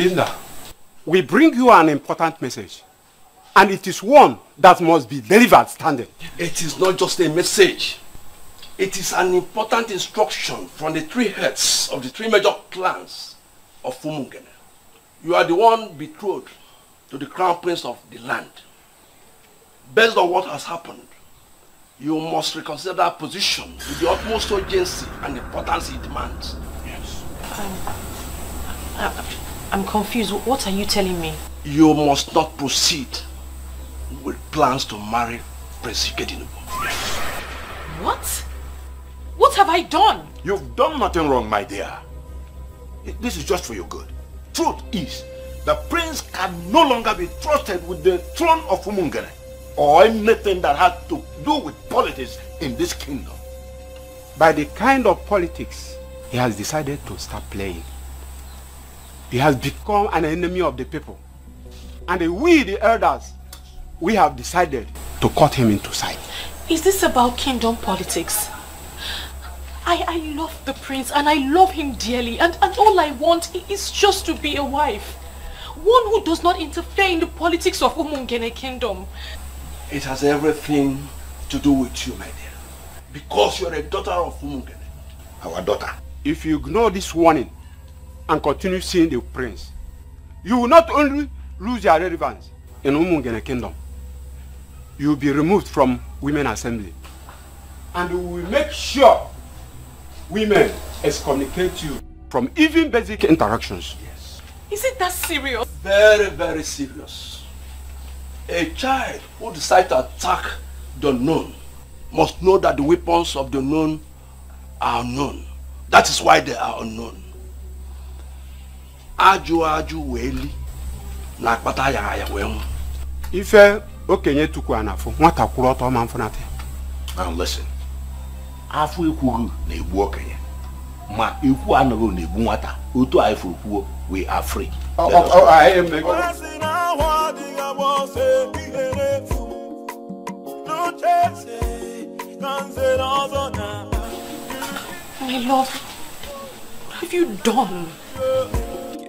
Linda, we bring you an important message. And it is one that must be delivered standing. It is not just a message. It is an important instruction from the three heads of the three major clans of Umungene. You are the one betrothed to the crown prince of the land. Based on what has happened, you must reconsider that position with the utmost urgency and importance it demands. Yes. I'm confused. What are you telling me? You must not proceed with plans to marry Prince Ikedinubu. Yes. What? What have I done? You've done nothing wrong, my dear. This is just for your good. Truth is, the prince can no longer be trusted with the throne of Umungene or anything that has to do with politics in this kingdom. By the kind of politics he has decided to start playing, he has become an enemy of the people. And we, the elders, we have decided to cut him into sight. Is this about kingdom politics? I love the prince and I love him dearly, and all I want is just to be a wife. One who does not interfere in the politics of Umungene kingdom. It has everything to do with you, my dear. Because you are a daughter of Umungene. Our daughter. If you ignore this warning and continue seeing the prince, you will not only lose your relevance in Umungene kingdom, you will be removed from women assembly. And we will make sure women excommunicate you from even basic interactions. Yes. Is it that serious? Very, very serious. A child who decides to attack the known must know that the weapons of the known are unknown. That is why they are unknown. Aju weli na akpata ya wemu. Ife okenye tuku anafu nwata kwuru ọtọ ma mfunate. Now listen. Afu ekwuru na egbu okenye. Ma ekwu anaghị na egbu nwata. Otu anyị furu kwuo, we are free. I My love, what have you done?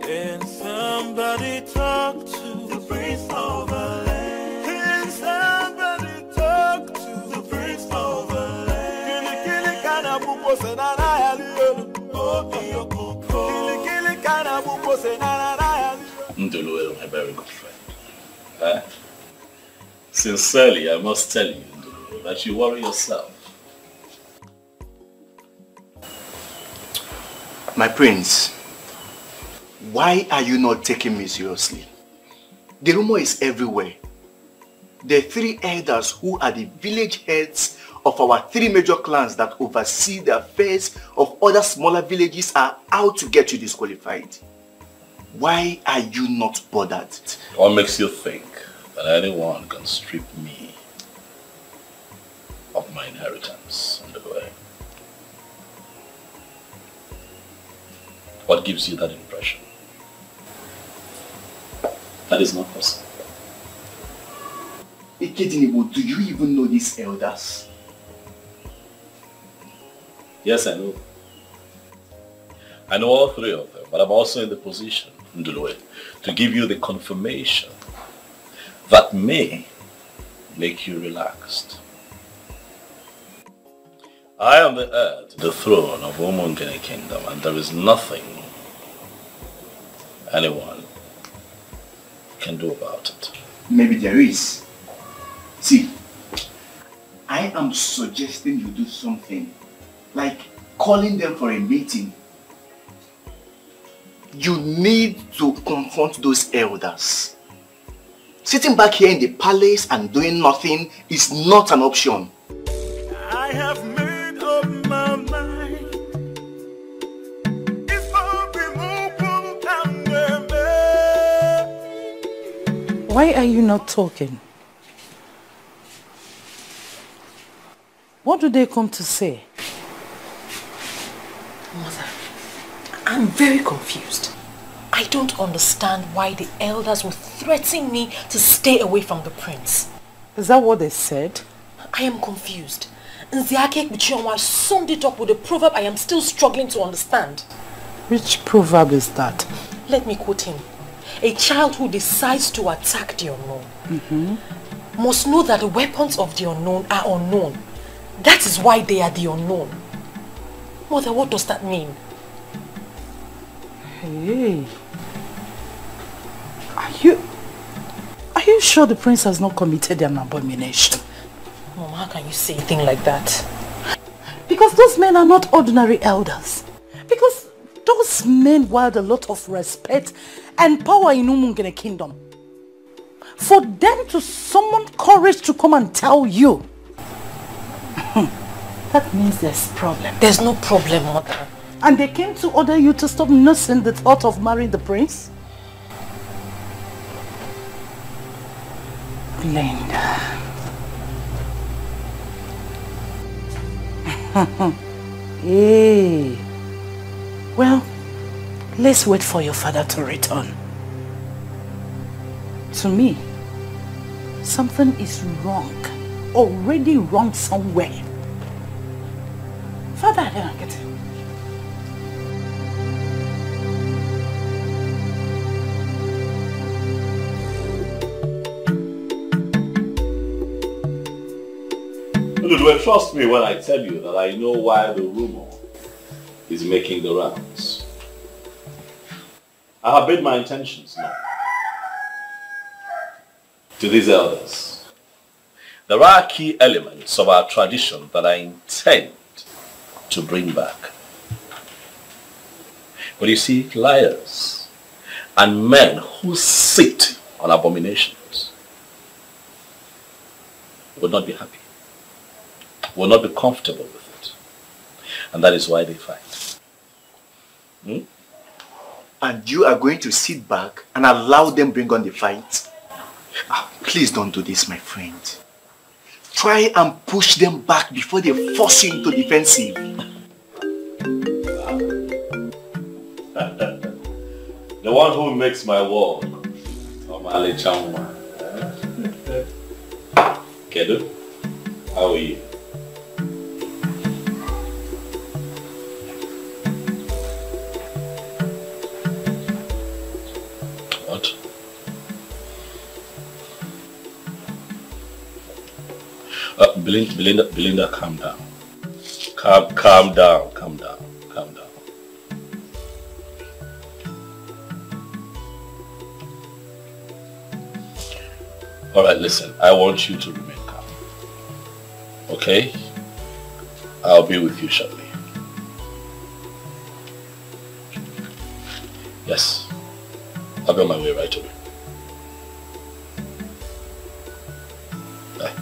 Can somebody talk to the prince of the land? Can somebody talk to the prince of the land? Kili kana buko senana ya liyo. Kili kana buko senana ya liyo. Ndulu, my very good friend. Sincerely, I must tell you, Ndulu, that you worry yourself. My prince, why are you not taking me seriously? The rumor is everywhere. The three elders who are the village heads of our three major clans that oversee the affairs of other smaller villages are out to get you disqualified. Why are you not bothered? What makes you think that anyone can strip me of my inheritance on the way? What gives you that impression? That is not possible. Ikedinubu, do you even know these elders? Yes, I know. I know all three of them, but I'm also in the position, Ndulue, to give you the confirmation that may make you relaxed. I am the heir to the throne of Umungene Kingdom, and there is nothing anyone can do about it. Maybe there is. See, I am suggesting you do something, like calling them for a meeting. You need to confront those elders. Sitting back here in the palace and doing nothing is not an option. I have made up my mind. Why are you not talking? What do they come to say? Mother, I'm very confused. I don't understand why the elders were threatening me to stay away from the prince. Is that what they said? I am confused. Nziake Bichionwa summed it up with a proverb I am still struggling to understand. Which proverb is that? Let me quote him. A child who decides to attack the unknown must know that the weapons of the unknown are unknown. That is why they are the unknown. Mother, what does that mean? Hey. Are you sure the prince has not committed an abomination? Mom, how can you say a thing like that? Because those men are not ordinary elders. Because those men wield a lot of respect and power in Umungene kingdom. For them to summon courage to come and tell you, that means there's a problem. There's no problem, Mother. And they came to order you to stop nursing the thought of marrying the prince? Linda. Hey. Well, let's wait for your father to return. To me, something is wrong. Already wrong somewhere. Father, I don't get it. Ludwig, trust me when I tell you that I know why the rumor is making the rounds. I have made my intentions known to these elders. There are key elements of our tradition that I intend to bring back. But you see, liars and men who sit on abominations will not be happy, will not be comfortable with it. And that is why they fight. And you are going to sit back and allow them bring on the fight? Please don't do this, my friend. Try and push them back before they force you into defensive. The one who makes my world, Omale Chamwa. Kedu, how are you? What? Belinda, calm down. Calm down. All right, listen, I want you to remain calm. Okay? I'll be with you shortly. Yes. I'll be on my way right away. Bye.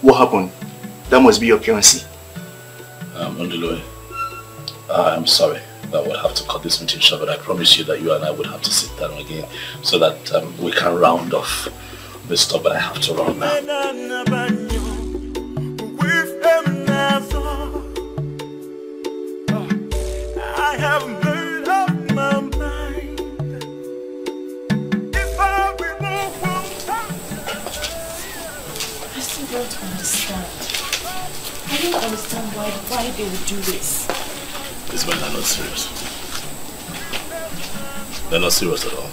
What happened? That must be your fiancé. Ondoloe, I'm sorry that we'll have to cut this meeting short, but I promise you that you and I would have to sit down again so that we can round off this stuff, but I have to run now. I have made up my mind. If I remove one time, I still don't understand. I don't understand why they would do this. These men are not serious. They're not serious at all.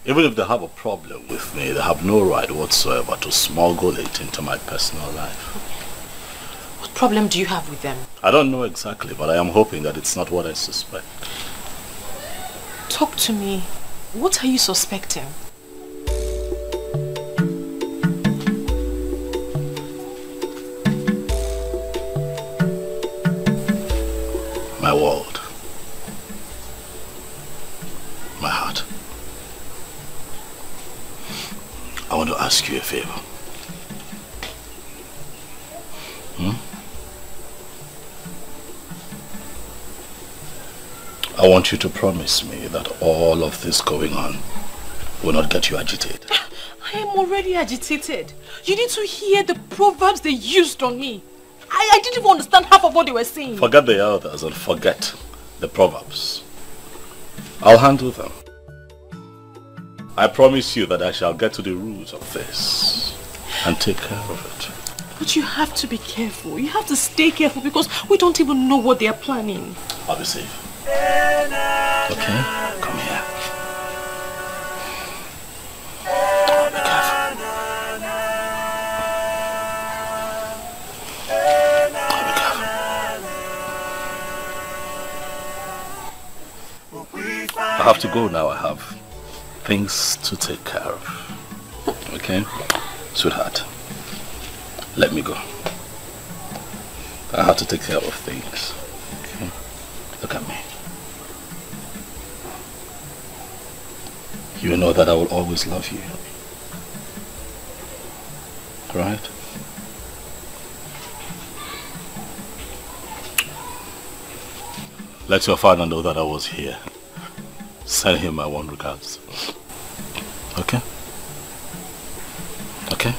Even if they have a problem with me, they have no right whatsoever to smuggle it into my personal life. What problem do you have with them? I don't know exactly, but I am hoping that it's not what I suspect. Talk to me. What are you suspecting? My world. My heart. I want to ask you a favor. I want you to promise me that all of this going on will not get you agitated. I am already agitated. You need to hear the proverbs they used on me. I didn't even understand half of what they were saying. Forget the elders and forget the proverbs. I'll handle them. I promise you that I shall get to the root of this and take care of it. But you have to be careful. You have to stay careful because we don't even know what they are planning. I'll be safe. Okay? Come here. Oh, be careful. Oh, be careful. I have to go now. I have things to take care of. Okay? Sweetheart, let me go. I have to take care of things. Okay? Look at me. You know that I will always love you. Right? Let your father know that I was here. Send him my warm regards. Okay? Okay?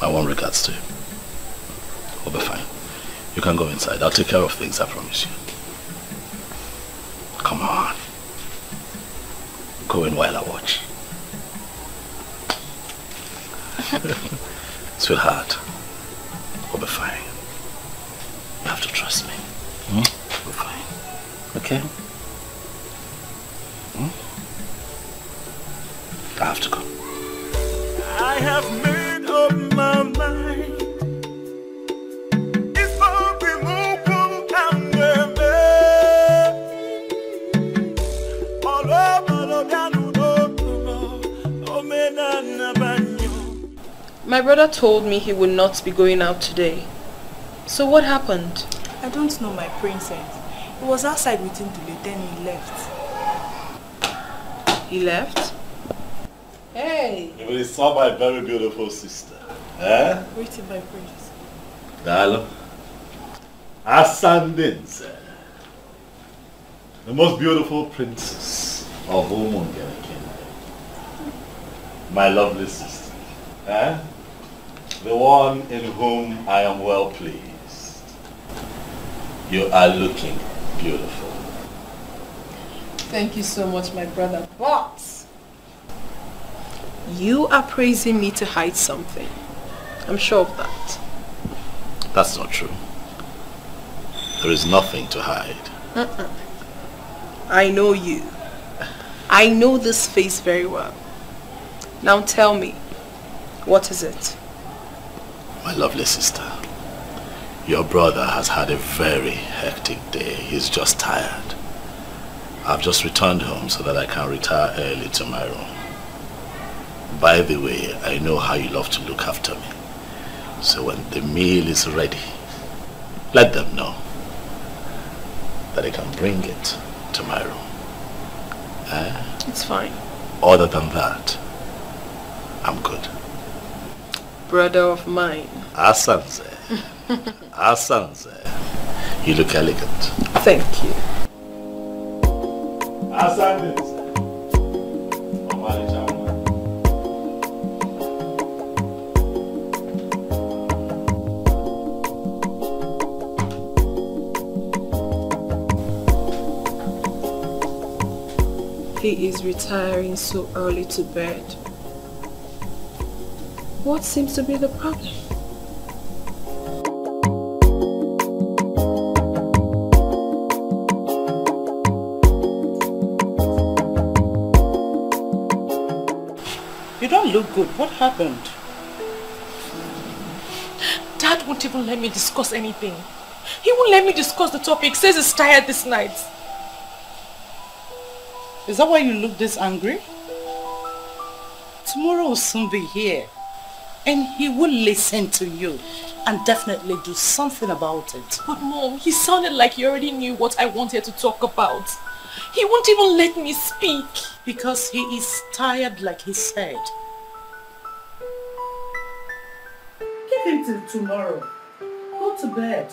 My warm regards to you. We'll be fine. You can go inside. I'll take care of things, I promise you. Come on. Go in while I watch. Sweetheart, we'll be fine. You have to trust me. We'll be fine. Okay? I have to go. I have made up my mind. It's for the move and My brother told me he would not be going out today. So what happened? I don't know, my princess. He was outside waiting to leave, then he left. He left? Hey! You really saw my very beautiful sister. Eh? Waiting, my prince. Darling. Ascendance. The most beautiful princess of Umungene Kingdom. My lovely sister. Eh? The one in whom I am well pleased. You are looking beautiful. Thank you so much, my brother. But you are praising me to hide something. I'm sure of that. That's not true. There is nothing to hide. I know you. I know this face very well. Now tell me, what is it? My lovely sister, your brother has had a very hectic day. He's just tired. I've just returned home so that I can retire early tomorrow. By the way, I know how you love to look after me. So when the meal is ready, let them know that I can bring it tomorrow. It's fine. Other than that, I'm good. Brother of mine. Asanze. Asanze. You look elegant. Thank you. Asanze. He is retiring so early to bed. What seems to be the problem? You don't look good. What happened? Dad won't even let me discuss anything. He won't let me discuss the topic. Says he's tired this night. Is that why you look this angry? Tomorrow will soon be here. And he will listen to you and definitely do something about it. But Mom, he sounded like he already knew what I wanted to talk about. He won't even let me speak. Because he is tired, like he said. Give him till tomorrow. Go to bed.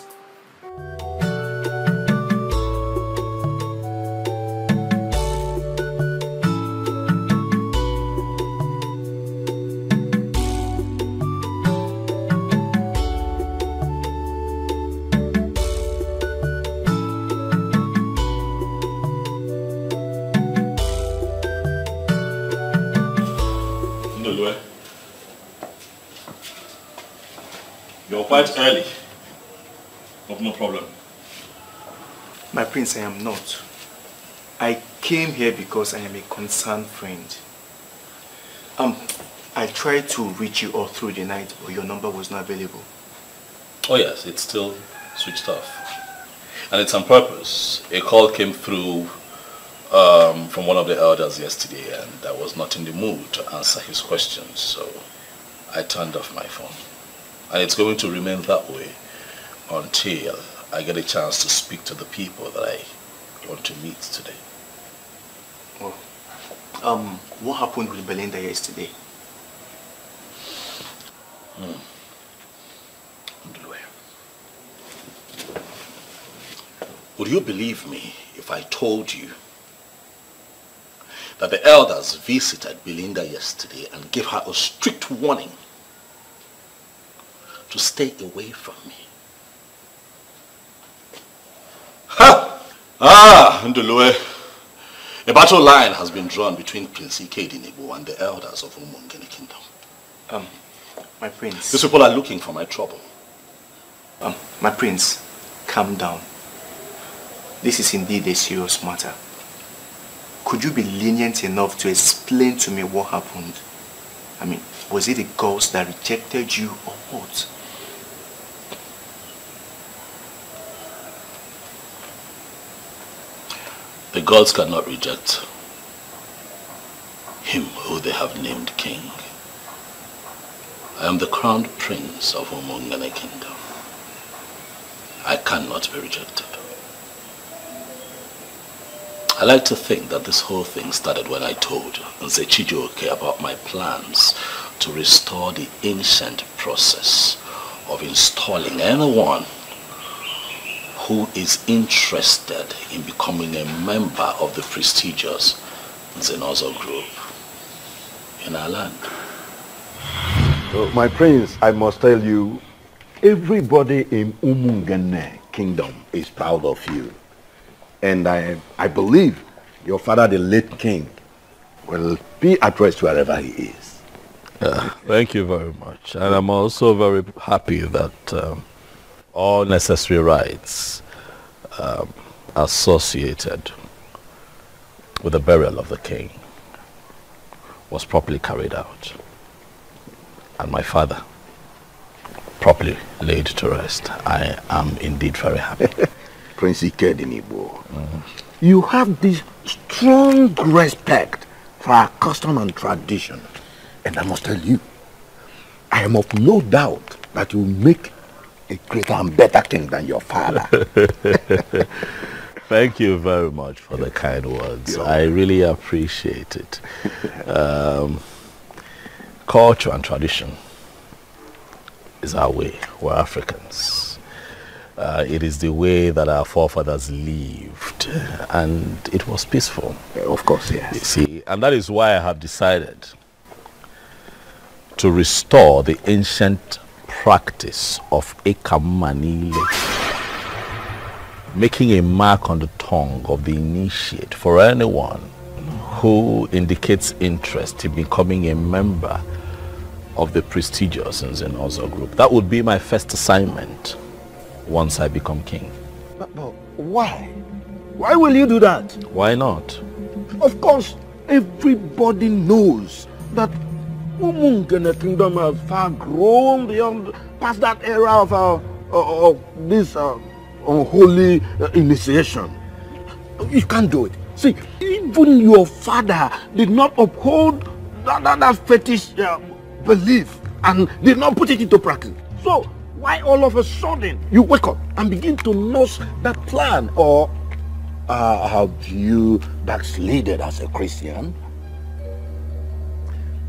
You're quite early. Hope no problem. My prince, I am not. I came here because I am a concerned friend. I tried to reach you all through the night, but your number was not available. Oh yes, it's still switched off. And it's on purpose. A call came through from one of the elders yesterday, and I was not in the mood to answer his questions, so I turned off my phone. And it's going to remain that way until I get a chance to speak to the people that I want to meet today. Well, what happened with Belinda yesterday? Would you believe me if I told you that the elders visited Belinda yesterday and gave her a strict warning to stay away from me? Ha! Ah, Ndulue. A battle line has been drawn between Prince Ikedinebo and the elders of Umungene Kingdom. My prince. These people are looking for my trouble. My prince, calm down. This is indeed a serious matter. Could you be lenient enough to explain to me what happened? I mean, was it the gods that rejected you or what? The gods cannot reject him who they have named king. I am the crowned prince of Umungene Kingdom. I cannot be rejected. I like to think that this whole thing started when I told Nze Chijioke about my plans to restore the ancient process of installing anyone who is interested in becoming a member of the prestigious Nzenozo group in our land. My prince, I must tell you, everybody in Umungene Kingdom is proud of you. And I believe your father, the late king, will be at rest wherever he is. Thank you very much. And I'm also very happy that all necessary rites associated with the burial of the king was properly carried out. And my father properly laid to rest. I am indeed very happy. Prince Ikedinebo, you have this strong respect for our custom and tradition. And I must tell you, I am of no doubt that you will make a greater and better king than your father. Thank you very much for the kind words. I really appreciate it. Culture and tradition is our way. We're Africans. It is the way that our forefathers lived, and it was peaceful. Of course, yes. You see, and that is why I have decided to restore the ancient practice of Ekamanile, making a mark on the tongue of the initiate for anyone who indicates interest in becoming a member of the prestigious Nzenozo group. That would be my first assignment once I become king. But why? Why will you do that? Why not? Of course, everybody knows that Umungene Kingdom has far grown beyond past that era of this unholy initiation. You can't do it. See, even your father did not uphold that fetish belief and did not put it into practice. So, why all of a sudden you wake up and begin to nurse that plan? Or have you backslided as a Christian?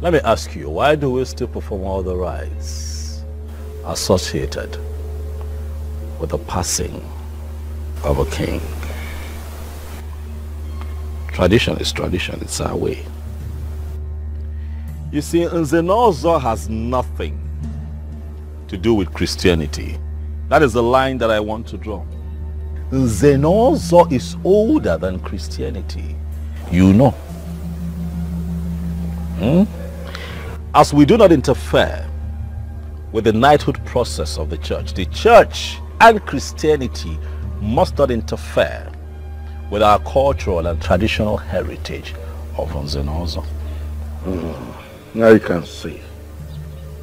Let me ask you, why do we still perform all the rites associated with the passing of a king? Tradition is tradition, it's our way. You see, Nzenozo has nothing to do with Christianity. That is the line that I want to draw. Nzenozo is older than Christianity. You know. As we do not interfere with the knighthood process of the church and Christianity must not interfere with our cultural and traditional heritage of Nzenozo. Now you can see.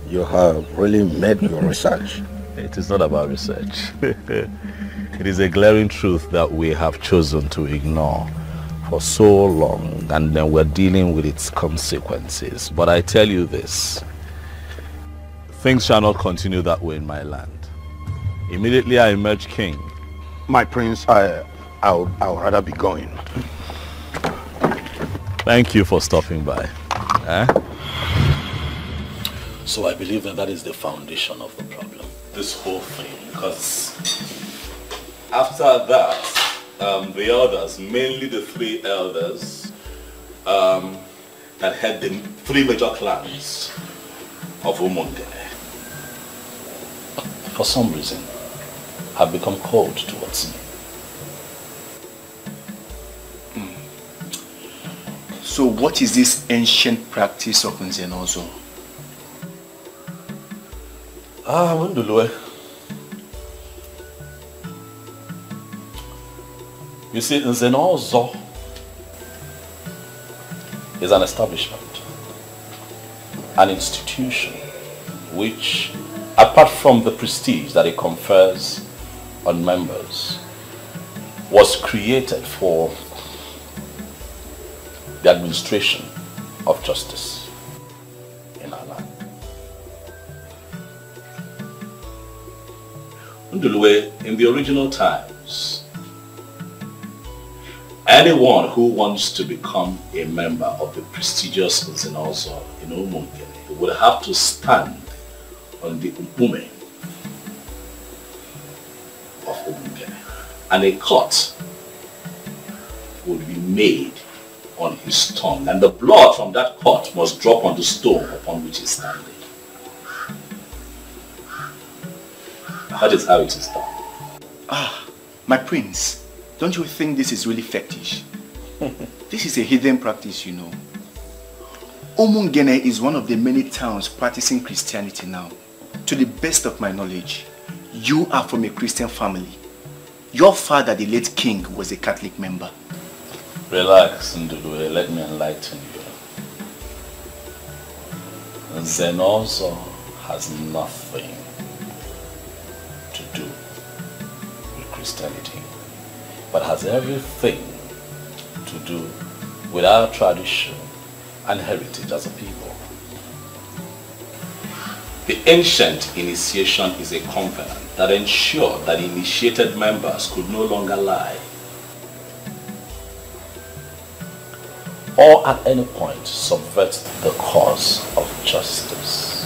You have really made your research. It is not about research. It is a glaring truth that we have chosen to ignore for so long, and then we're dealing with its consequences. But I tell you this, things shall not continue that way in my land. Immediately I emerge king. My prince, I would rather be going. Thank you for stopping by. So I believe that is the foundation of the problem. This whole thing, because after that, the elders, mainly the 3 elders that had the 3 major clans of Umungene, for some reason, have become cold towards me. So what is this ancient practice of Nzenozo? Wundulwe. You see, Nzenozo is an establishment, an institution which, apart from the prestige that it confers on members, was created for the administration of justice in our land. Ndulwe, in the original times, anyone who wants to become a member of the prestigious Nzenozo in Umungene would have to stand on the Umpume of Umungene, and a cut would be made on his tongue, and the blood from that cut must drop on the stone upon which he is standing. That is how it is done. My prince, don't you think this is really fetish? This is a hidden practice, you know. Umungene is one of the many towns practicing Christianity now. To the best of my knowledge, you are from a Christian family. Your father, the late king, was a Catholic member. Relax, Ndulwe, let me enlighten you. Nzenozo has nothing to do with Christianity, but has everything to do with our tradition and heritage as a people. The ancient initiation is a covenant that ensured that initiated members could no longer lie or at any point subvert the cause of justice.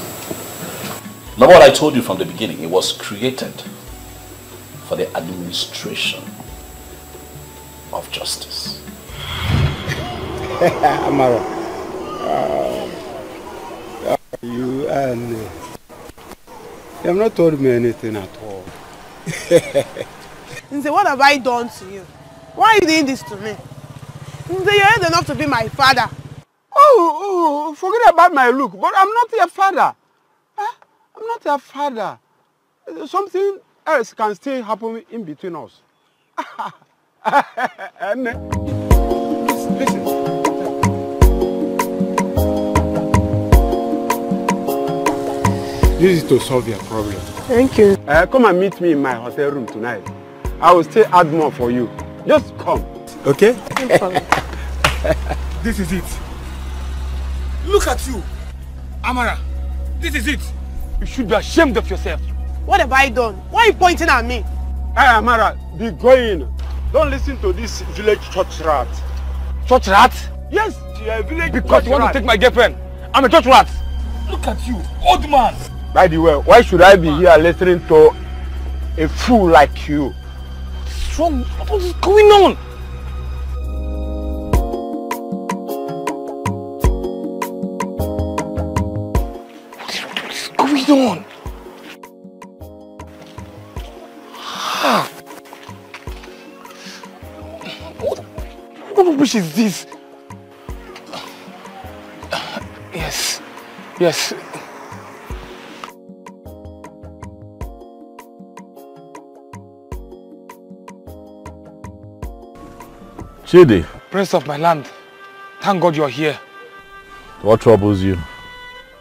Remember what I told you from the beginning, it was created for the administration of justice. Amara, you have not told me anything at all. Nze, what have I done to you? Why are you doing this to me? Nze, you're old enough to be my father. Oh, forget about my look, but I'm not your father. I'm not your father. Something else can still happen in between us. Listen. This is to solve your problem. Thank you. Come and meet me in my hotel room tonight. I will still add more for you. Just come. Okay? This is it. Look at you, Amara. This is it. You should be ashamed of yourself. What have I done? Why are you pointing at me? Hey, Amara, be going. Don't listen to this village church rat. Church rat? Yes, you're a village because you want to take my girlfriend. I'm a church rat. Look at you, old man. By the way, why should I be here listening to a fool like you? What's wrong? What is going on? What's going on? What rubbish is this? Yes. Chidi. Prince of my land, thank God you're here. What troubles you?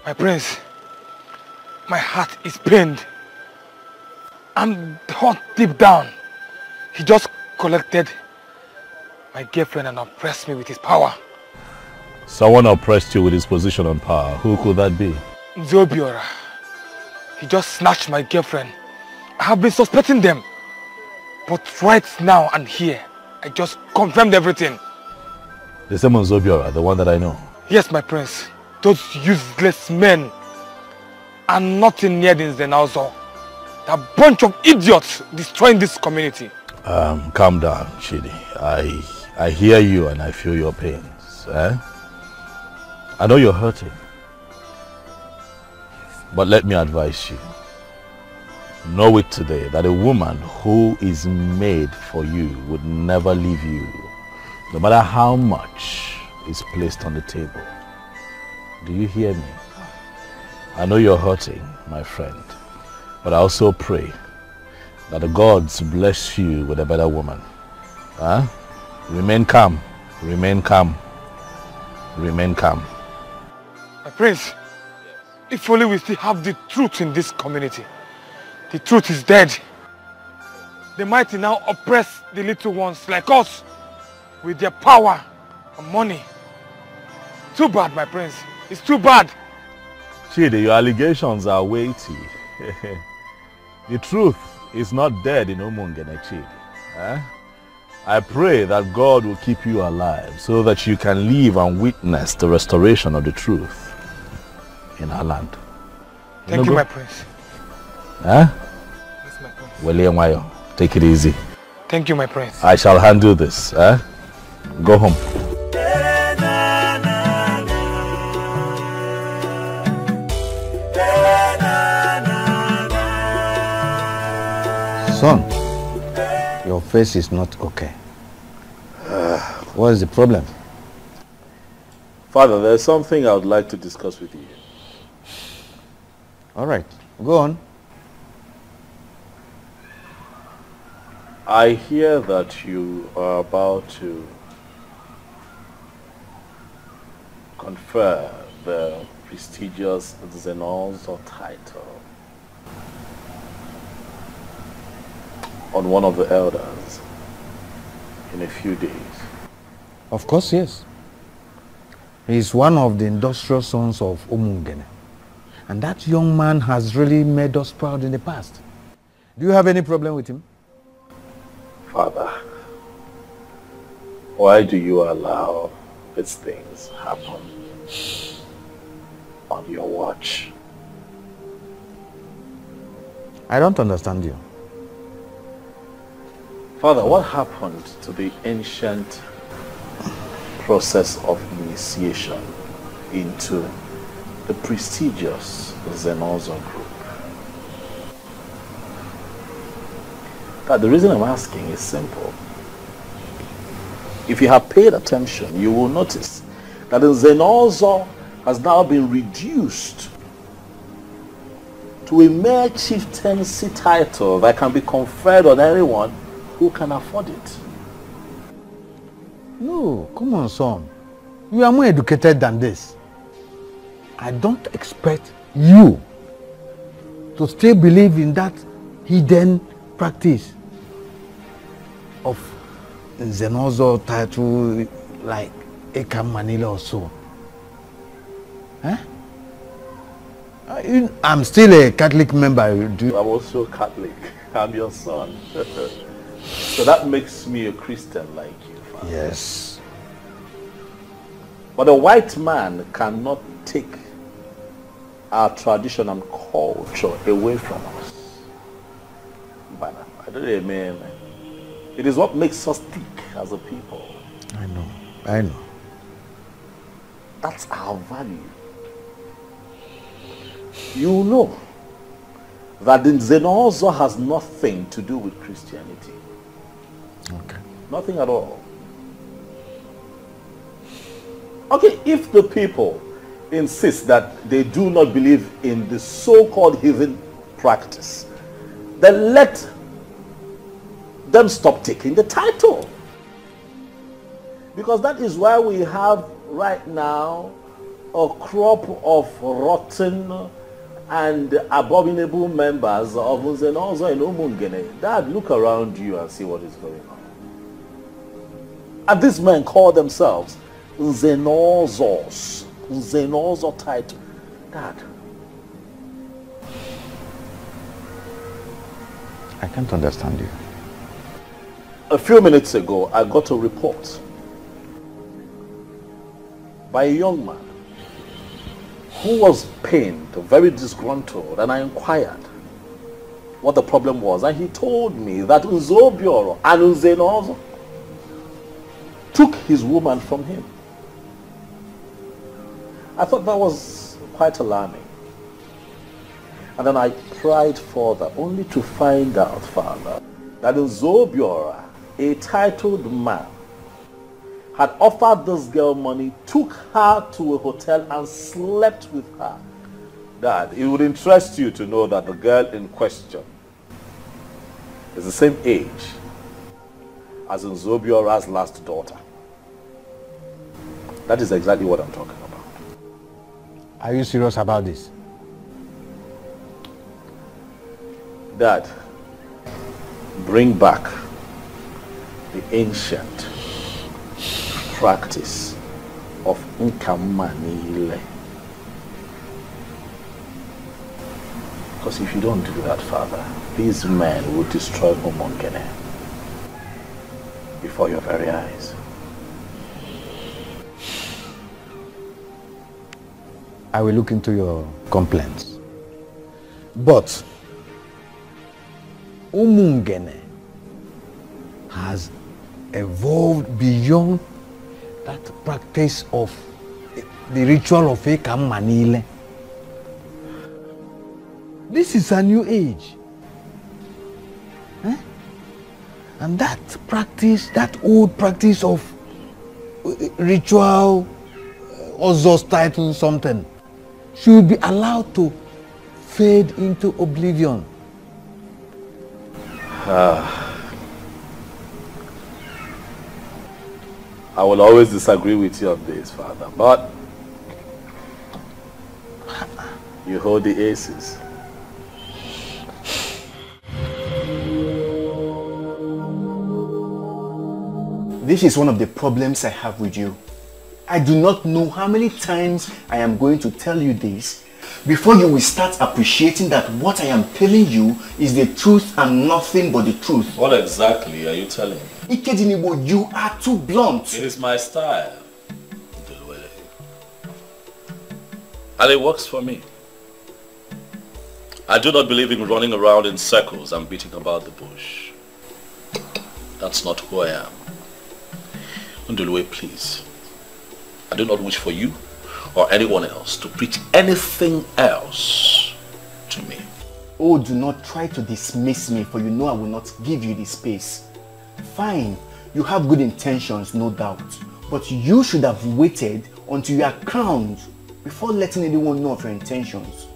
My prince, my heart is pained. I'm hurt deep down. He just collected my girlfriend and oppressed me with his power. Someone oppressed you with his position and power. Who could that be? Zobiora. He just snatched my girlfriend. I have been suspecting them. But right now and here, I just confirmed everything. The same on Zobiora, the one that I know. Yes, my prince. Those useless men are nothing near the Zenalzo. They're a bunch of idiots destroying this community. Calm down, Chidi. I hear you and I feel your pains. I know you're hurting. But let me advise you. Know it today that a woman who is made for you would never leave you, no matter how much is placed on the table. Do you hear me? I know you're hurting, my friend, but I also pray that the gods bless you with a better woman. Remain calm, remain calm, remain calm. My prince, if only we still have the truth in this community. The truth is dead. The mighty now oppress the little ones like us with their power and money. Too bad, my prince. It's too bad. Chidi, your allegations are weighty. The truth is not dead in Umungene, Chidi. I pray that God will keep you alive so that you can live and witness the restoration of the truth in our land. Thank you, my prince. Yes, my prince. Take it easy. Thank you, my prince. I shall handle this. Go home. Son, your face is not okay. What is the problem? Father, there's something I would like to discuss with you. All right, go on. I hear that you are about to confer the prestigious Zenalzo title on one of the elders in a few days. Of course, yes. He is one of the industrial sons of Umungene. And that young man has really made us proud in the past. Do you have any problem with him? Father, why do you allow these things happen on your watch? I don't understand you. Father, what happened to the ancient process of initiation into the prestigious Zenalzo group? The reason I'm asking is simple. If you have paid attention, you will notice that the Zenalzo has now been reduced to a mere chieftaincy title that can be conferred on anyone who can afford it. No, come on, son. You are more educated than this. I don't expect you to still believe in that hidden practice of Zenalzo title like Eka Manila or so. I'm still a Catholic member. I'm also Catholic. I'm your son. So that makes me a Christian like you, Father. Yes. But a white man cannot take our tradition and culture away from us. But I don't mean, it is what makes us tick as a people. I know. That's our value. You know that the Zenalzo has nothing to do with Christianity. Okay. Nothing at all. Okay, if the people insist that they do not believe in the so-called heathen practice, then let them stop taking the title. Because that is why we have right now a crop of rotten and abominable members of Nzenozo and Umungene. Dad, look around you and see what is going on. And these men call themselves Nzenozos. Nzenozo title. Dad. I can't understand you. A few minutes ago, I got a report by a young man who was pained, very disgruntled, and I inquired what the problem was, and he told me that Nzobioro and Nzenozo took his woman from him. I thought that was quite alarming. And then I pried further, only to find out, Father, that Nzobioro, a titled man, had offered this girl money, took her to a hotel and slept with her. Dad, it would interest you to know that the girl in question is the same age as Nzobioro's last daughter. That is exactly what I'm talking about. Are you serious about this? Dad, bring back the ancient practice of Nkamanile. Because if you don't do that, Father, these men will destroy Umungene before your very eyes. I will look into your complaints. But Umungene has evolved beyond that practice of the ritual of Ekamanile. This is a new age. And that practice, that old practice of ritual, Ozos title something, should be allowed to fade into oblivion. I will always disagree with you on this, Father, but you hold the aces. This is one of the problems I have with you. I do not know how many times I am going to tell you this before you will start appreciating that what I am telling you is the truth and nothing but the truth. What exactly are you telling me? Ikedinibo, you are too blunt. It is my style, and it works for me. I do not believe in running around in circles and beating about the bush. That's not who I am. Ndulwe, please. I do not wish for you or anyone else to preach anything else to me. Oh, do not try to dismiss me, for you know I will not give you the space. Fine, you have good intentions, no doubt. But you should have waited until you are crowned before letting anyone know of your intentions.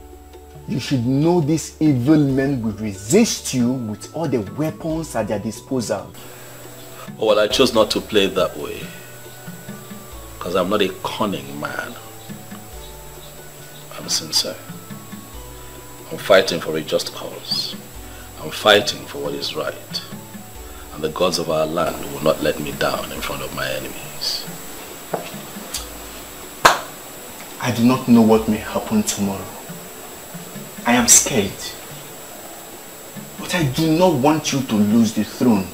You should know these evil men will resist you with all the weapons at their disposal. Oh, well, I chose not to play that way, because I'm not a cunning man. I'm sincere. I'm fighting for a just cause. I'm fighting for what is right. And the gods of our land will not let me down in front of my enemies. I do not know what may happen tomorrow. I am scared. But I do not want you to lose the throne.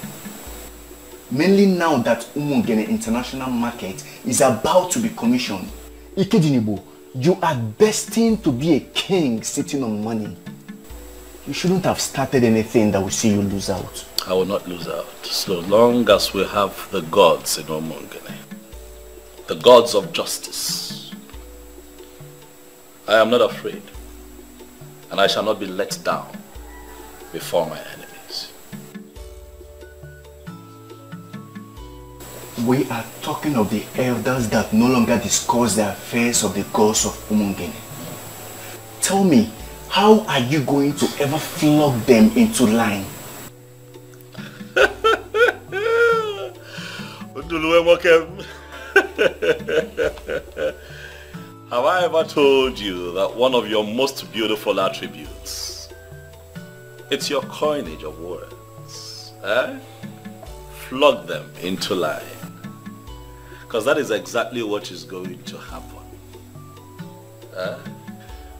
Mainly now that Umungene International Market is about to be commissioned. Ikedinibo, you are destined to be a king sitting on money. You shouldn't have started anything that will see you lose out. I will not lose out, so long as we have the gods in Umungene. The gods of justice. I am not afraid, and I shall not be let down before my enemies. We are talking of the elders that no longer discuss the affairs of the gods of Umungene. Tell me, how are you going to ever flog them into line? Have I ever told you that one of your most beautiful attributes, it's your coinage of words, eh? Flog them into line. Because that is exactly what is going to happen.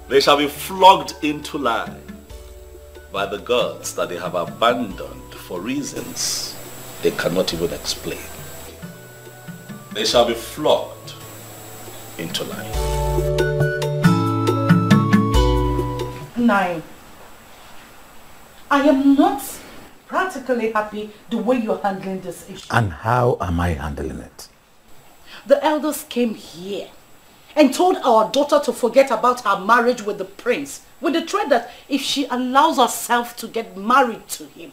They shall be flogged into line by the gods that they have abandoned for reasons they cannot even explain. They shall be flogged into line. 9. I am not practically happy the way you're handling this issue. And how am I handling it? The elders came here and told our daughter to forget about her marriage with the prince, with the threat that if she allows herself to get married to him,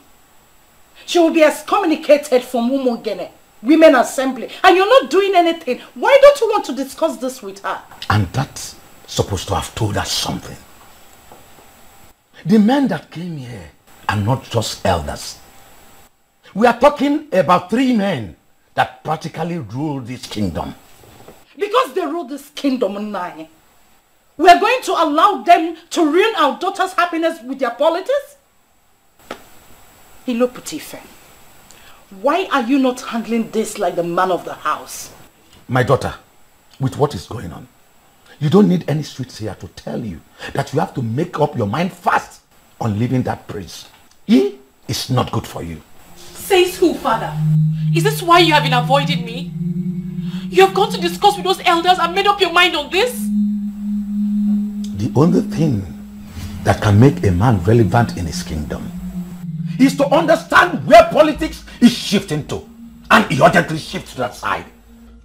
she will be excommunicated from Umungene, Women Assembly. And you're not doing anything. Why don't you want to discuss this with her? And that's supposed to have told us something. The men that came here are not just elders. We are talking about 3 men that practically rule this kingdom. Because they rule this kingdom 9, we are going to allow them to ruin our daughter's happiness with their politics? Ilo Putife, why are you not handling this like the man of the house? My daughter, with what is going on, you don't need any sweets here to tell you that you have to make up your mind fast on leaving that prince. He is not good for you. Says who, father? Is this why you have been avoiding me? You have gone to discuss with those elders and made up your mind on this? The only thing that can make a man relevant in his kingdom is to understand where politics is shifting to, and he urgently shifts to that side.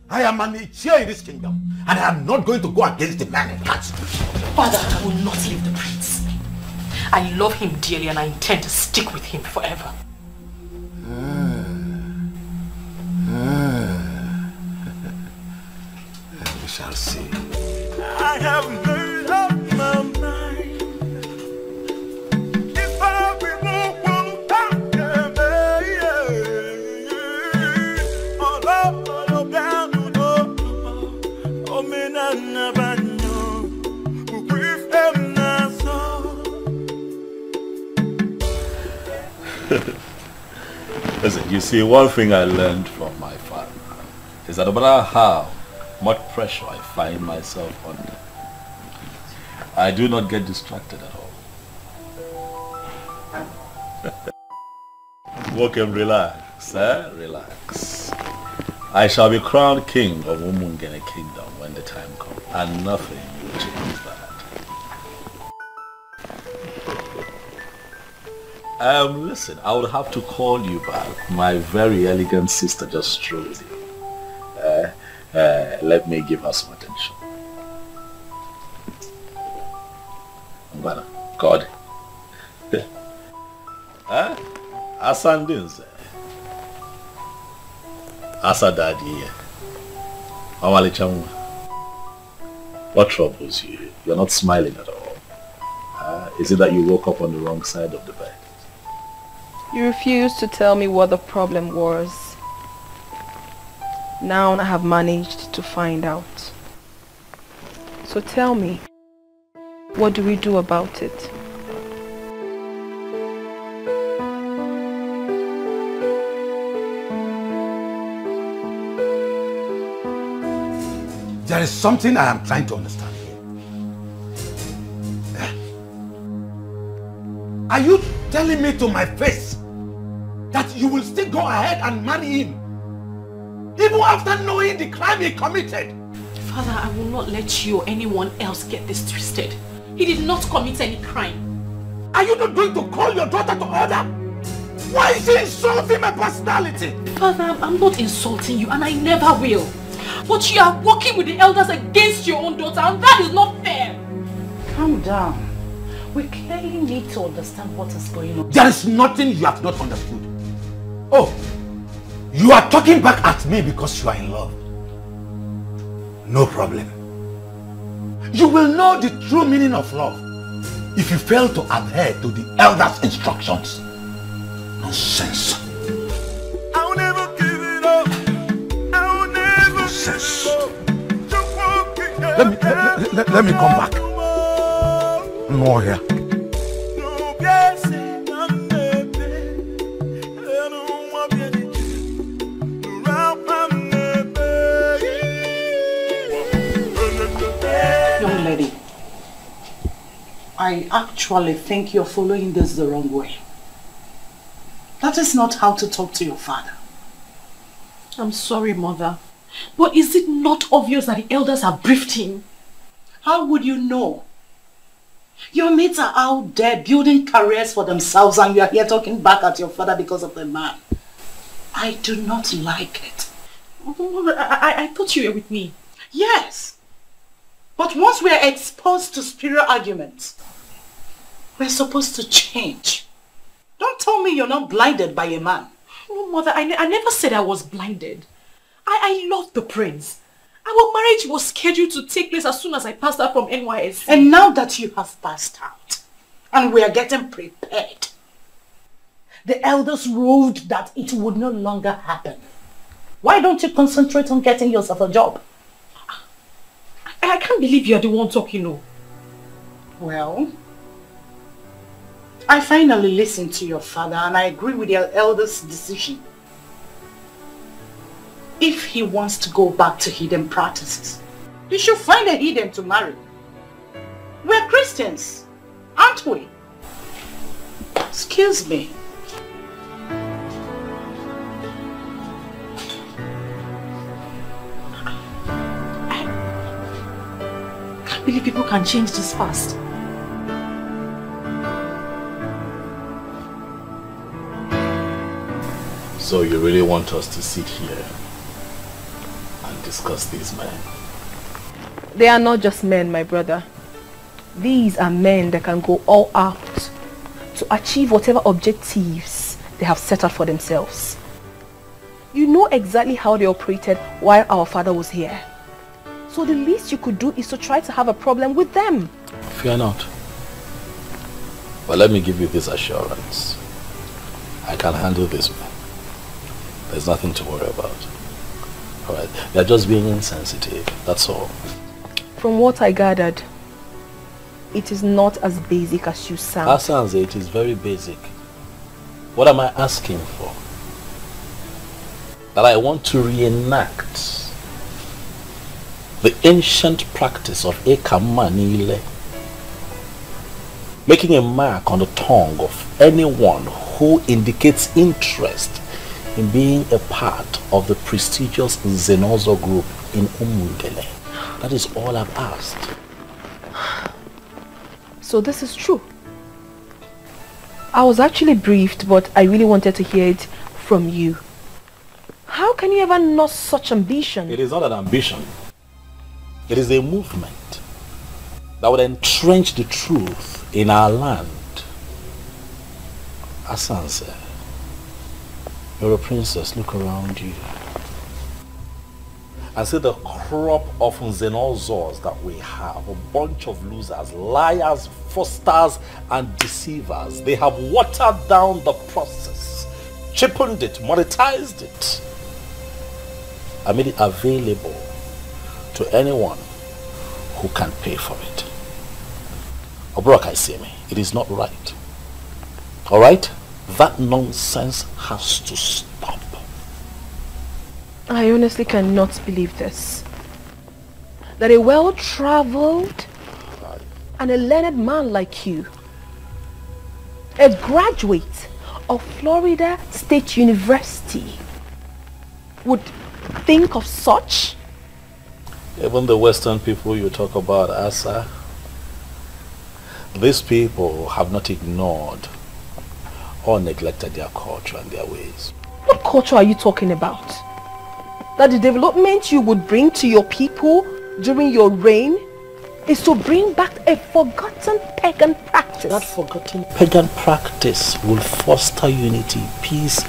I am an chair in this kingdom, and I am not going to go against the man in that. Father, I will not leave the prince. I love him dearly and I intend to stick with him forever. We shall see. I have made up my mind. If I be moved back, Listen, you see, one thing I learned from my father is that no matter how much pressure I find myself under, I do not get distracted at all. Walk and relax, eh? Relax. I shall be crowned king of Umungene Kingdom when the time comes, and nothing will change that. Listen, I would have to call you back. My very elegant sister just strolled in. Let me give her some attention. Mbana, God. Asandinze. Asadadi. Awali Chamwa. What troubles you? You're not smiling at all. Is it that you woke up on the wrong side of the bed? You refused to tell me what the problem was. Now I have managed to find out. So tell me, what do we do about it? There is something I am trying to understand here. Are you telling me to my face that you will still go ahead and marry him, even after knowing the crime he committed? Father, I will not let you or anyone else get this twisted. He did not commit any crime. Are you not going to call your daughter to order? Why is she insulting my personality? Father, I'm not insulting you and I never will. But you are working with the elders against your own daughter, and that is not fair. Calm down. We clearly need to understand what is going on. There is nothing you have not understood. Oh, you are talking back at me because you are in love. No problem. You will know the true meaning of love if you fail to adhere to the elders' instructions. Nonsense. I'll never give it up. Let me come back. No here. Young lady, I actually think you're following this the wrong way. That is not how to talk to your father. I'm sorry, Mother. But is it not obvious that the elders have briefed him? How would you know? Your mates are out there building careers for themselves and you are here talking back at your father because of the man. I do not like it. I thought you were with me. Yes. But once we are exposed to spiritual arguments, we're supposed to change. Don't tell me you're not blinded by a man. No, Mother, I never said I was blinded. I love the prince. Our marriage was scheduled to take place as soon as I passed out from NYSC. And now that you have passed out, and we are getting prepared, the elders ruled that it would no longer happen. Why don't you concentrate on getting yourself a job? I can't believe you're the one talking, no. Well, I finally listened to your father and I agree with your elders' decision. If he wants to go back to hidden practices, he should find a heathen to marry. We're Christians, aren't we? Excuse me. I can't believe people can change this fast. So you really want us to sit here and discuss these men? They are not just men, my brother. These are men that can go all out to achieve whatever objectives they have set out for themselves. You know exactly how they operated while our father was here. So the least you could do is to try to have a problem with them. Fear not. But let me give you this assurance. I can handle this man. There's nothing to worry about. Alright, they're just being insensitive, that's all. From what I gathered, it is not as basic as you sound. Asanze, it is very basic. What am I asking for? That I want to reenact the ancient practice of Ekamanile, making a mark on the tongue of anyone who indicates interest in being a part of the prestigious Zenozo group in Umungele. That is all I've asked. So this is true. I was actually briefed, but I really wanted to hear it from you. How can you ever know such ambition? It is not an ambition. It is a movement that would entrench the truth in our land. Asanze, you're a princess. Look around you and see the crop of Zenozors that we have. A bunch of losers, liars, fraudsters, and deceivers. They have watered down the process, cheapened it, monetized it, and made it available to anyone who can pay for it. Obroka Isemi, it is not right. Alright? That nonsense has to stop. I honestly cannot believe this. That a well-traveled and a learned man like you, a graduate of Florida State University, would think of such? Even the Western people you talk about, Asa, these people have not ignored or neglected their culture and their ways. What culture are you talking about? That the development you would bring to your people during your reign is to bring back a forgotten pagan practice. That forgotten pagan practice will foster unity, peace,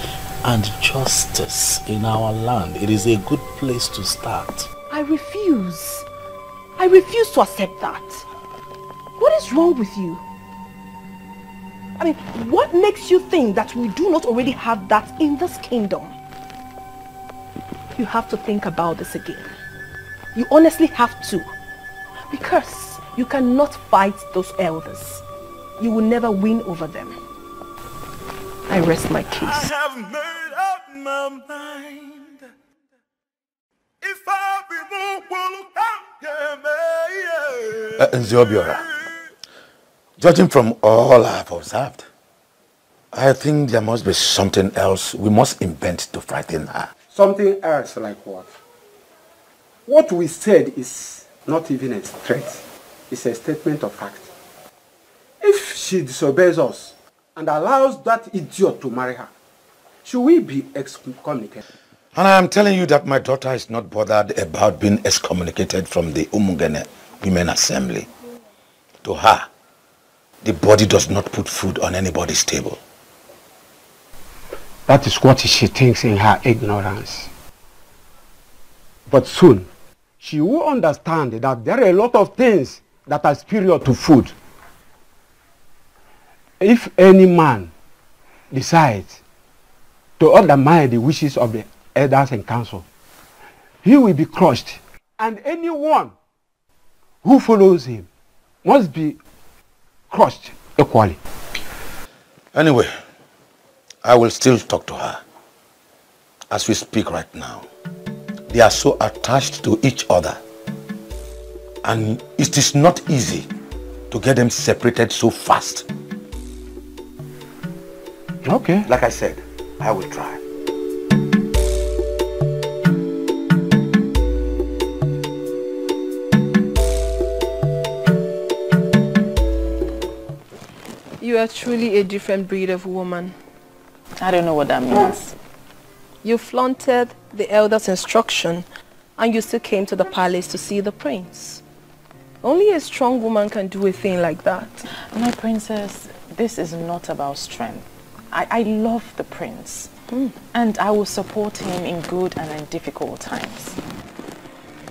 and justice in our land. It is a good place to start. I refuse. I refuse to accept that. What is wrong with you? I mean, what makes you think that we do not already have that in this kingdom? You have to think about this again. You honestly have to. Because you cannot fight those elders. You will never win over them. I rest my case. I have made up my mind. If I be Nziobiora, judging from all I have observed, I think there must be something else we must invent to frighten her. Something else like what? What we said is not even a threat. It's a statement of fact. If she disobeys us and allows that idiot to marry her, should we be excommunicated? And I am telling you that my daughter is not bothered about being excommunicated from the Umungene Women Assembly. To her, the body does not put food on anybody's table. That is what she thinks in her ignorance. But soon, she will understand that there are a lot of things that are superior to food. If any man decides to undermine the wishes of the elders and council, he will be crushed. And anyone who follows him must be crushed equally. Anyway, I will still talk to her. As we speak right now, they are so attached to each other. And it is not easy to get them separated so fast. Okay. Like I said, I will try. You are truly a different breed of woman. I don't know what that means. You flaunted the elder's instruction and you still came to the palace to see the prince. Only a strong woman can do a thing like that. My princess, this is not about strength. I love the prince. And I will support him in good and in difficult times.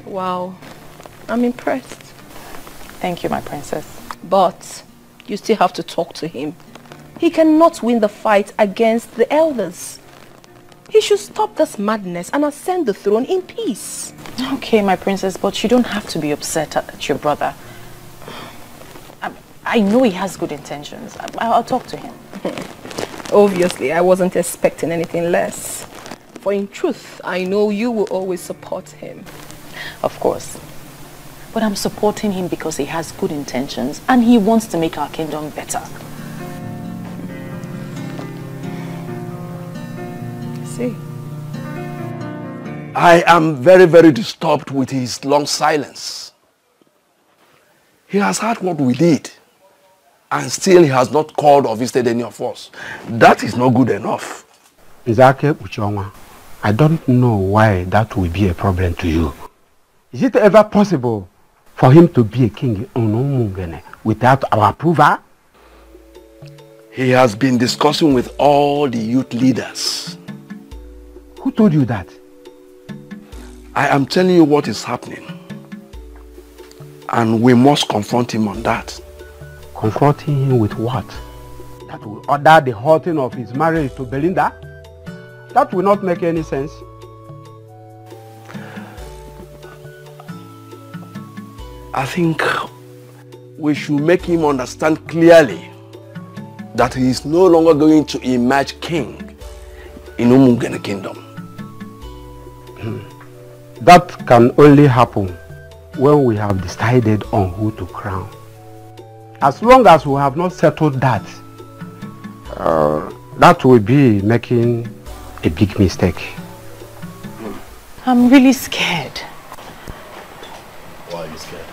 Wow. I'm impressed. Thank you, my princess. But you still have to talk to him. He cannot win the fight against the elders. He should stop this madness and ascend the throne in peace. Okay, my princess, but you don't have to be upset at your brother. I know he has good intentions. I'll talk to him. Obviously, I wasn't expecting anything less. For in truth, I know you will always support him. Of course. But I'm supporting him because he has good intentions and he wants to make our kingdom better. See? I am very, very disturbed with his long silence. He has heard what we did, and still he has not called or visited any of us. That is not good enough. Nzake Uchonwa, I don't know why that will be a problem to you. Is it ever possible for him to be a king in Umungene without our approval? He has been discussing with all the youth leaders. Who told you that? I am telling you what is happening. And we must confront him on that. Confronting him with what? That will order the halting of his marriage to Belinda? That will not make any sense. I think we should make him understand clearly that he is no longer going to emerge king in Umungene Kingdom. That can only happen when we have decided on who to crown. As long as we have not settled that, that will be making a big mistake. I'm really scared. Why are you scared?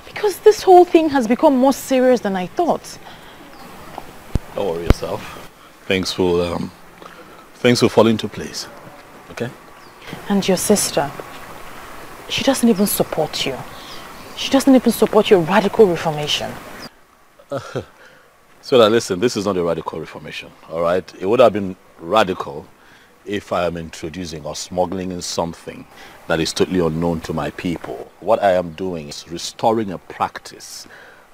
Because this whole thing has become more serious than I thought. Don't worry yourself. Things will fall into place. Okay? And your sister, she doesn't even support you. She doesn't even support your radical reformation. So that listen, this is not a radical reformation, all right? It would have been radical if I am introducing or smuggling in something that is totally unknown to my people. What I am doing is restoring a practice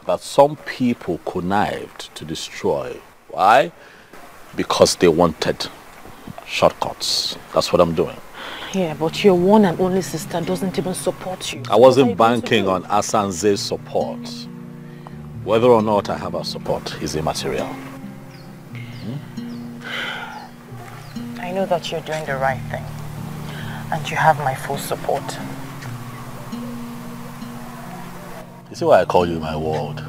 that some people connived to destroy. Why? Because they wanted shortcuts. That's what I'm doing. Yeah, but your one and only sister doesn't even support you. I wasn't banking on Asanze's support. Whether or not I have her support is immaterial. I know that you're doing the right thing. And you have my full support. You see why I call you my world?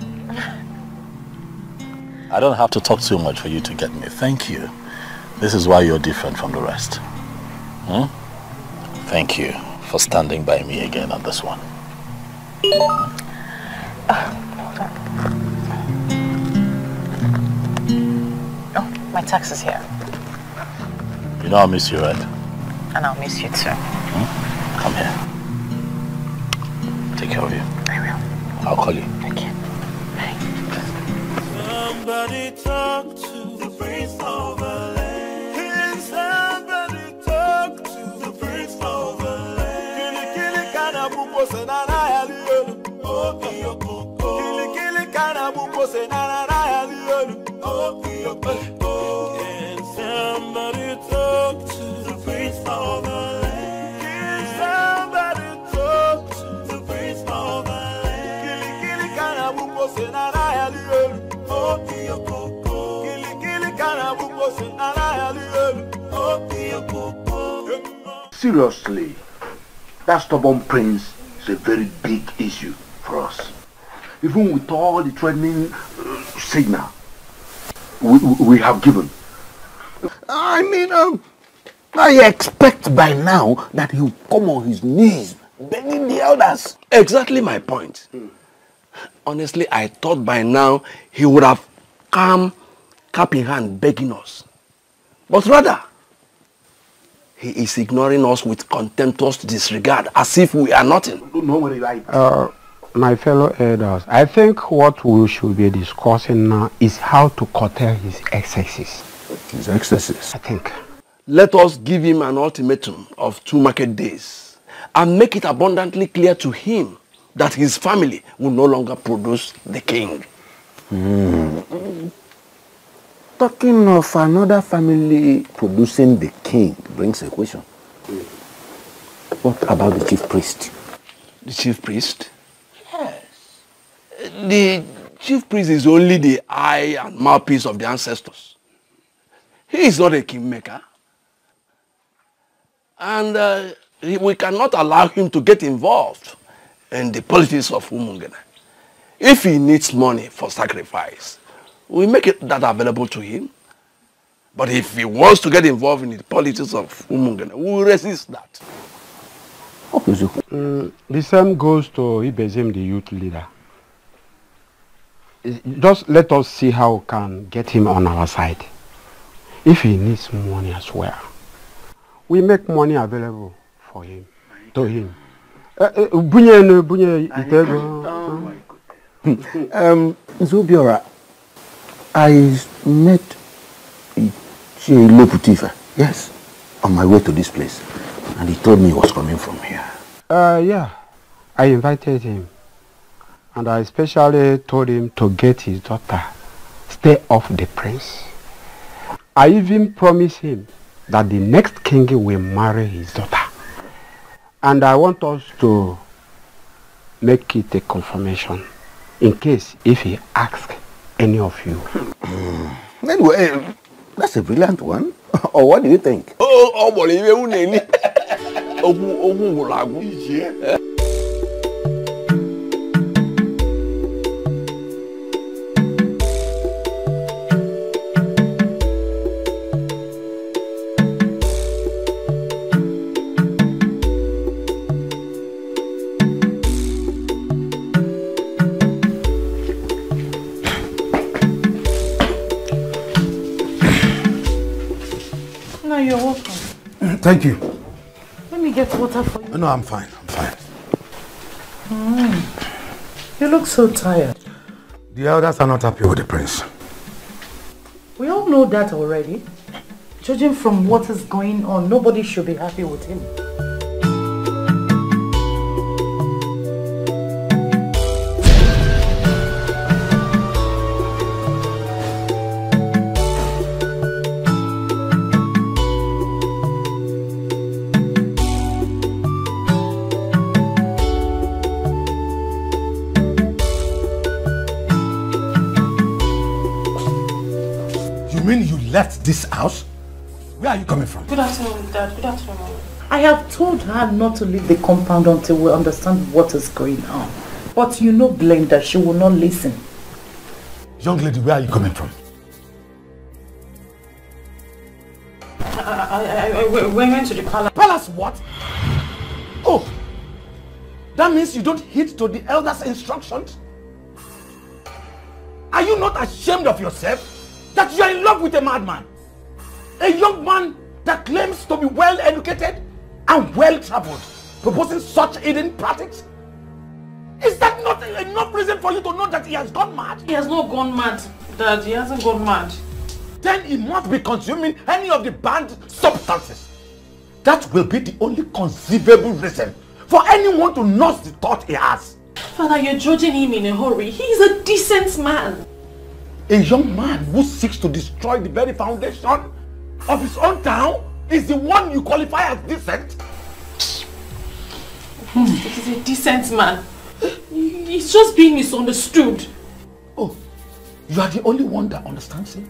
I don't have to talk too much for you to get me. Thank you. This is why you're different from the rest. Thank you for standing by me again on this one. Oh, my tax is here. You know I'll miss you, right? And I'll miss you too. Come here. Take care of you. I will. I'll call you. Okay. Bye. Somebody talk to the Prince of the land. Somebody talk to the Prince of the land. Kili kana buko senana yaliyo. Oh kiyoko. Kili kana buko senana yaliyo. Oh kiyoko. Can somebody talk to the Prince of the land? Can somebody talk to the Prince of the land? Kili kana buko senana yaliyo. Oh kiyoko. Kili kana buko senana yaliyo. Oh kiyoko. Seriously, that stubborn prince is a very big issue for us. Even with all the threatening signal we have given. I mean, I expect by now that he will come on his knees, begging the elders. Exactly my point. Honestly, I thought by now he would have come cap in hand begging us. But rather, he is ignoring us with contemptuous disregard, as if we are nothing. No worry, right? My fellow elders, I think what we should be discussing now is how to curtail his excesses. His excesses? I think. Let us give him an ultimatum of 2 market days and make it abundantly clear to him that his family will no longer produce the king. Talking of another family producing the king brings a question. What about the chief priest? The chief priest? Yes. The chief priest is only the eye and mouthpiece of the ancestors. He is not a kingmaker. And we cannot allow him to get involved in the politics of Umungene. If he needs money for sacrifice, we make that available to him. But if he wants to get involved in the politics of Umungene, we will resist that. The same goes to Ibezim, the youth leader. Just let us see how we can get him on our side. If he needs money as well, we make money available for him, to him. Zobiora, I met Ichelo Putifa, yes, on my way to this place. And he told me he was coming from here. Yeah, I invited him. And I especially told him to get his daughter, stay off the prince. I even promised him that the next king will marry his daughter. And I want us to make it a confirmation in case if he asks any of you. Anyway, that's a brilliant one. Or what do you think? No, you're welcome. Thank you. Let me get water for you. No, I'm fine. I'm fine. You look so tired. The elders are not happy with the prince. We all know that already. Judging from what is going on, nobody should be happy with him. left this house? Where are you coming from? Good afternoon, Dad. Good afternoon, Mom. I have told her not to leave the compound until we understand what is going on. But you know, Glenda, she will not listen. Young lady, where are you coming from? We went to the palace. Palace what? Oh, that means you don't heed to the elders' instructions? Are you not ashamed of yourself that you are in love with a madman? A young man that claims to be well educated and well traveled, proposing such hidden practices? Is that not enough reason for you to know that he has gone mad? He has not gone mad, Dad. He hasn't gone mad. Then he must be consuming any of the banned substances. That will be the only conceivable reason for anyone to nurse the thought he has. Father, you're judging him in a hurry. He is a decent man. A young man who seeks to destroy the very foundation of his own town is the one you qualify as decent? He's a decent man. He's just being misunderstood. Oh, you are the only one that understands him?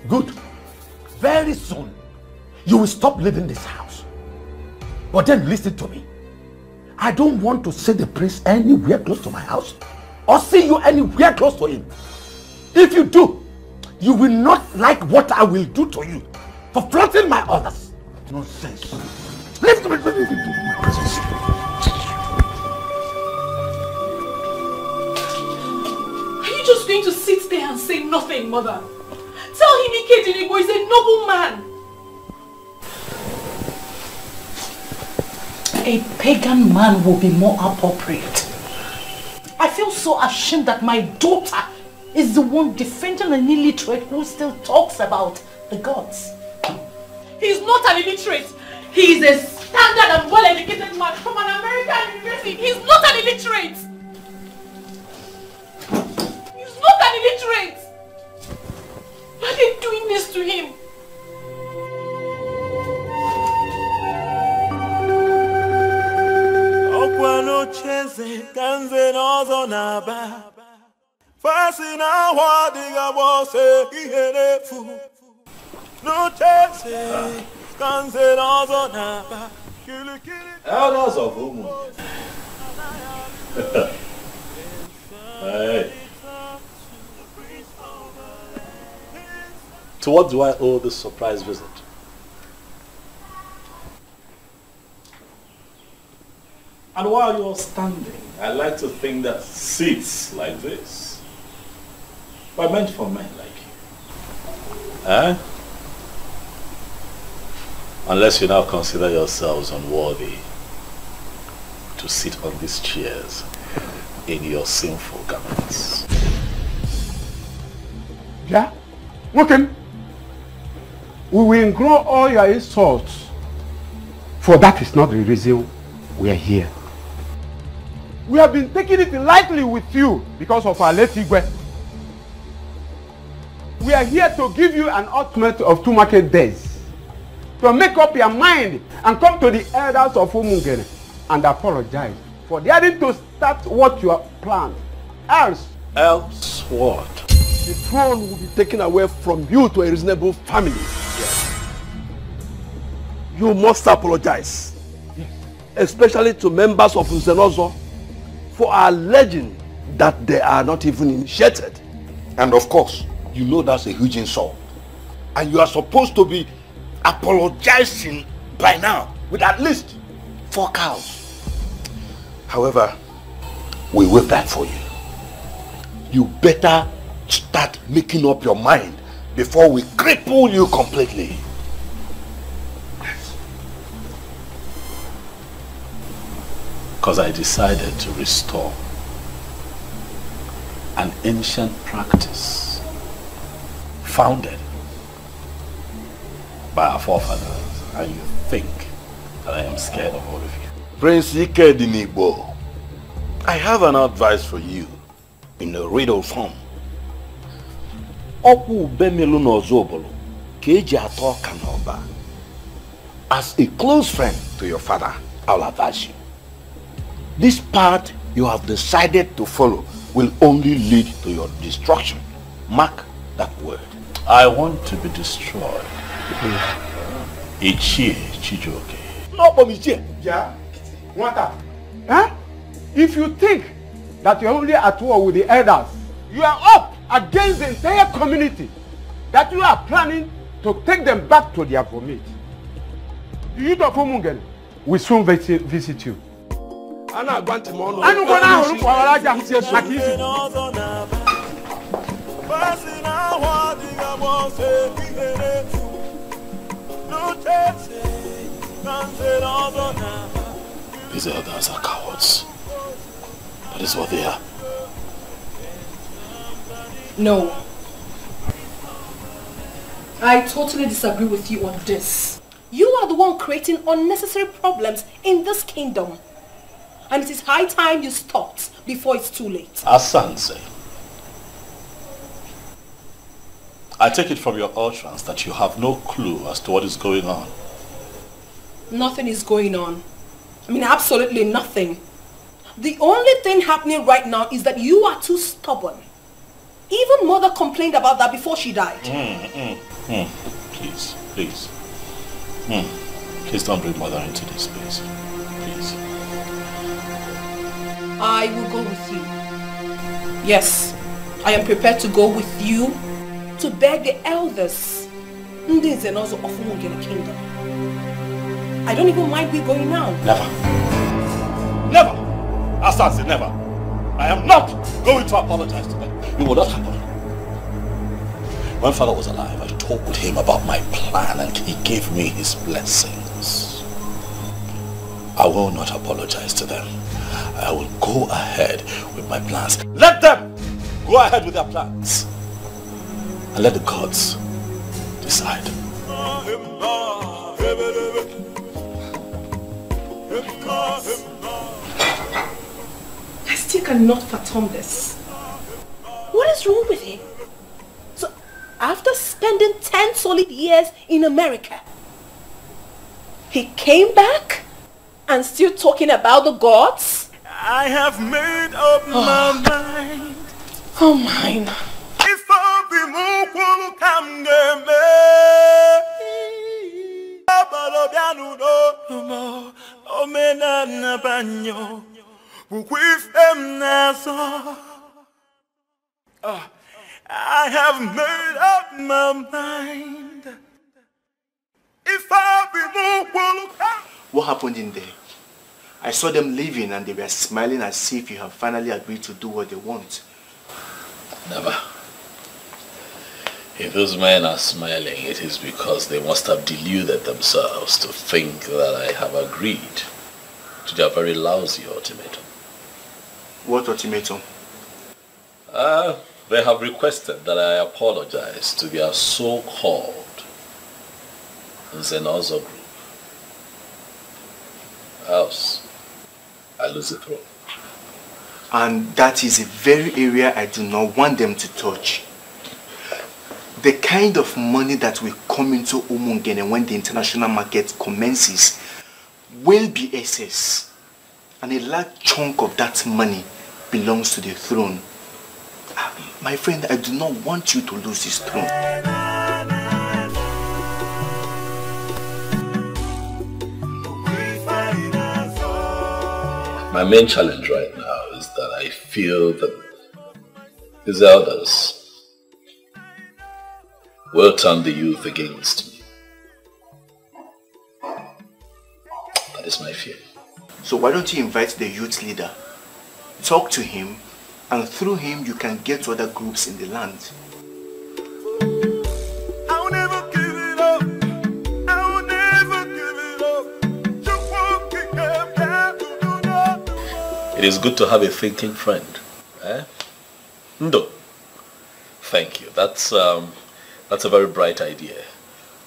Good. Very soon, you will stop living this house. But then listen to me. I don't want to see the prince anywhere close to my house or see you anywhere close to him. If you do, you will not like what I will do to you for flaunting my orders. Nonsense. Leave my presence. Are you just going to sit there and say nothing, Mother? Tell him Ikedinigbo is a noble man. A pagan man will be more appropriate. I feel so ashamed that my daughter is the one defending an illiterate who still talks about the gods. He's not an illiterate. He is a standard and well-educated man from an American university. He's not an illiterate. He's not an illiterate. Why are they doing this to him? Okwano cheze kanze nozo naba. Fasi na wadiga wose iherefu. No cheze kanze nozo naba. Elders of Umu. Hey. To what do I owe this surprise visit? And while you're standing, I like to think that seats like this were meant for men like you. Eh? Unless you now consider yourselves unworthy to sit on these chairs in your sinful garments. Yeah? Okay. We will ignore all your insults, for that is not the reason we are here. We have been taking it lightly with you because of our late Igwe. We are here to give you an ultimate of 2 market days to make up your mind and come to the elders of Umungene and apologize for daring to start what you have planned. Else what? The throne will be taken away from you to a reasonable family. Yes. You must apologize, especially to members of Uzenozo, for alleging that they are not even initiated. And of course, you know that's a huge insult. And you are supposed to be apologizing by now with at least 4 cows. However, we will that for you. You better start making up your mind before we cripple you completely. Because I decided to restore an ancient practice founded by our forefathers, and you think that I am scared of all of you. Prince Ikedinigbo, I have an advice for you in a riddle form. As a close friend to your father, I'll advise you. This path you have decided to follow will only lead to your destruction. Mark that word. I want to be destroyed. Ichie Chijioke. No, Ichie. Yeah? What? Huh? If you think that you're only at war with the elders, you are up against the entire community, that you are planning to take them back to their vomit. The youth of Umungene will soon visit you. I'm going to These elders are cowards. That is what they are. No. I totally disagree with you on this. You are the one creating unnecessary problems in this kingdom. And it is high time you stopped before it's too late. Asanse, I take it from your utterance that you have no clue as to what is going on. Nothing is going on. I mean, absolutely nothing. The only thing happening right now is that you are too stubborn. Even Mother complained about that before she died. Please, please. Please don't bring Mother into this, please. Please. I will go with you. Yes, I am prepared to go with you to beg the elders. Ndị Nzenozo of Umungene Kingdom. I don't even mind we going now. Never. Never. Asanse, never. I am not going to apologize to them. It will not happen. When Father was alive, I told him about my plan and he gave me his blessings. I will not apologize to them. I will go ahead with my plans. Let them go ahead with their plans. And let the gods decide. I still cannot fathom this. What is wrong with him? So, after spending 10 solid years in America, he came back and still talking about the gods? I have made up my mind. Oh, mine. If I be more come I have made up my mind. If I be more What happened in there? I saw them leaving and they were smiling as if you have finally agreed to do what they want. Never. If those men are smiling, it is because they must have deluded themselves to think that I have agreed to their very lousy ultimatum. What ultimatum? They have requested that I apologize to their so-called Nzenozo group. Else, I lose the throne. And that is a very area I do not want them to touch. The kind of money that will come into Umungene when the international market commences will be excess. And a large chunk of that money belongs to the throne. My friend, I do not want you to lose this throne. My main challenge right now is that I feel that these elders will turn the youth against me. That is my fear. So why don't you invite the youth leader, talk to him, and through him you can get to other groups in the land. I'll never give it up. I'll never give it up. It is good to have a thinking friend. Ndo. Thank you. That's a very bright idea.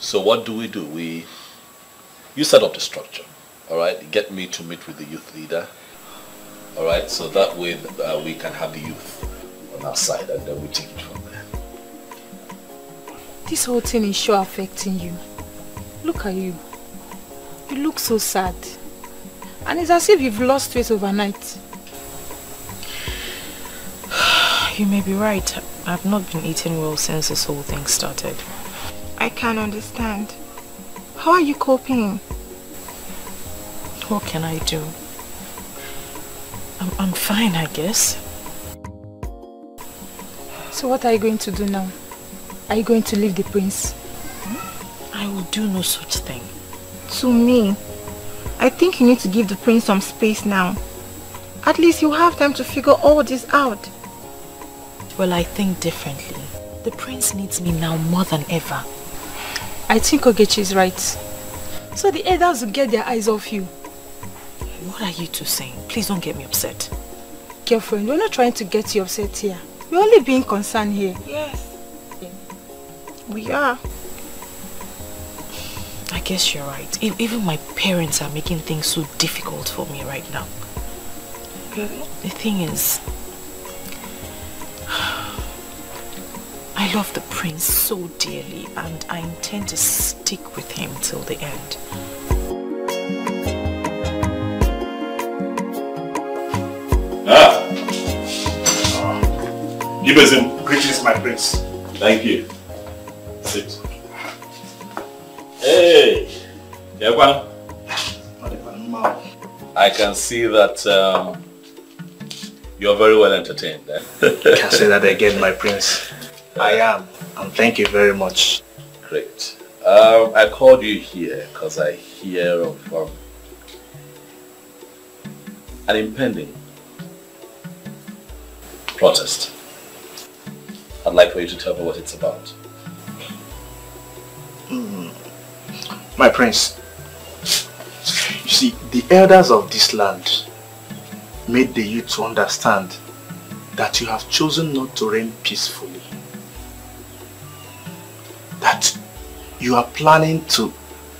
So what do? You set up the structure, all right? Get me to meet with the youth leader, all right? So that way we can have the youth on our side and then we take it from there. This whole thing is sure affecting you. Look at you. You look so sad. And it's as if you've lost weight overnight. You may be right. I've not been eating well since this whole thing started. I can't understand. How are you coping? What can I do? I'm fine, I guess. So what are you going to do now? Are you going to leave the prince? I will do no such thing. To me, I think you need to give the prince some space now. At least you have time to figure all this out. Well, I think differently. The prince needs me now more than ever. I think Ogechi is right. So the elders will get their eyes off you. What are you two saying? Please don't get me upset. Girlfriend, we're not trying to get you upset here. We're only being concerned here. Yes. We are. I guess you're right. Even my parents are making things so difficult for me right now. Really? The thing is, I love the prince so dearly and I intend to stick with him till the end. Gibbeson. Greetings, my prince. Thank you. Sit. Hey, Yakwan. I can see that you're very well entertained. Eh? Can't say that again, my prince. I am, and thank you very much. Great. I called you here because I hear of an impending protest. I'd like for you to tell me what it's about. My prince, you see, the elders of this land made the youth to understand that you have chosen not to reign peacefully. That you are planning to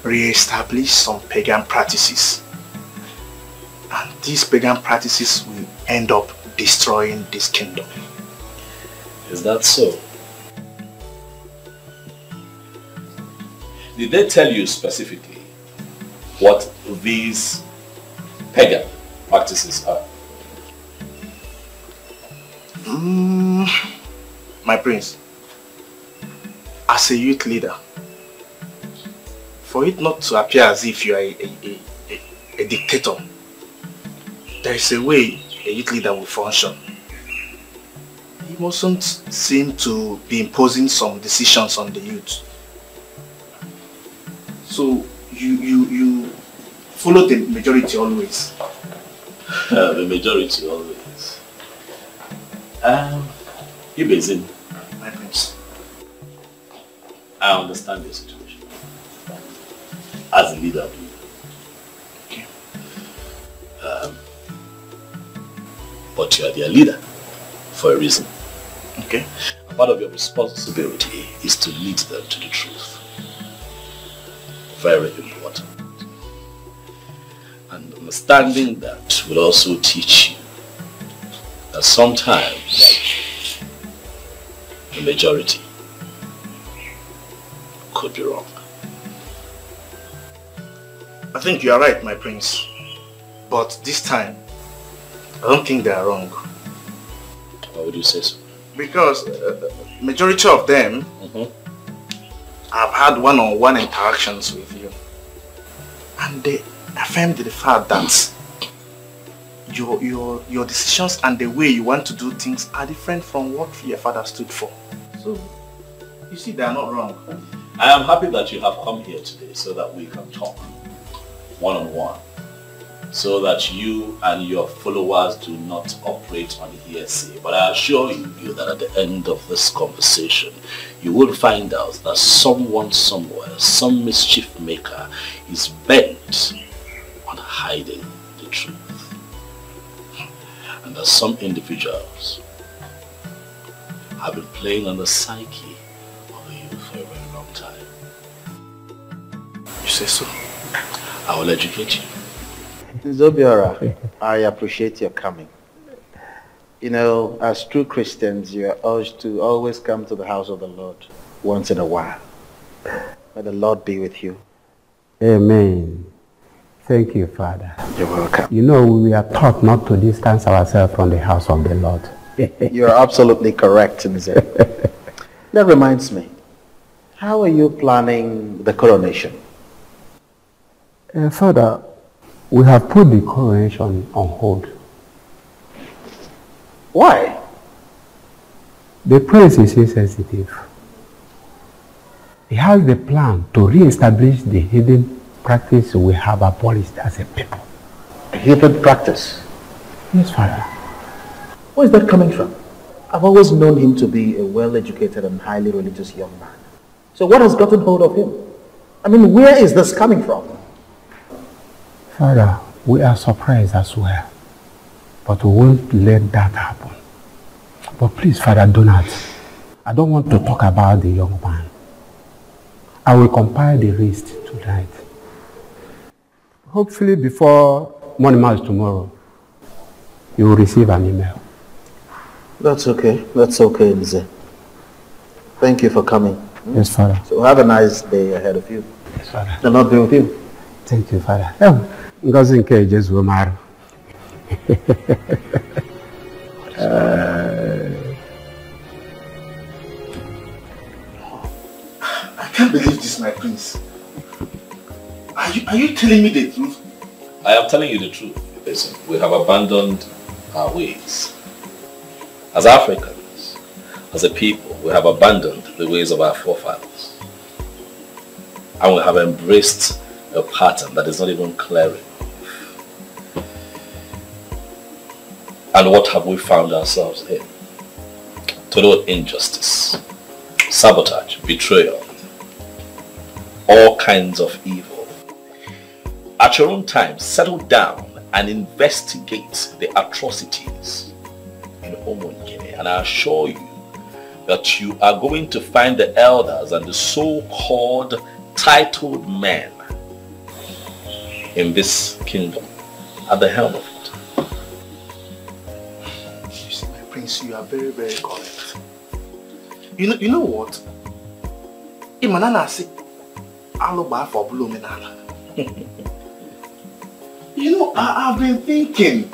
re-establish some pagan practices. And these pagan practices will end up destroying this kingdom. Is that so? Did they tell you specifically what these pagan practices are? My prince, as a youth leader, for it not to appear as if you are a dictator, there is a way a youth leader will function. He mustn't seem to be imposing some decisions on the youth. So you follow the majority always. The majority always. Ibezin, my prince, I understand your situation as a leader of you. Okay. But you are their leader for a reason. Okay. Part of your responsibility is to lead them to the truth. Very important. And understanding that will also teach you that sometimes the majority could be wrong. I think you are right, my prince. But this time, I don't think they are wrong. Why would you say so? Because majority of them have had one-on-one interactions with you. And they affirmed the fact that your decisions and the way you want to do things are different from what your father stood for. So, you see, they are not wrong. I am happy that you have come here today so that we can talk one-on-one, so that you and your followers do not operate on hearsay. But I assure you that at the end of this conversation, you will find out that someone somewhere, some mischief maker, is bent on hiding the truth. And that some individuals have been playing on the psyche of the youth for a very long time. You say so? I will educate you. Zobiora, I appreciate your coming. You know, as true Christians, you are urged to always come to the house of the Lord once in a while. May the Lord be with you. Amen. Thank you, Father. You're welcome. You know, we are taught not to distance ourselves from the house of the Lord. You're absolutely correct, Nze. That reminds me, how are you planning the coronation? Father, we have put the coronation on hold. Why? The prince is insensitive. He has the plan to re-establish the hidden practice we have abolished as a people. A hidden practice? Yes, Father. Where is that coming from? I've always known him to be a well-educated and highly religious young man. So what has gotten hold of him? I mean, where is this coming from? Father, we are surprised as well. But we won't let that happen. But please, Father, do not. I don't want to talk about the young man. I will compile the list tonight. Hopefully before morning mass tomorrow, you will receive an email. That's okay. That's okay, Nze. Thank you for coming. Yes, Father. So have a nice day ahead of you. Yes, Father. The Lord be with you. Thank you, Father. Ngozi nke Jesu maru. I can't believe this, my prince. Are you telling me the truth? I am telling you the truth. Listen, we have abandoned our ways. As Africans, as a people, we have abandoned the ways of our forefathers. And we have embraced a pattern that is not even clear enough. And what have we found ourselves in? Total injustice, sabotage, betrayal, all kinds of evil. At your own time, settle down and investigate the atrocities in Guinea, and I assure you that you are going to find the elders and the so-called titled men in this kingdom at the helm of it. You see, my prince, you are very, very correct. You know what? You know, I've been thinking,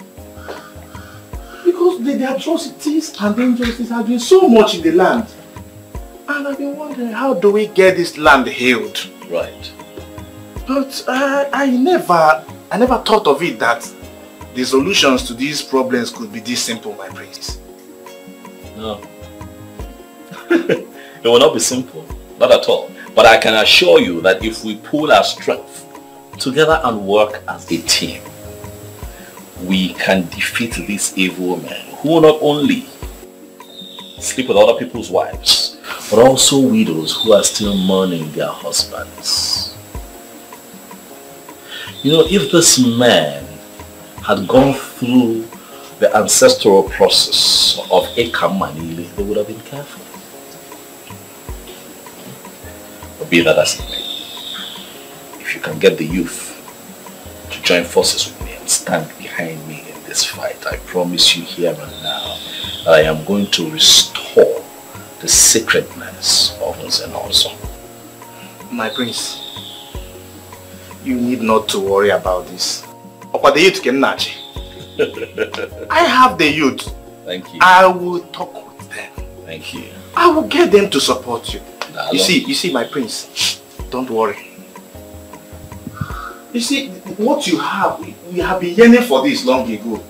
because the atrocities and injustice have been so much in the land, and I've been wondering, how do we get this land healed? Right. But I never thought of it that the solutions to these problems could be this simple, my prince. No. It will not be simple, not at all. But I can assure you that if we pool our strength together and work as a team, we can defeat these evil men who not only sleep with other people's wives, but also widows who are still mourning their husbands. You know, if this man had gone through the ancestral process of Ekamanili, they would have been careful. But be that as it may, if you can get the youth to join forces with me and stand behind me in this fight, I promise you here and now that I am going to restore the sacredness of Nzenozo. My prince, you need not to worry about this. I have the youth. Thank you. I will talk with them. Thank you. I will get them to support you. Nah, You see, my prince, don't worry. You see, what you have, we have been yearning for this long ago.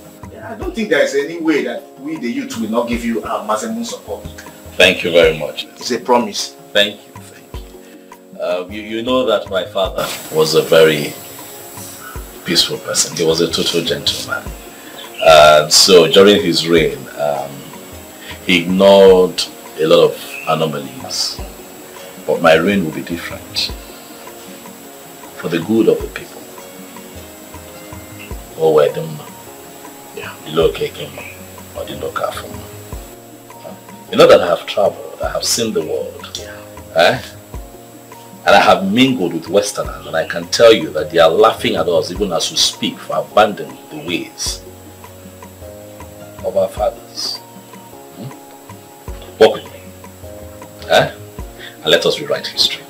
I don't think there is any way that we, the youth, will not give you our maximum support. Thank you very much. It's a promise. Thank you. You know that my father was a very peaceful person. He was a total gentleman. So during his reign, he ignored a lot of anomalies. But my reign will be different. For the good of the people. Or where them, or the local from. You know that I have traveled, I have seen the world. And I have mingled with Westerners, and I can tell you that they are laughing at us even as we speak for abandoning the ways of our fathers. Walk with me. And let us rewrite history.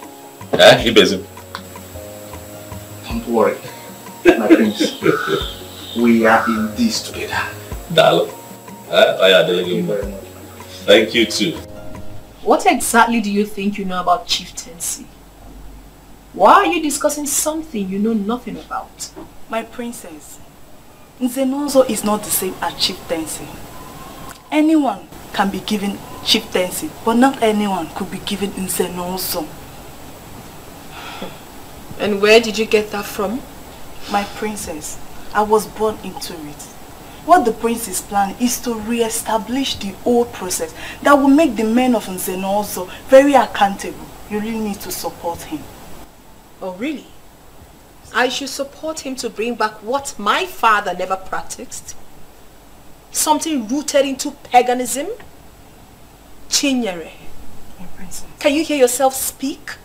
Ibezim. Don't worry, my prince. We are in this together. Dalo. Thank you very much. Thank you too. What exactly do you think you know about chieftaincy? Why are you discussing something you know nothing about? My princess, Nzenozo is not the same as chieftaincy. Anyone can be given chieftaincy, but not anyone could be given Nzenozo. And where did you get that from? My princess, I was born into it. What the prince is planning is to re-establish the old process that will make the men of Nzenozo very accountable. You really need to support him. Oh, really? I should support him to bring back what my father never practiced? Something rooted into paganism? Chinyere, my princess. Can you hear yourself speak?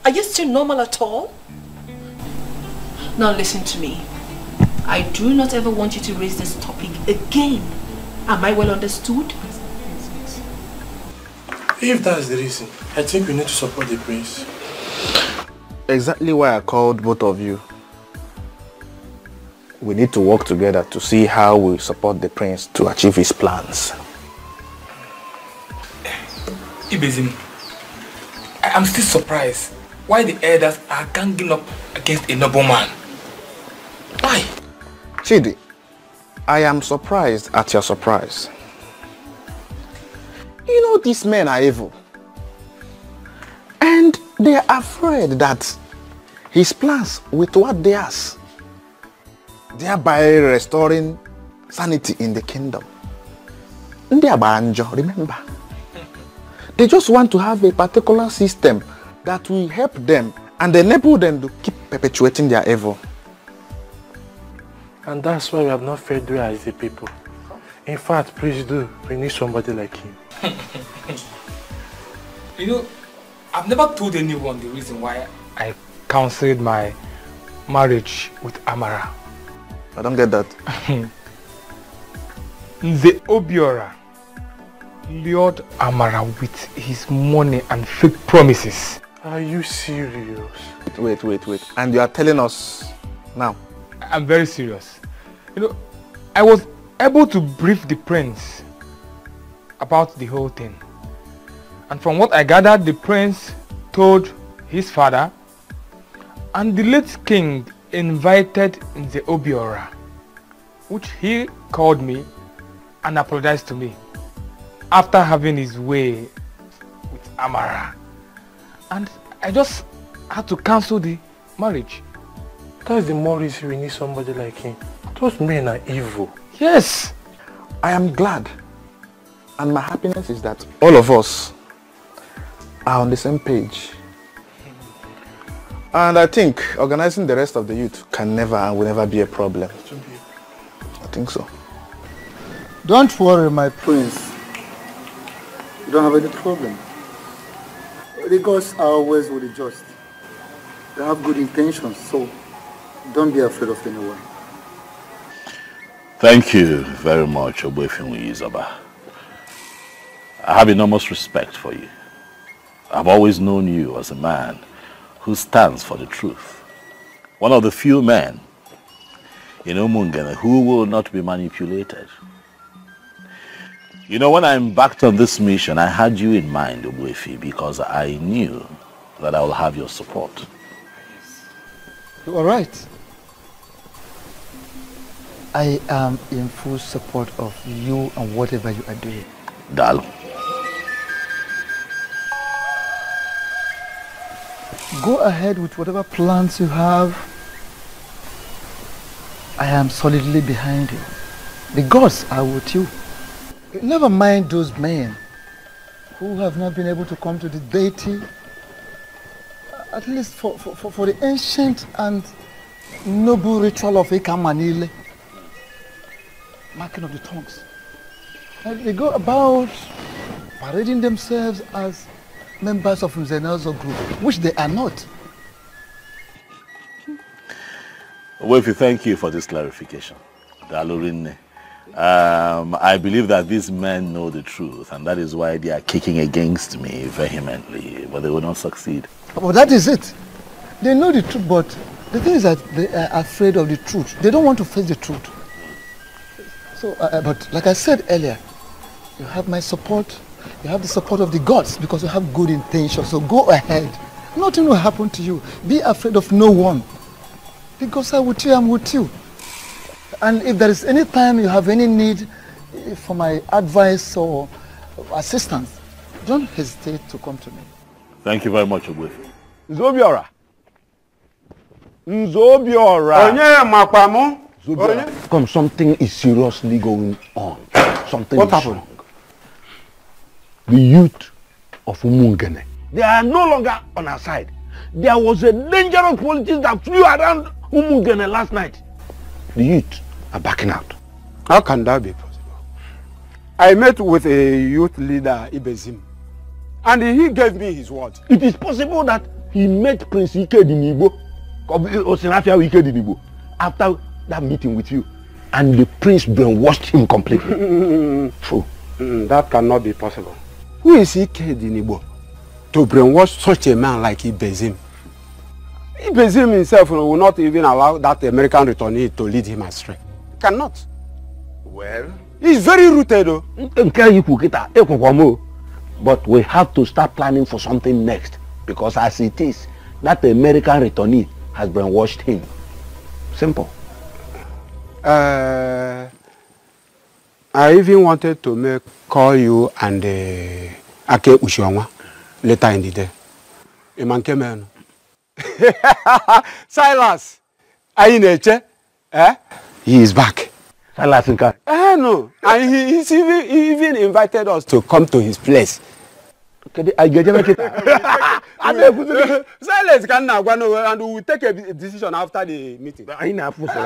Are you still normal at all? Now listen to me. I do not ever want you to raise this topic again. Am I well understood? If that's the reason, I think we need to support the prince. Exactly why I called both of you. We need to work together to see how we support the prince to achieve his plans. Ibezim, I am still surprised why the elders are ganging up against a noble man. Why? Chidi, I am surprised at your surprise. You know these men are evil. And they are afraid that his plans will thwart theirs, thereby restoring sanity in the kingdom. Remember, they just want to have a particular system that will help them and enable them to keep perpetuating their evil. And that's why we have not failed well as the people. In fact, please do. We need somebody like him. You know, I've never told anyone the reason why I cancelled my marriage with Amara. I don't get that. The Obiora lured Amara with his money and fake promises. Are you serious? Wait. And you are telling us now? I'm very serious. You know, I was able to brief the prince about the whole thing. And from what I gathered, the prince told his father, and the late king invited the Obiora, which he called me and apologized to me after having his way with Amara. And I just had to cancel the marriage. That's the more reason we need somebody like him. Those men are evil. Yes. I am glad. And my happiness is that all of us are on the same page. And I think organizing the rest of the youth can never and will never be a problem. I think so. Don't worry, my prince. You don't have any problem. The gods are always with the just. They have good intentions, so don't be afraid of anyone. Thank you very much, Ogbuefi Izaba. I have enormous respect for you. I've always known you as a man who stands for the truth. One of the few men in Umungene who will not be manipulated. You know, when I embarked on this mission, I had you in mind, Ogbuefi, because I knew that I will have your support. You are right. I am in full support of you and whatever you are doing. Dal. Go ahead with whatever plans you have. I am solidly behind you. The gods are with you. Never mind those men who have not been able to come to the deity, at least for the ancient and noble ritual of Ekamanile, marking of the tongues. And they go about parading themselves as members of Nzenozo group, which they are not. Ogbuefi, thank you for this clarification. I believe that these men know the truth, and that is why they are kicking against me vehemently, but they will not succeed. Well, that is it. They know the truth, but the thing is that they are afraid of the truth. They don't want to face the truth. So, but like I said earlier, you have my support. You have the support of the gods because you have good intentions. So go ahead. Nothing will happen to you. Be afraid of no one. Because I'm with you, I'm with you. And if there is any time you have any need for my advice or assistance, don't hesitate to come to me. Thank you very much, Ogbuefi. Nzobiora. Nzobiora. Onye Makwamu. Nzobiora. Come, something is seriously going on. Something What is happened? wrong. The youth of Umungene, they are no longer on our side. There was a dangerous politics that flew around Umungene last night. The youth are backing out. How can that be possible? I met with a youth leader, Ibezim, and he gave me his word. It is possible that he met Prince Ike Dinibo, Osinafia Ike Dinibo, after that meeting with you, and the prince brainwashed him completely. True. That cannot be possible. Who is Ike Dinibo to brainwash such a man like Ibezim? Ibezim himself will not even allow that American returnee to lead him astray. Cannot. Well, he's very rooted though. But we have to start planning for something next, because as it is, that American returnee has brainwashed him. Simple. I even wanted to call you and Ake Ushiwanwa later in the day. Imankemeno. Silas, Aineche, he is back. Silas Nka. No, and he even invited us to come to his place. Silence can now go and we will take a decision after the meeting. Everything.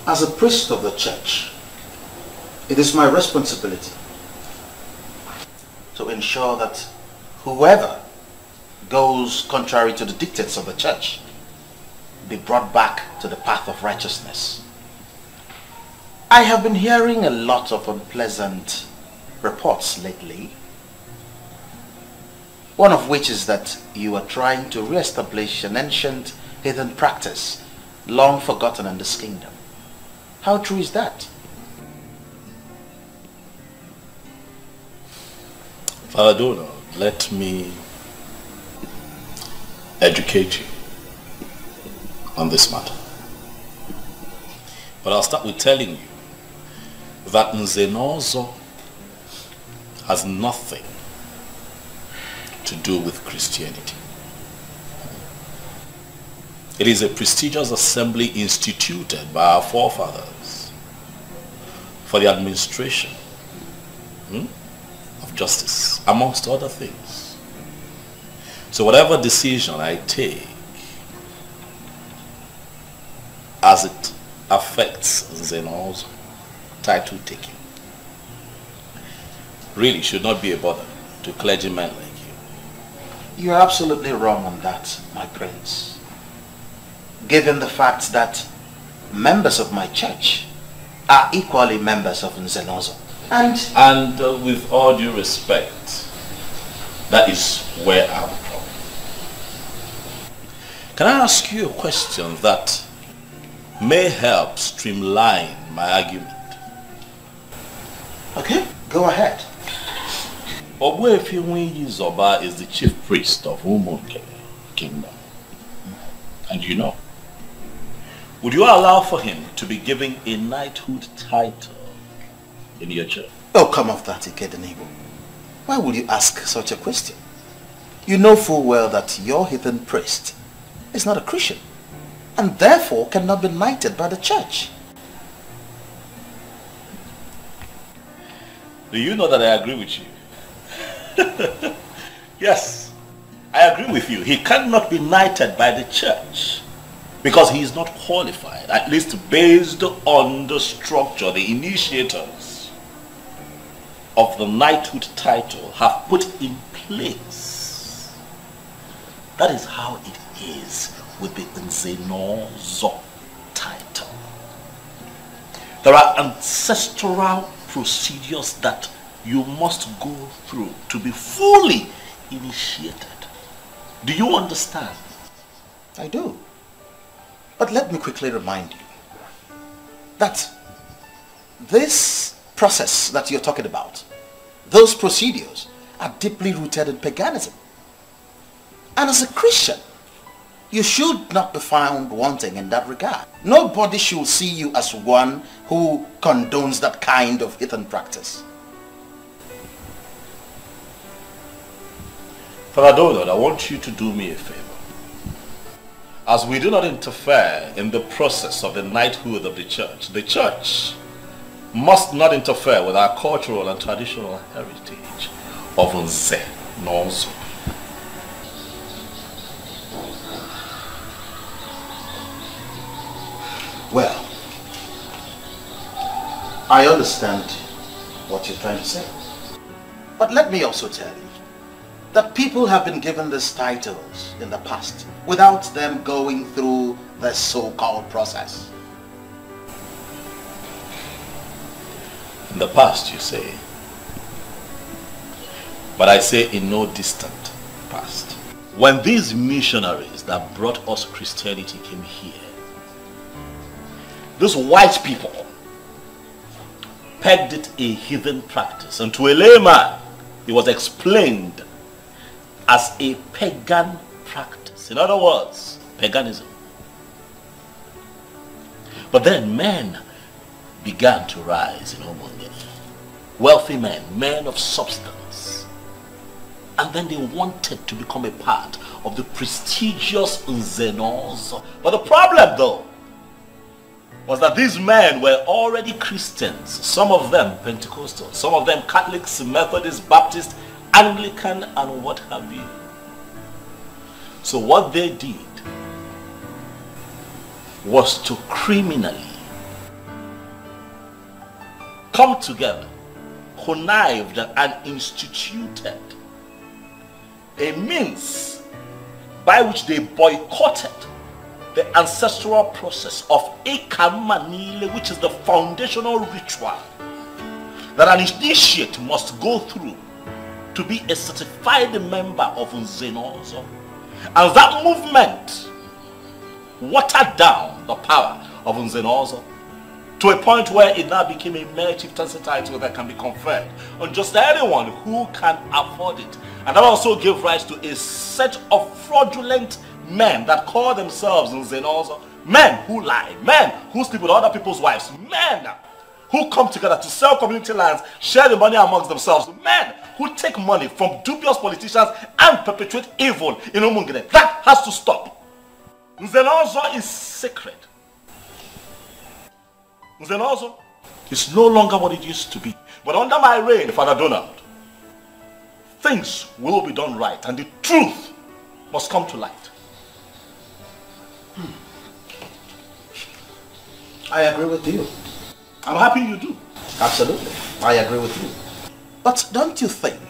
As a priest of the church, it is my responsibility to ensure that whoever goes contrary to the dictates of the church be brought back to the path of righteousness. I have been hearing a lot of unpleasant reports lately, one of which is that you are trying to re-establish an ancient heathen practice long forgotten in this kingdom. How true is that? Father Dono, let me educate you on this matter. But I'll start with telling you that Nzenozo has nothing to do with Christianity. It is a prestigious assembly instituted by our forefathers for the administration of justice, amongst other things. So whatever decision I take as it affects Nzenozo title taking really should not be a bother to clergymen like you. You are absolutely wrong on that, my prince. Given the fact that members of my church are equally members of Nzenozo. And with all due respect, that is where I'm from. Can I ask you a question that may help streamline my argument? Okay, go ahead. Ogbuefi Nwunyi Zoba is the chief priest of Umungene Kingdom. And you know, would you allow for him to be given a knighthood title in your church? Oh, come off that, Ikedenibo. Why would you ask such a question? You know full well that your heathen priest is not a Christian, and therefore cannot be knighted by the church. Do you know that I agree with you? Yes, I agree with you. He cannot be knighted by the church because he is not qualified, at least based on the structure the initiators of the knighthood title have put in place. That is how it is with the Nzenozo title. There are ancestral procedures that you must go through to be fully initiated Do you understand? I do. But let me quickly remind you that this process that you're talking about, those procedures are deeply rooted in paganism. And as a Christian, you should not be found wanting in that regard. Nobody should see you as one who condones that kind of heathen practice. Father Donald, I want you to do me a favor. As we do not interfere in the process of the knighthood of the church must not interfere with our cultural and traditional heritage of Nze Nonso. Well, I understand what you're trying to say. But let me also tell you that people have been given these titles in the past without them going through the so-called process. In the past, you say. But I say in no distant past. When these missionaries that brought us Christianity came here, these white people pegged it a heathen practice, and to a layman it was explained as a pagan practice. In other words, paganism. But then men began to rise in Umungene. Wealthy men, men of substance. And then they wanted to become a part of the prestigious Nze Nonso. But the problem though was that these men were already Christians, some of them Pentecostal, some of them Catholics, Methodists, Baptists, Anglican, and what have you. So what they did was to criminally come together, connived and instituted a means by which they boycotted the ancestral process of Ekamanile, which is the foundational ritual that an initiate must go through to be a certified member of Nze Nonso. And that movement watered down the power of Nze Nonso to a point where it now became a mere chieftaincy title that can be conferred on just anyone who can afford it. And that also gave rise to a set of fraudulent men that call themselves Nze Nonso. Men who lie, men who sleep with other people's wives, men who come together to sell community lands, share the money amongst themselves, men who take money from dubious politicians and perpetuate evil in Umungene. That has to stop. Nze Nonso is sacred. Nze Nonso is no longer what it used to be. But under my reign, Father Donald, things will be done right and the truth must come to light. I agree with you. I'm happy you do. Absolutely. I agree with you. But don't you think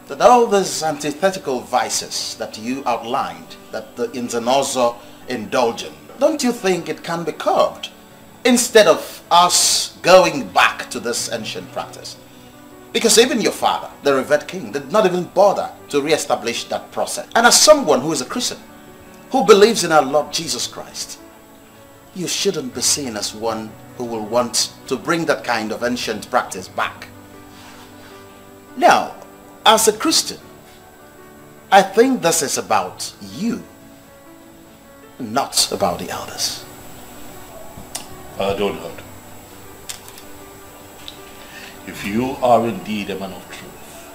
that all these antithetical vices that you outlined, that the Nze Nonso indulge in, don't you think it can be curbed instead of us going back to this ancient practice? Because even your father, the revered king, did not even bother to re-establish that process. And as someone who is a Christian, who believes in our Lord Jesus Christ, you shouldn't be seen as one who will want to bring that kind of ancient practice back. Now, as a Christian, I think this is about you, not about the elders. Donald, if you are indeed a man of truth,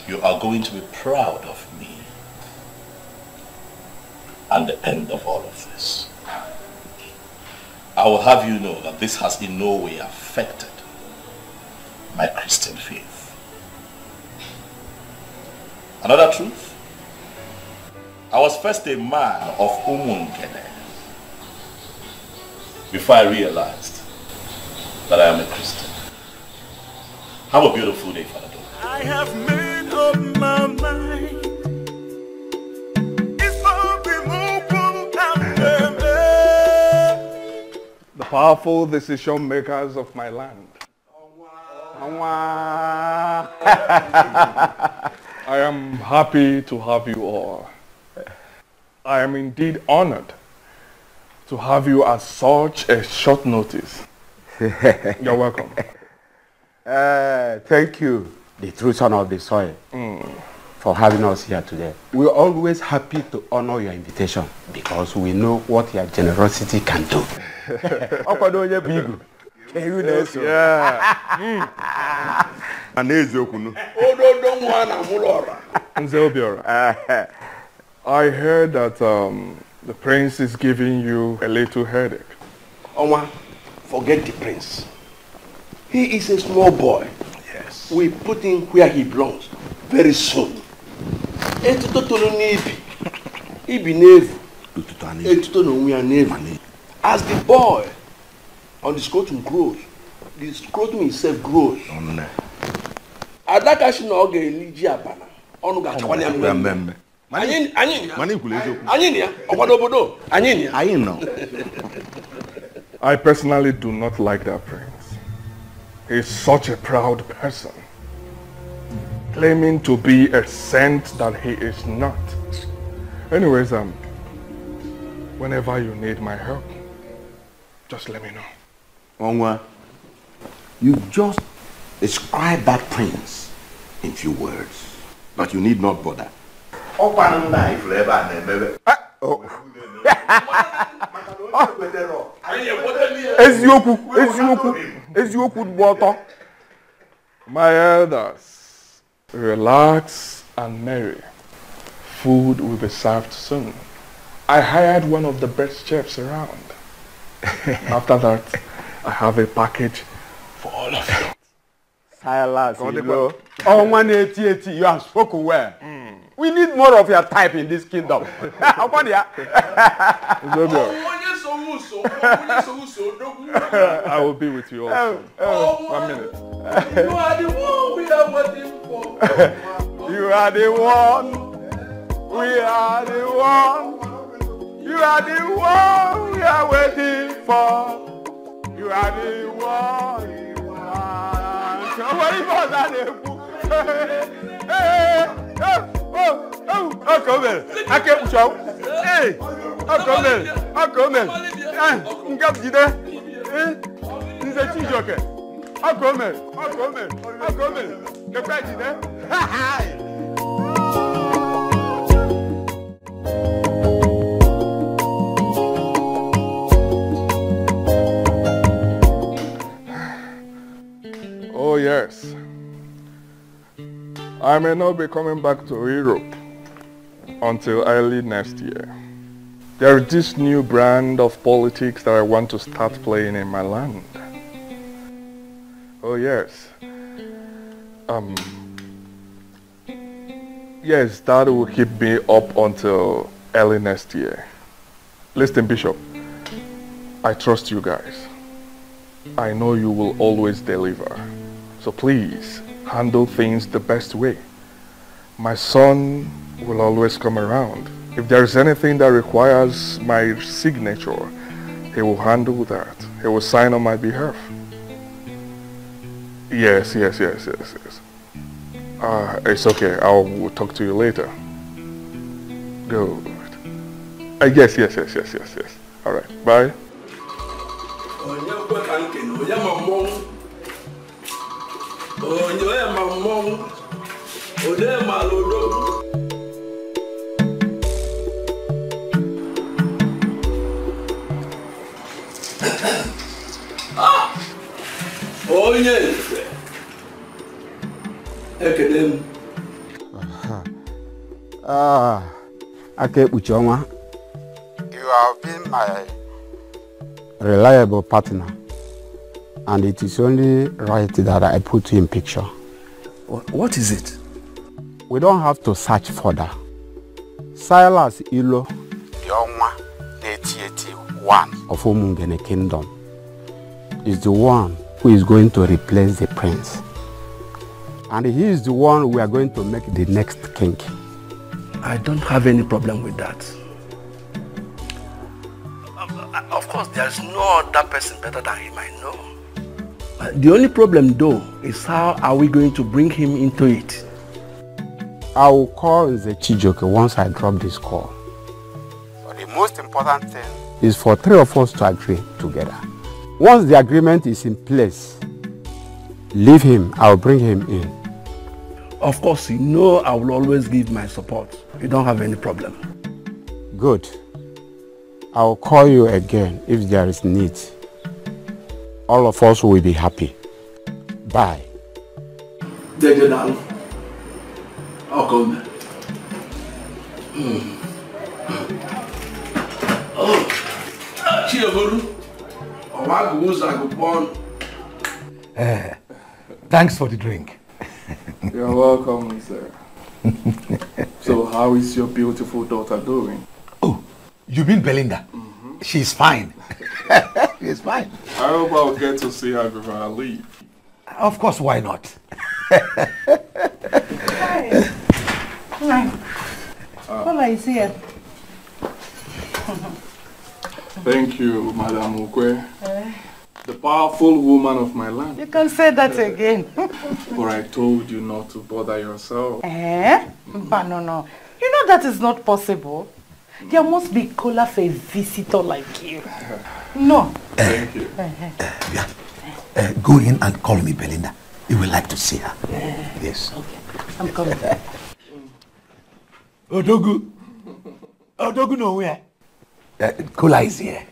you are going to be proud of me and the end of all of this. I will have you know that this has in no way affected my Christian faith. Another truth, I was first a man of Umungene before I realized that I am a Christian. Have a beautiful day, Father Donald. I have made up my mind. The powerful decision makers of my land. I am happy to have you all. I am indeed honored to have you at such a short notice. You're welcome. Thank you, the true son of the soil, for having us here today. We're always happy to honor your invitation because we know what your generosity can do. I heard that the prince is giving you a little headache. Oma, forget the prince. He is a small boy. Yes. We put him where he belongs very soon. As the boy on the scrotum grows, the scrotum itself grows. Adakashi no oge eliji abana. Onu ga chwanya mmemme. I personally do not like that prince. He's such a proud person, claiming to be a saint that he is not. Anyways, whenever you need my help, just let me know. Onwa, you just describe that prince in few words, but you need not bother. My elders, relax and merry. Food will be served soon. I hired one of the best chefs around. After that, I have a package for all of you. Silas, you have spoken well. We need more of your type in this kingdom. I will be with you also. 1 minute. You are the one we are waiting for. You are the one. We are the one. You are the one we are waiting for. You are the one. Somebody was at come here. I can't show. Hey, come here. Come here. Ngap jide. Nze chijoke. Come here. Come here. Come here. Ngap jide. Oh yes. I may not be coming back to Europe until early next year. There is this new brand of politics that I want to start playing in my land. Oh yes. Yes, that will keep me up until early next year. Listen, Bishop, I trust you guys. I know you will always deliver. So please, handle things the best way. My son will always come around. If there's anything that requires my signature, he will handle that. He will sign on my behalf. Yes. It's okay. I will talk to you later. Good. Yes. All right. Bye. Ake Uchoma, you have been my reliable partner, and it is only right that I put you in picture. What is it? We don't have to search further. Silas Ilo, Yonwa, 8081 of Umungene Kingdom, is the one who is going to replace the prince. And he is the one we are going to make the next king. I don't have any problem with that. Of course, there's no other person better than him, I know. The only problem though is how are we going to bring him into it? I will call Nze Chijoke once I drop this call. But the most important thing is for 3 of us to agree together. Once the agreement is in place, leave him, I'll bring him in. Of course, you know I will always give my support. You don't have any problem. Good. I'll call you again if there is need. All of us will be happy. Bye. I'll come. Oh, thanks for the drink. You're welcome, sir. So how is your beautiful daughter doing? Oh, you mean Belinda? She's fine. She's fine. I hope I'll get to see her before I leave. Of course, why not? Paula is here. Thank you, Madam Ukwe. The powerful woman of my land. You can say that again. But I told you not to bother yourself. But no. You know that is not possible. There must be cola for a visitor like you. No. Thank you. Go in and call me Belinda. You will like to see her. Yes. Okay. I'm coming. Odogu. Odogu nowhere. Cola is here.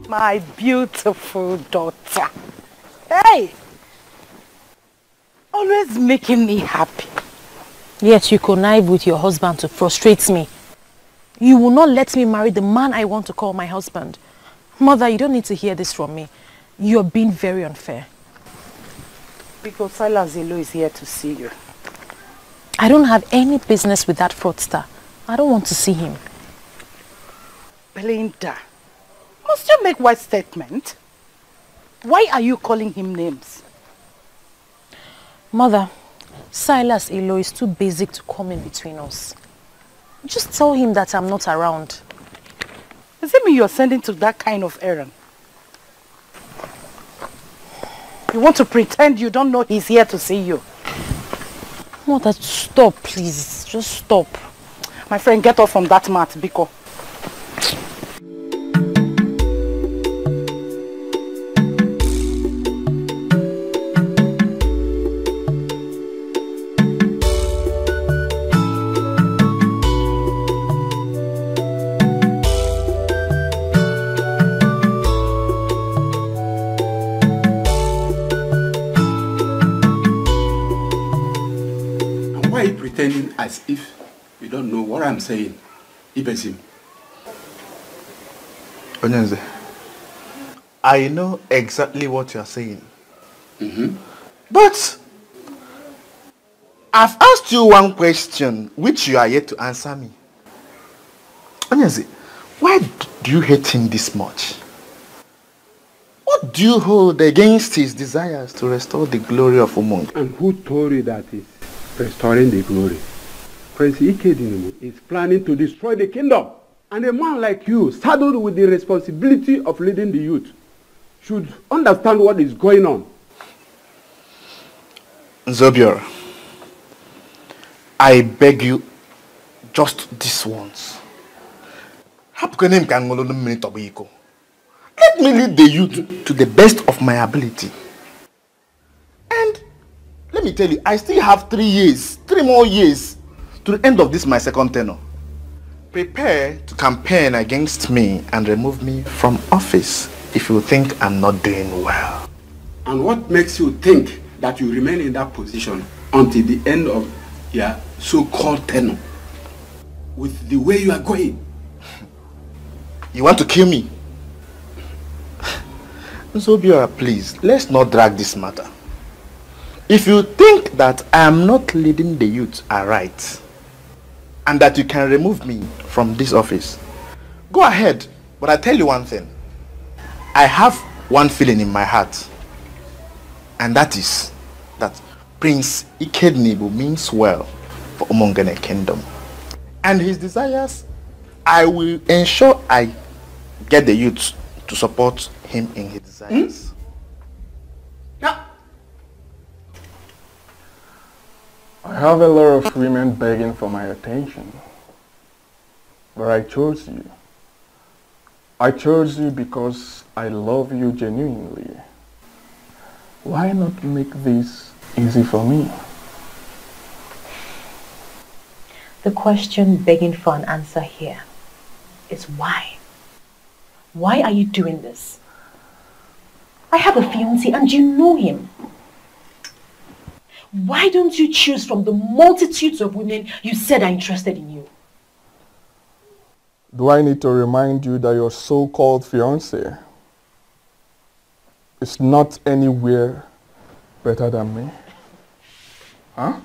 My beautiful daughter. Hey! Always making me happy. Yet you connive with your husband to frustrate me. You will not let me marry the man I want to call my husband. Mother, you don't need to hear this from me. You're being very unfair. Because Silas Elo is here to see you. I don't have any business with that fraudster. I don't want to see him. Belinda, must you make wise statement? Why are you calling him names? Mother, Silas Elo is too basic to come in between us. Just tell him that I'm not around. Does it mean you're sending to that kind of errand? You want to pretend you don't know he's here to see you? Mother, stop, please. Just stop. My friend, get off from that mat, Biko. Pretending as if you don't know what I'm saying. Ibesim. Onyenze, I know exactly what you're saying. But I've asked you one question which you are yet to answer me. Onyenze, why do you hate him this much? What do you hold against his desires to restore the glory of Umung? And who told you that is restoring the glory? Prince Ikedinimo is planning to destroy the kingdom. And a man like you, saddled with the responsibility of leading the youth, should understand what is going on. Nzobiora, I beg you, just this once. Let me lead the youth to the best of my ability. And let me tell you, I still have 3 more years to the end of this my second tenure. Prepare to campaign against me and remove me from office if you think I'm not doing well. And what makes you think that you remain in that position until the end of your so-called tenure? With the way you are going. You want to kill me? Nzobiora, please, let's not drag this matter. If you think that I am not leading the youth aright, and that you can remove me from this office, go ahead. But I tell you one thing. I have one feeling in my heart. And that is that Prince Ikednibu means well for Umungene Kingdom. And his desires I will ensure I get the youth to support him in his desires. I have a lot of women begging for my attention, but I chose you. I chose you because I love you genuinely. Why not make this easy for me? The question begging for an answer here is why? Why are you doing this? I have a fiancé and you know him. Why don't you choose from the multitudes of women you said are interested in you? Do I need to remind you that your so-called fiancé is not anywhere better than me? Huh?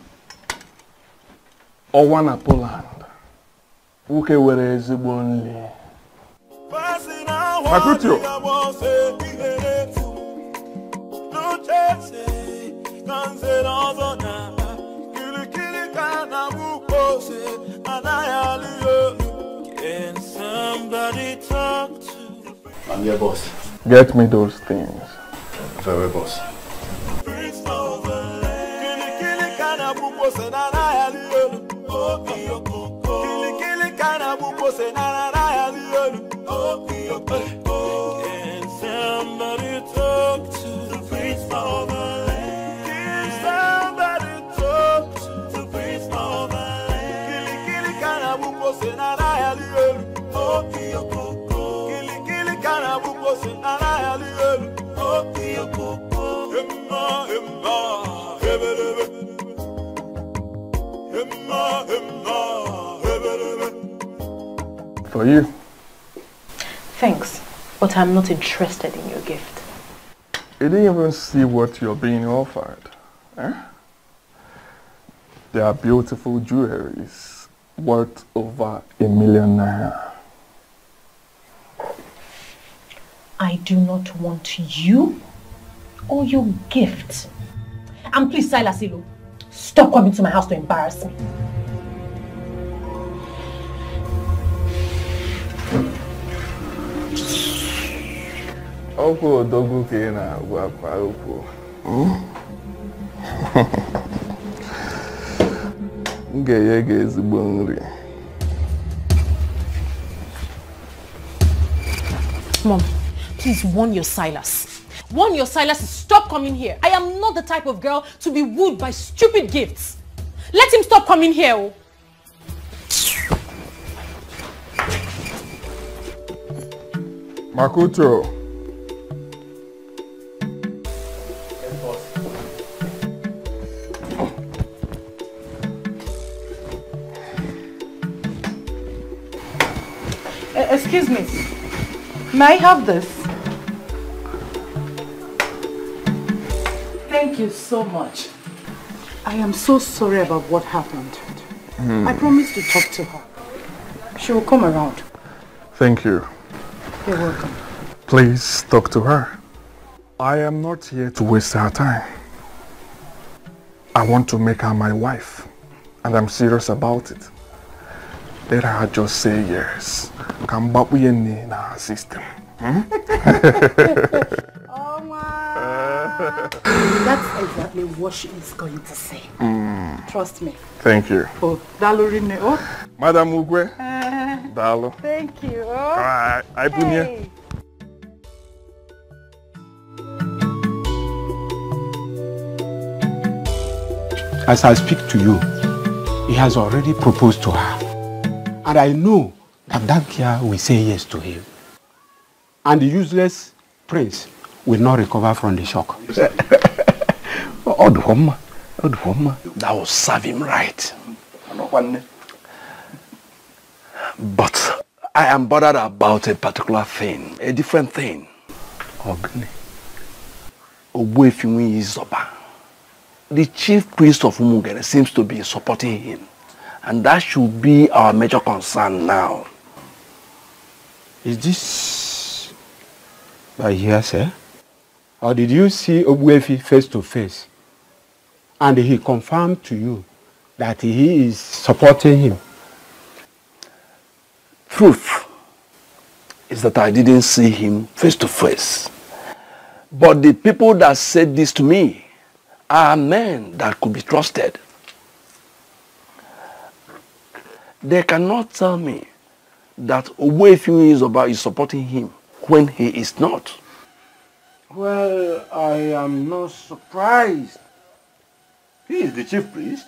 Owana Poland. Uke were ezigbo nli. Makutio. Can somebody talk to? I'm your boss. Get me those things. Very boss. Can somebody talk to the prince of the land? Can somebody talk to the prince of the land? Kili kana buko senara yalielu. Kili kana buko senara yalielu. Emma, Emma, hebelebe. Emma, Emma, hebelebe. For you. Thanks, but I'm not interested in your gift. You didn't even see what you're being offered. Eh? They are beautiful jewelries worth over ₦1 million. I do not want you or your gift. And please, Silas Ilu, stop coming to my house to embarrass me. Oko dogu ke na agwa kwa oko. Ngeye ge ezigbo nri. Mom, please warn your Silas. Warn your Silas to stop coming here. I am not the type of girl to be wooed by stupid gifts. Let him stop coming here. Oh. Makoto. Excuse me. May I have this? Thank you so much. I am so sorry about what happened. I promised to talk to her. She will come around. Thank you. You're welcome. Please talk to her. I am not here to waste her time. I want to make her my wife, and I'm serious about it. Let her just say yes. Come back with in our system. That's exactly what she is going to say. Trust me. Thank you. Oh, Dalorine. Oh. Madam Ugwe. Dalo. Thank you. All right. I put here. As I speak to you, he has already proposed to her. And I know that that girl will say yes to him. And the useless prince will not recover from the shock. That will serve him right. But I am bothered about a particular thing, a different thing. Ogbuefi Izoba. The chief priest of Umugene seems to be supporting him. And that should be our major concern now. Is this by hearsay? Or did you see Ogbuefi face to face? And he confirmed to you that he is supporting him? truth is that I didn't see him face to face. But the people that said this to me are men that could be trusted. They cannot tell me that Ogbuefi is supporting him when he is not. Well, I am not surprised. He is the chief priest.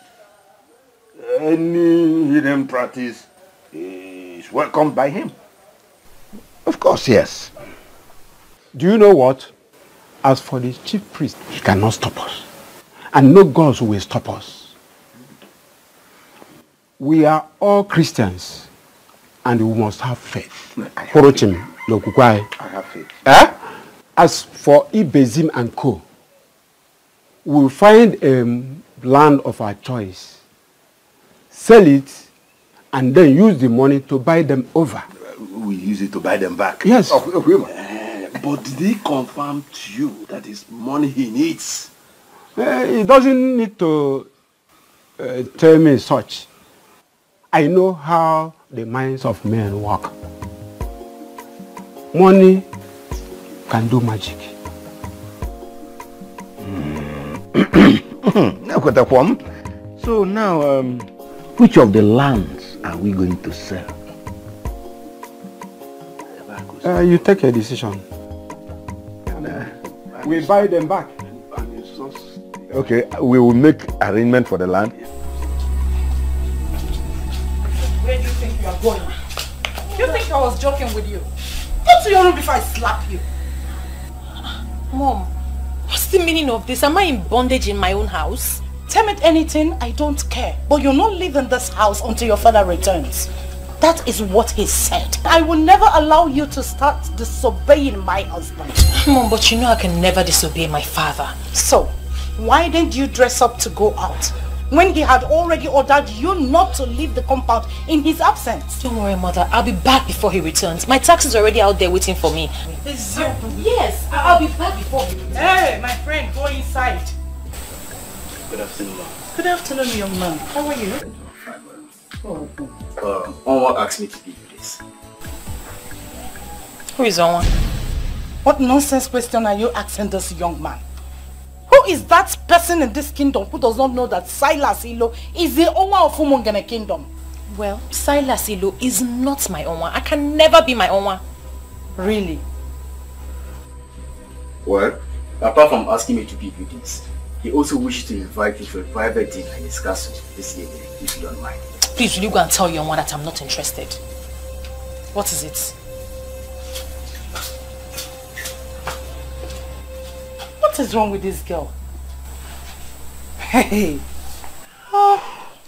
Any hidden practice is welcomed by him. Of course, yes. Do you know what? As for the chief priest, he cannot stop us. And no gods will stop us. We are all Christians. And we must have faith. I have faith. As for Ibezim and Co., we'll find a land of our choice, sell it, and then use the money to buy them over. We use it to buy them back. Yes. But did he confirm to you that it's money he needs? He doesn't need to tell me such. I know how the minds of men work. Money can do magic. So now, which of the lands are we going to sell? You take a decision. We buy them back. Okay, we will make arrangement for the land. Where do you think you are going? You think I was joking with you? Go to your room before I slap you. Mom, what's the meaning of this? Am I in bondage in my own house? Tell me anything, I don't care. But you're not leaving this house until your father returns. That is what he said. I will never allow you to start disobeying my husband. Mom, but you know I can never disobey my father. So, why didn't you dress up to go out? When he had already ordered you not to leave the compound in his absence. Don't worry, Mother. I'll be back before he returns. My taxi is already out there waiting for me. Yes, I'll be back before he returns. Hey, my friend, go inside. Good afternoon, ma'am. Good afternoon, young man. How are you? Onwa asked me to give you this. Who is Onwa? What nonsense question are you asking this young man? Who is that person in this kingdom who does not know that Silas Ilo is the owner of Umungene Kingdom? Well, Silas Ilo is not my Onwa. I can never be my Onwa. Really? Well, apart from asking me to give you this, he also wishes to invite you for a private dinner in his castle this evening, if you don't mind. Please, will you go and tell your Onwa that I'm not interested? What is it? What is wrong with this girl? Hey. Oh,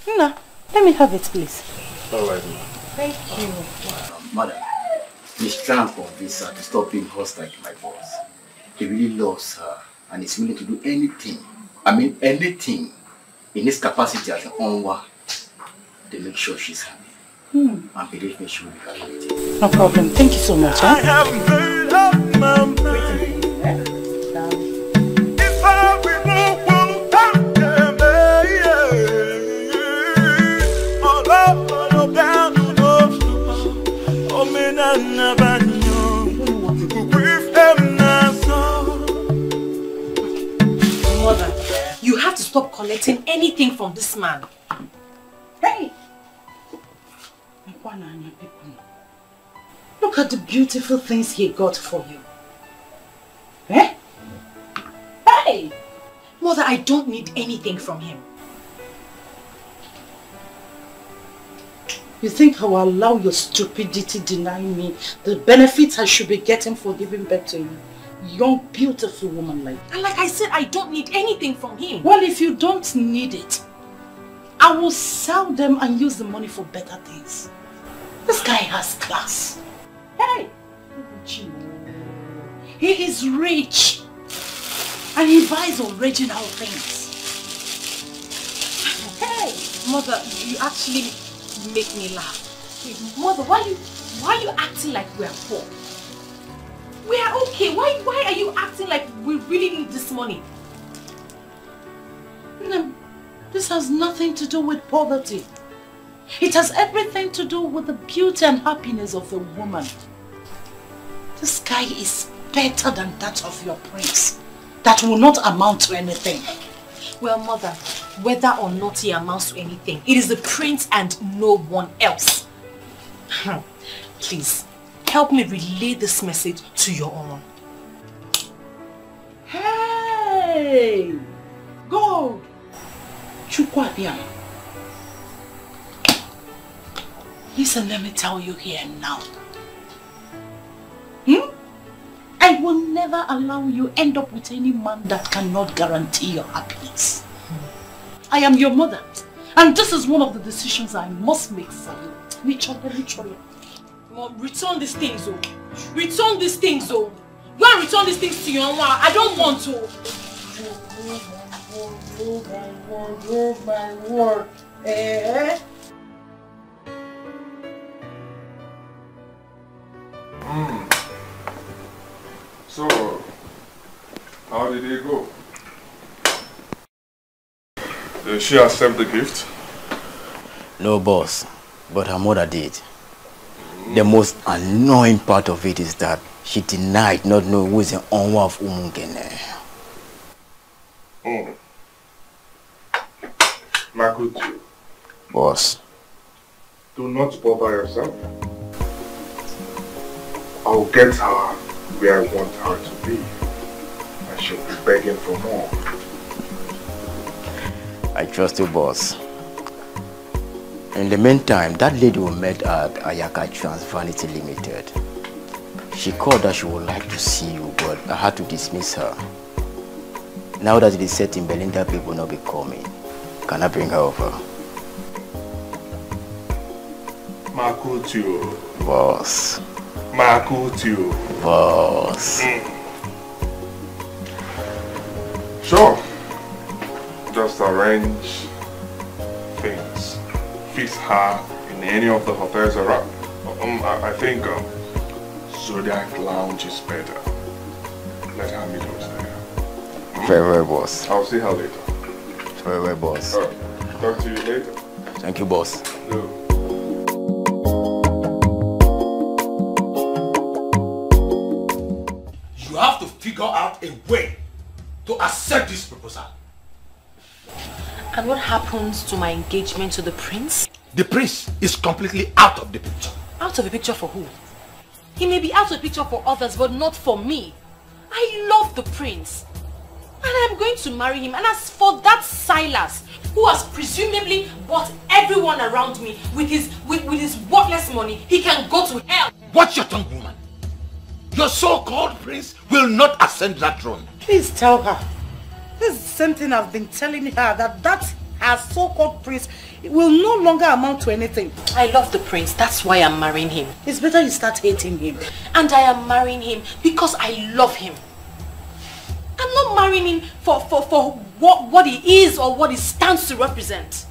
Nna, let me have it, please. All right, ma'am. Thank you. Madam, please try and convince her to stop being hostile to my boss. He really loves her and is willing to do anything, anything in his capacity as an Onwa to make sure she's happy. And believe me, she will be happy with it. No problem. Thank you so much. I have made up my mind. If I remove one time, all up down to those oh, me na banyo, brief them now. Mother, you have to stop collecting anything from this man. Hey! Look at the beautiful things he got for you. Eh? Hey! Mother, I don't need anything from him. You think I will allow your stupidity deny me the benefits I should be getting for giving birth to you? Young, beautiful woman like that. And like I said, I don't need anything from him. Well, if you don't need it, I will sell them and use the money for better things. This guy has class. Hey! He is rich. And he buys original things. Hey! Mother, you actually make me laugh. Mother, why are you acting like we are poor? We are okay. Why are you acting like we really need this money? No, this has nothing to do with poverty. It has everything to do with the beauty and happiness of the woman. This guy is better than that of your prince. That will not amount to anything. Well, mother, whether or not he amounts to anything, it is the prince and no one else. Please, help me relay this message to your own. Hey! Go! Chukwabiam. Listen, let me tell you here now. I will never allow you end up with any man that cannot guarantee your happiness. I am your mother, and this is one of the decisions I must make for you. Mom, return these things, oh. Return these things, oh. Go and return these things to your mama. I don't want to. Oh my word. Eh? So, how did it go? Did she accept the gift? No, boss, but her mother did. The most annoying part of it is that she denied not knowing who is the owner of Umungene. Makutu. Boss. Do not bother yourself. I'll get her where I want her to be. And she'll be begging for more. I trust you, boss. In the meantime, that lady we met at Ayaka Trans Vanity Limited. She called that she would like to see you, but I had to dismiss her. Now that it is set in Belinda, people will not be coming. Can I bring her over? Makutu. Boss. Makutu. Boss. Sure. Just arrange things. Fix her in any of the hotels around. I think Zodiac Lounge is better. Let her meet us there. Very well, boss. I'll see her later. Very well, boss. Talk to you later. Thank you, boss. No. You have to figure out a way to accept this proposal. And what happens to my engagement to the prince? The prince is completely out of the picture. Out of the picture for who? He may be out of the picture for others, but not for me. I love the prince. And I'm going to marry him. And as for that Silas, who has presumably bought everyone around me with his worthless money, he can go to hell. Watch your tongue, woman. Your so-called prince will not ascend that throne. Please tell her. This is the same thing I've been telling her, that her so-called prince will no longer amount to anything. I love the prince. That's why I'm marrying him. It's better you start hating him. And I am marrying him because I love him. I'm not marrying him for what he is or what he stands to represent.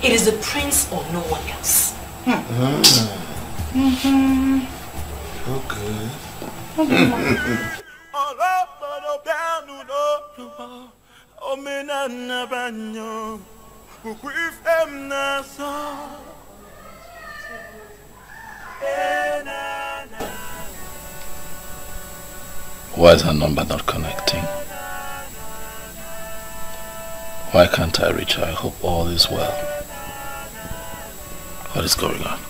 It is the prince or no one else. Why is her number not connecting? Why can't I reach her? I hope all is well. What is going on?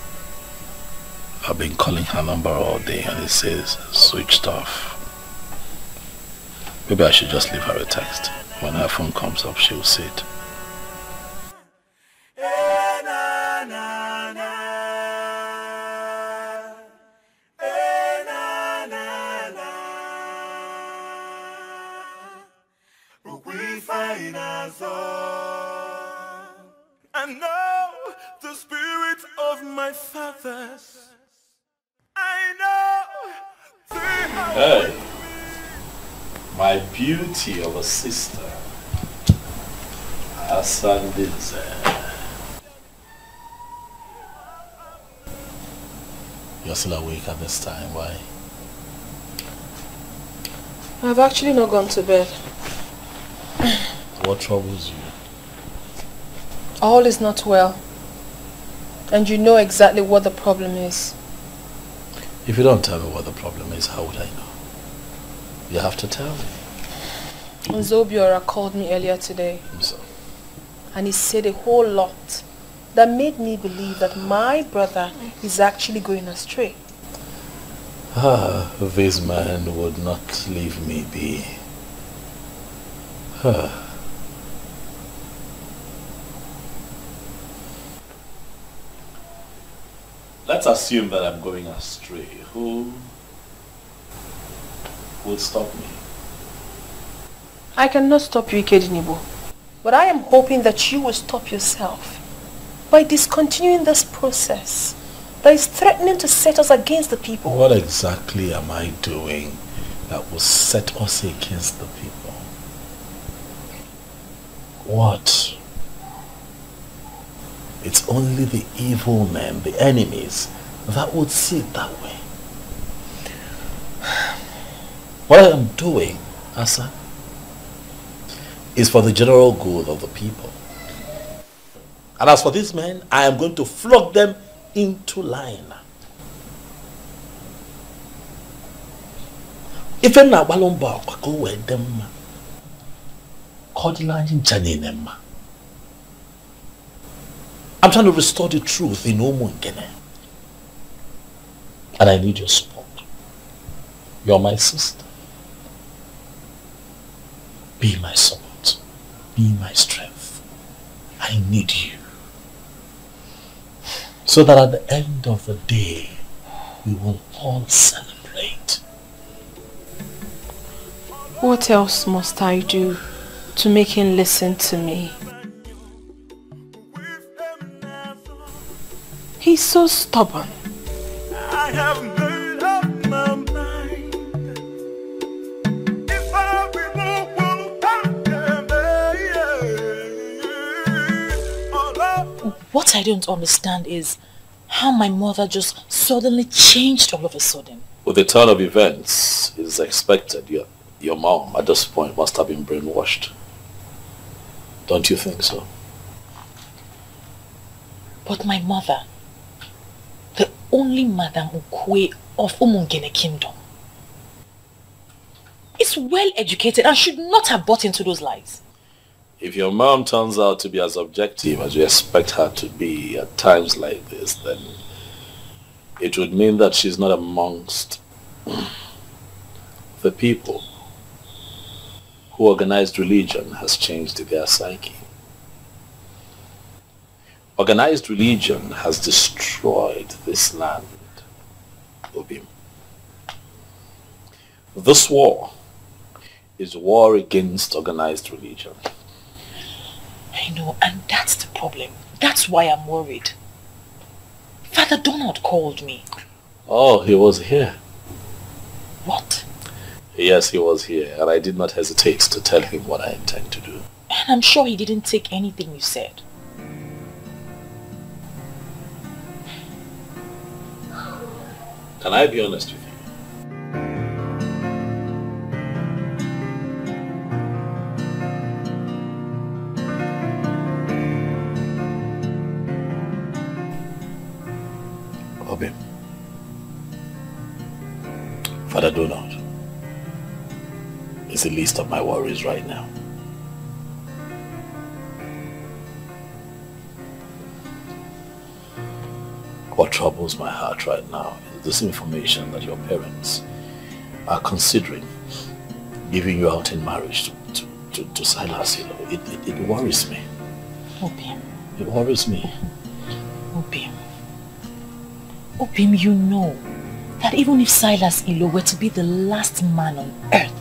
I've been calling her number all day and it says switched off. Maybe I should just leave her a text. When her phone comes up, she'll see it. I know the spirit of my fathers. I know they are Hey, my beauty of a sister, Asandize. You're still awake at this time, why? I've actually not gone to bed. What troubles you? All is not well. And you know exactly what the problem is. If you don't tell me what the problem is, how would I know? You have to tell me. Zobiora called me earlier today. So? And he said a whole lot that made me believe that my brother is actually going astray. This man would not leave me be. Let's assume that I'm going astray. Who will stop me? I cannot stop you, Ikedinibo. But I am hoping that you will stop yourself by discontinuing this process that is threatening to set us against the people. What exactly am I doing that will set us against the people? What? It's only the evil men, the enemies, that would see it that way. What I am doing, Asa, is for the general good of the people. And as for these men, I am going to flog them into line. If I'm not balomba, go with them. I'm trying to restore the truth in Umungene. And I need your support. You're my sister. Be my support. Be my strength. I need you. So that at the end of the day, we will all celebrate. What else must I do to make him listen to me? He's so stubborn. I have made up my mind. If I What I don't understand is how my mother just suddenly changed all of a sudden. With the turn of events, it is expected your mom at this point must have been brainwashed. Don't you think so? But my mother, the only Madam Ukwe of Umungene Kingdom, is well educated and should not have bought into those lies. If your mom turns out to be as objective as you expect her to be at times like this, then it would mean that she's not amongst the people who organized religion has changed their psyche. Organized religion has destroyed this land, Obim. This war is war against organized religion. I know, and that's the problem. That's why I'm worried. Father Donald called me. Oh, he was here. What? Yes, he was here, and I did not hesitate to tell him what I intend to do. And I'm sure he didn't take anything you said. Can I be honest with you? Obim, Father Donald is the least of my worries right now. What troubles my heart right now is this information that your parents are considering giving you out in marriage to Silas. It worries me. Obim. It worries me. Obim. Obim, you know that even if Silas Ilo were to be the last man on earth,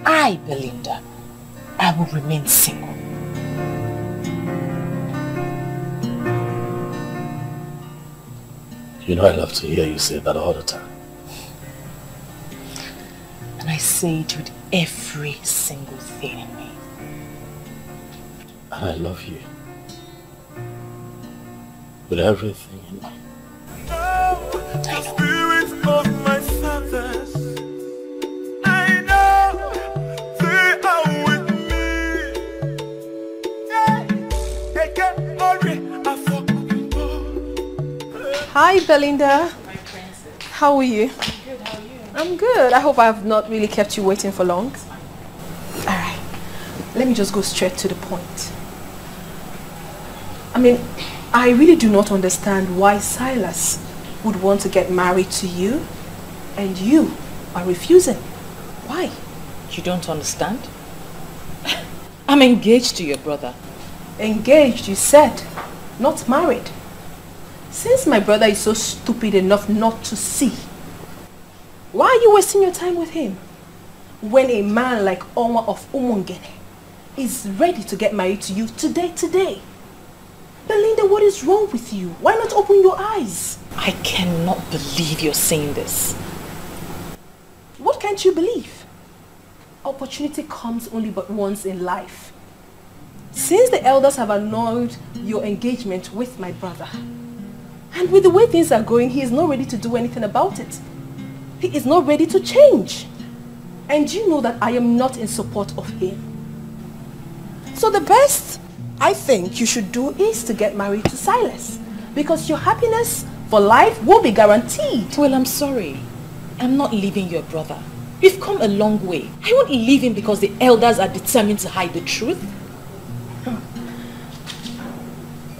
I, Belinda, I will remain single. You know I love to hear you say that all the time. And I say it with every single thing in me. And I love you. With everything in me. The spirits of my fathers, I know they are with me. They can always Belinda. My princess. How are you? I'm good, how are you? I'm good. I hope I've not really kept you waiting for long. Alright. Let me just go straight to the point. I mean, I really do not understand why Silas would want to get married to you and you are refusing. Why? You don't understand? I'm engaged to your brother. Engaged, you said, not married. Since my brother is so stupid enough not to see, why are you wasting your time with him? When a man like Onwa of Umungene is ready to get married to you today. Belinda, what is wrong with you? Why not open your eyes? I cannot believe you're saying this. What can't you believe? Opportunity comes only but once in life. Since the elders have annulled your engagement with my brother, and with the way things are going, he is not ready to do anything about it. He is not ready to change. And you know that I am not in support of him. So the best I think you should do is to get married to Silas, because your happiness for life will be guaranteed. Well, I'm sorry. I'm not leaving your brother. We've come a long way. I won't leave him because the elders are determined to hide the truth.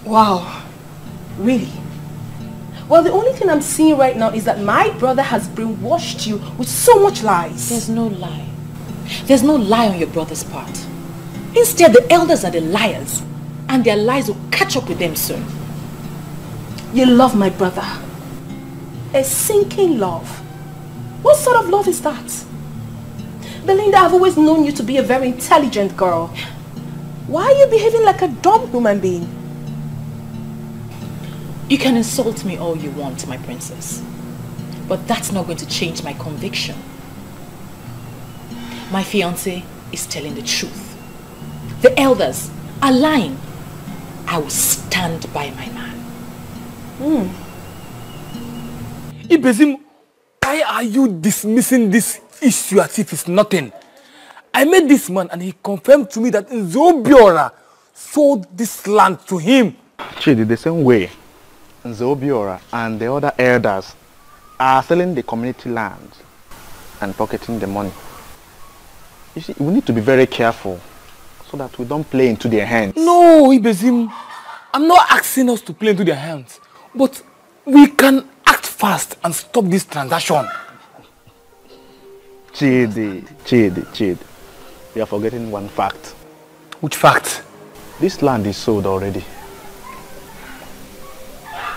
Wow. Really? Well, the only thing I'm seeing right now is that my brother has brainwashed you with so much lies. There's no lie. There's no lie on your brother's part. Instead, the elders are the liars, and their lies will catch up with them soon. You love my brother. A sinking love. What sort of love is that? Belinda, I've always known you to be a very intelligent girl. Why are you behaving like a dumb human being? You can insult me all you want, my princess. But that's not going to change my conviction. My fiancé is telling the truth. The elders are lying. I will stand by my man. Ibezim, why are you dismissing this issue as if it's nothing? I met this man and he confirmed to me that Nzobiora sold this land to him. Chidi, the same way Nzobiora and the other elders are selling the community land and pocketing the money. You see, we need to be very careful so that we don't play into their hands. No, Ibezim, I'm not asking us to play into their hands, but we can act fast and stop this transaction. Chidi, you are forgetting one fact. Which fact? This land is sold already.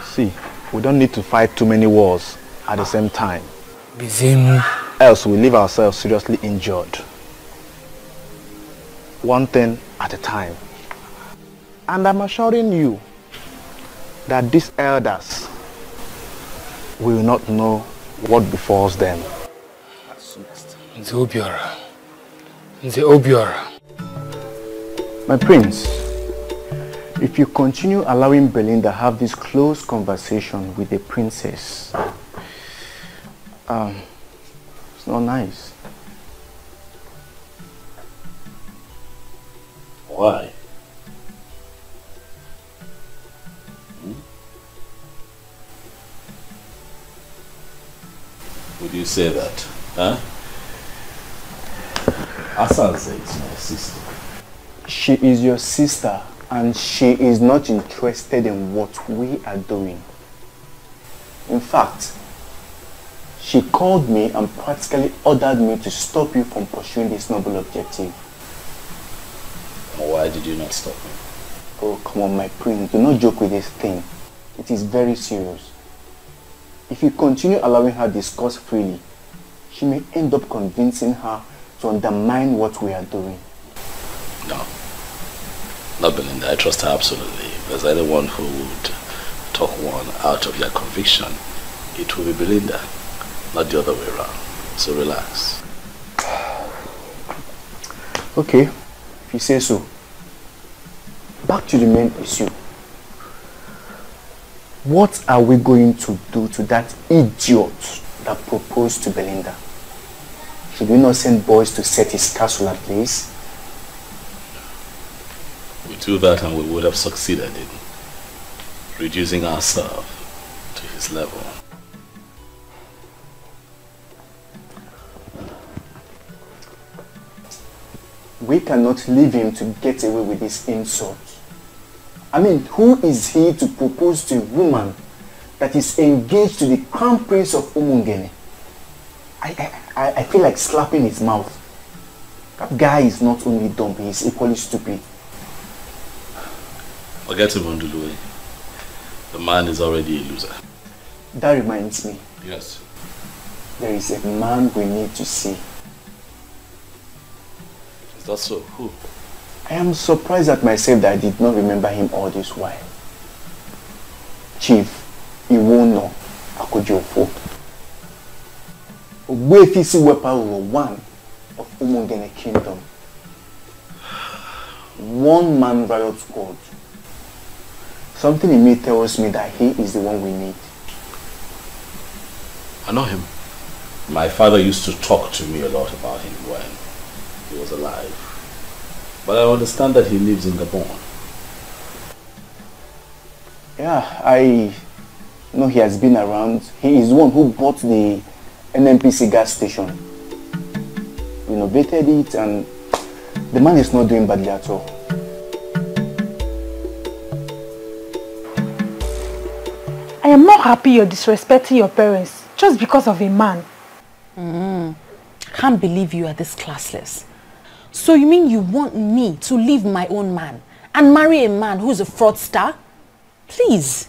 See, we don't need to fight too many wars at the same time. Ibezim. Else we leave ourselves seriously injured. One thing at a time. And I'm assuring you that these elders will not know what befalls them. Nzobiora. My prince, if you continue allowing Belinda have this close conversation with the princess, it's not nice. Why? Would you say that? Huh? Asanze is my sister. She is your sister and she is not interested in what we are doing. In fact, she called me and practically ordered me to stop you from pursuing this noble objective. Why did you not stop me? Oh, come on, my prince. Do not joke with this thing. It is very serious. If you continue allowing her discuss freely, she may end up convincing her to undermine what we are doing. No. Not Belinda. I trust her absolutely. If there's anyone who would talk one out of their conviction, it will be Belinda, not the other way around. So relax. Okay, if you say so. Back to the main issue. What are we going to do to that idiot that proposed to Belinda? Should we not send boys to set his castle ablaze? We do that and we would have succeeded in reducing ourselves to his level. We cannot leave him to get away with this insult. I mean, who is he to propose to a woman that is engaged to the crown prince of Umungene? I feel like slapping his mouth. That guy is not only dumb, he is equally stupid. Forget him, Ndulue. The man is already a loser. That reminds me. Yes. There is a man we need to see. Is that so? Who? I am surprised at myself that I did not remember him all this while. Chief Iwono Akojofo. Ogbuefisi Weparuo, one of Umungene Kingdom. One man riot squad. Something in me tells me that he is the one we need. I know him. My father used to talk to me a lot about him when he was alive. But I understand that he lives in Gabon. Yeah, I know he has been around. He is the one who bought the NNPC gas station. Renovated it, and the man is not doing badly at all. I am not happy you're disrespecting your parents just because of a man. Can't believe you are this classless. So you mean you want me to leave my own man and marry a man who's a fraudster? Please.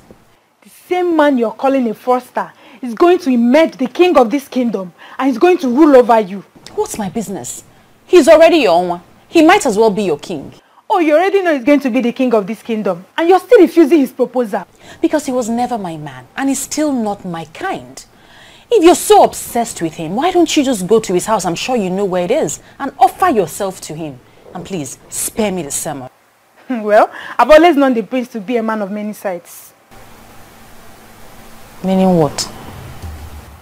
The same man you're calling a fraudster is going to emerge the king of this kingdom and he's going to rule over you. What's my business? He's already your own. He might as well be your king. Oh, you already know he's going to be the king of this kingdom and you're still refusing his proposal. Because he was never my man and he's still not my kind. If you're so obsessed with him, why don't you just go to his house, I'm sure you know where it is, and offer yourself to him. And please, spare me the sermon. Well, I've always known the prince to be a man of many sides. Meaning what?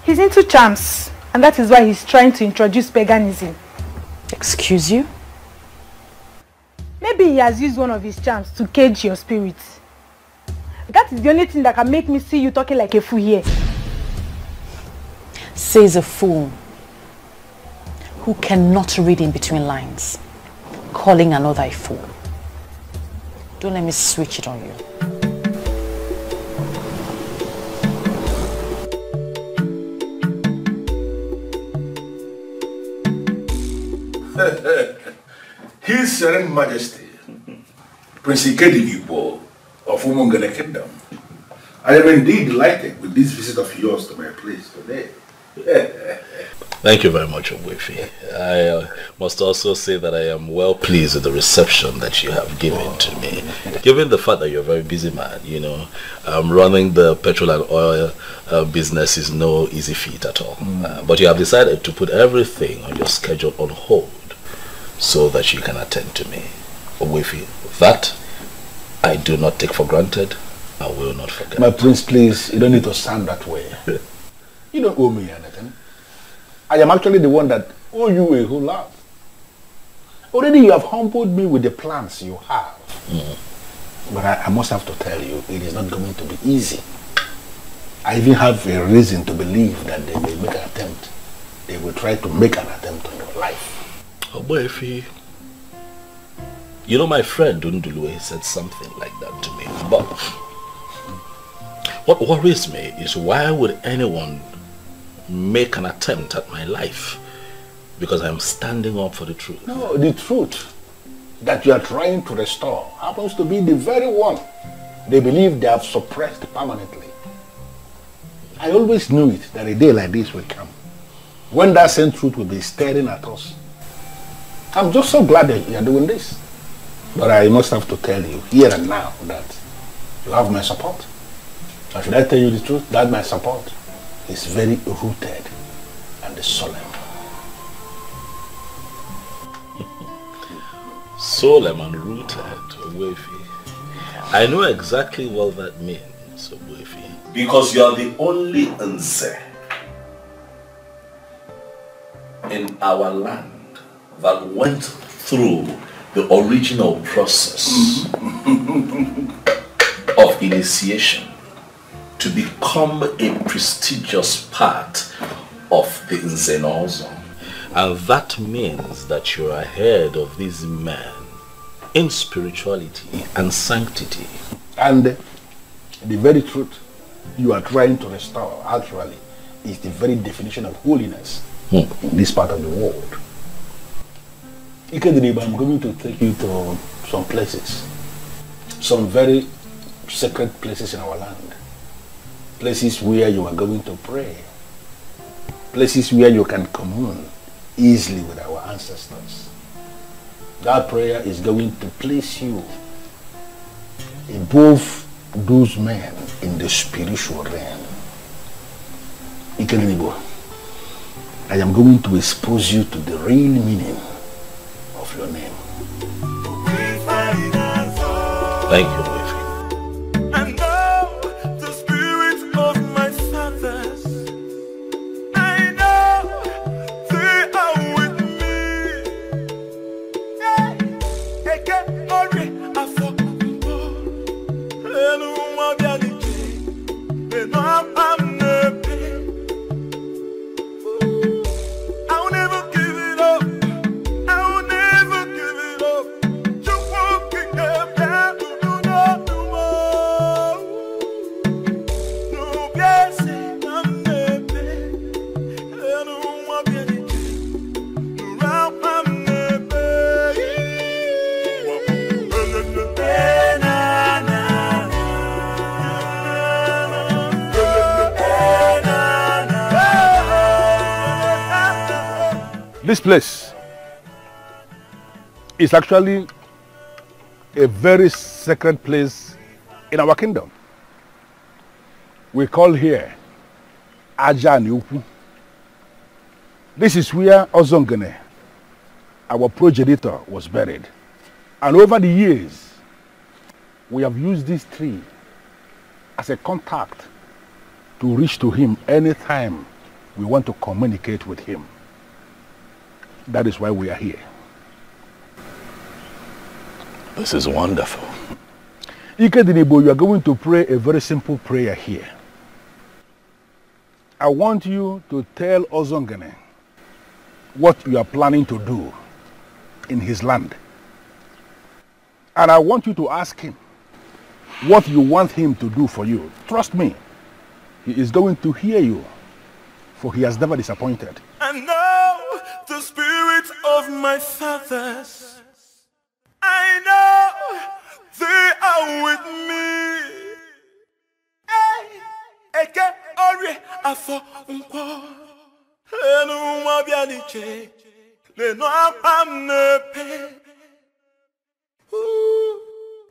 He's into charms, and that is why he's trying to introduce paganism. Excuse you? Maybe he has used one of his charms to cage your spirit. That is the only thing that can make me see you talking like a fool here. Says a fool who cannot read in between lines, calling another a fool. Don't let me switch it on you. His Serene Majesty, Prince Ikedigibo of Umungene Kingdom. I am indeed delighted with this visit of yours to my place today. Thank you very much, Ogbuefi. I must also say that I am well pleased with the reception that you have given to me. Given the fact that you're a very busy man, you know, running the petrol and oil business is no easy feat at all. But you have decided to put everything on your schedule on hold so that you can attend to me. Ogbuefi, that I do not take for granted. I will not forget. My prince, please, you don't need to sound that way. You don't owe me anything. I am actually the one that owe you a whole lot. Already you have humbled me with the plans you have. But I must have to tell you, it is not going to be easy. I even have a reason to believe that they will make an attempt. They will try to make an attempt on your life. Oh boy, if you know, my friend Ndulue said something like that to me. But what worries me is, why would anyone make an attempt at my life? Because I'm standing up for the truth. No, the truth that you are trying to restore happens to be the very one they believe they have suppressed permanently. I always knew it, that a day like this will come, when that same truth will be staring at us. I'm just so glad that you are doing this. But I must have to tell you here and now that you have my support. Or should I tell you the truth? That my support is very rooted and solemn. Solemn and rooted, Ogbuefi. I know exactly what that means, Ogbuefi. Because you are the only Nze in our land that went through the original process of initiation to become a prestigious part of the Nzenozo. And that means that you are ahead of these men in spirituality and sanctity. And the very truth you are trying to restore, actually, is the very definition of holiness in this part of the world. Ikediriba, I'm going to take you to some places, some very sacred places in our land, places where you are going to pray, places where you can commune easily with our ancestors. That prayer is going to place you above those men in the spiritual realm. Ikediribo, I am going to expose you to the real meaning of your name. Thank you, Wefi. And now the spirit of my fathers, I know they are with me. Eke ori afọ mbo, enu wabianike, enu amnepe. I'll never give it up. I'll never give it up. You won't pick up that do not do more. No, yes, I'm never. And I'm getting around. I'm never. This place is actually a very sacred place in our kingdom. We call here Ajaniupu. This is where Ozongene, our progenitor, was buried. And over the years, we have used this tree as a contact to reach to him anytime we want to communicate with him. That is why we are here. This is wonderful. Ikediribo, you are going to pray a very simple prayer here. I want you to tell Ozongene what you are planning to do in his land. And I want you to ask him what you want him to do for you. Trust me, he is going to hear you, for he has never disappointed. And now the spirit of my fathers, I know they are with me. Eke ori afọ mpo, enu wabianike, leno amnepe.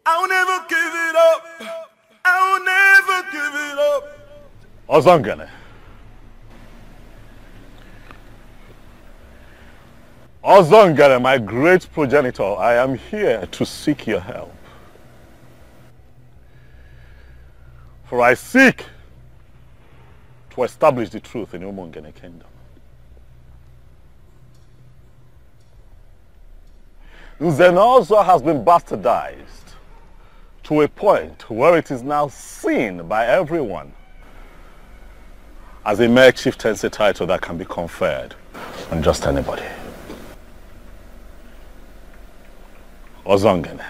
I'll never give it up. I'll never give it up. Ozongene. Ozongene, my great progenitor, I am here to seek your help. For I seek to establish the truth in Umungene Kingdom. Nzenozo has been bastardized to a point where it is now seen by everyone as a mere chieftaincy title that can be conferred on just anybody. Ozongene.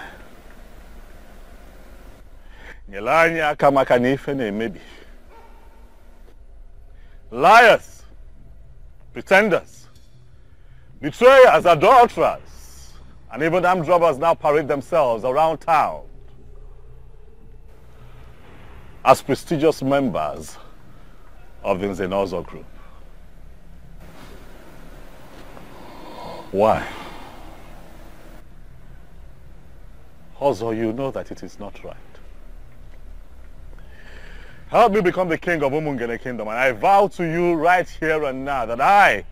Nyelanya kamaka n'ife na-emebi. Liars, pretenders, betrayers, adulterers, and even armed robbers now parade themselves around town as prestigious members of the Nzenozo group. Why? Also, you know that it is not right. Help me become the king of Umungene Kingdom, and I vow to you right here and now that I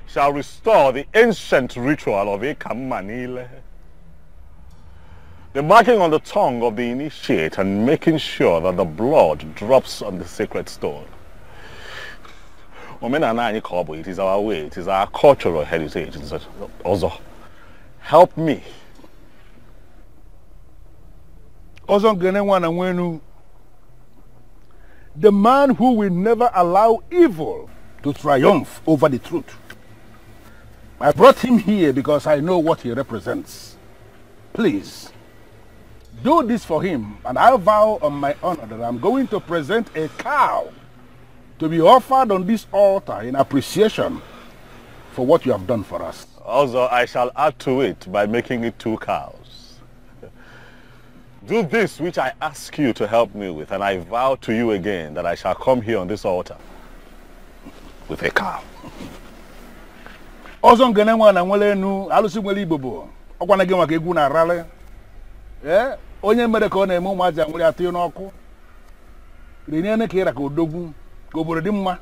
shall restore the ancient ritual of Ekamanile. The marking on the tongue of the initiate and making sure that the blood drops on the sacred stone. It is our way, it is our cultural heritage. Also, help me. The man who will never allow evil to triumph over the truth. I brought him here because I know what he represents. Please, do this for him, and I vow on my honor that I'm going to present a cow to be offered on this altar in appreciation for what you have done for us. Also, I shall add to it by making it 2 cows. Do this which I ask you to help me with, and I vow to you again that I shall come here on this altar with a cow. Ọzọ ngene nwa na nwele enu alụsị nwele Igbo bụ ọkwa na gị nwa ka egwu na rale. Onye mere ka ọ na-eme ụmụaja nwere atụ n'ọkụ. Rinye ka ịra ka odogwu ka obodo dị mma.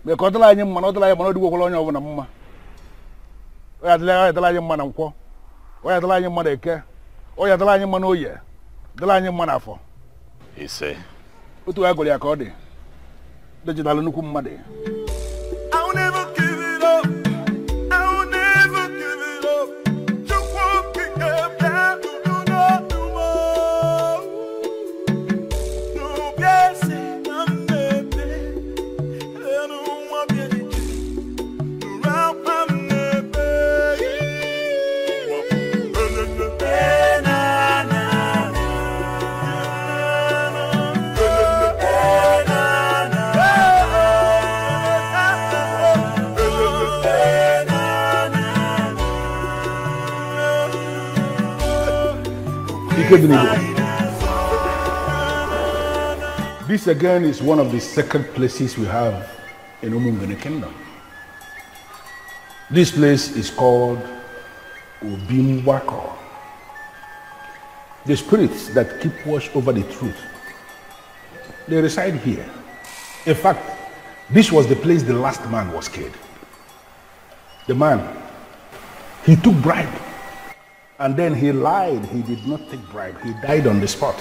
Me ka ọ dịla anyị mma na ọ dịla anyị mma na odigwokwala onye ọbụla mma. Ọ ya dịla anyị mma na Nkwọ. Ọ ya dịla anyị mma na Eke. Ọ ya dịla anyị mma na Oye. Dịla anyị mma na Afọ. Ise. Otu ya gụrụ ya ka ọ dị. Digital nnukwu mmadụ. I'll never give it up. I'll never give it up. Just won't pick up that no more. No, yes, I'm baby. I don't want to be around my baby. This again is one of the sacred places we have in Umungene Kingdom. This place is called Obimbwako. The spirits that keep watch over the truth, they reside here. In fact, this was the place the last man was killed. The man, he took bribe. And then he lied. He did not take bribe. He died on the spot.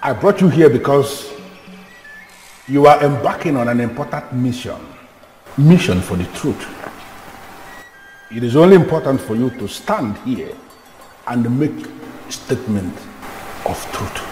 I brought you here because you are embarking on an important mission. Mission for the truth. It is only important for you to stand here and make a statement of truth.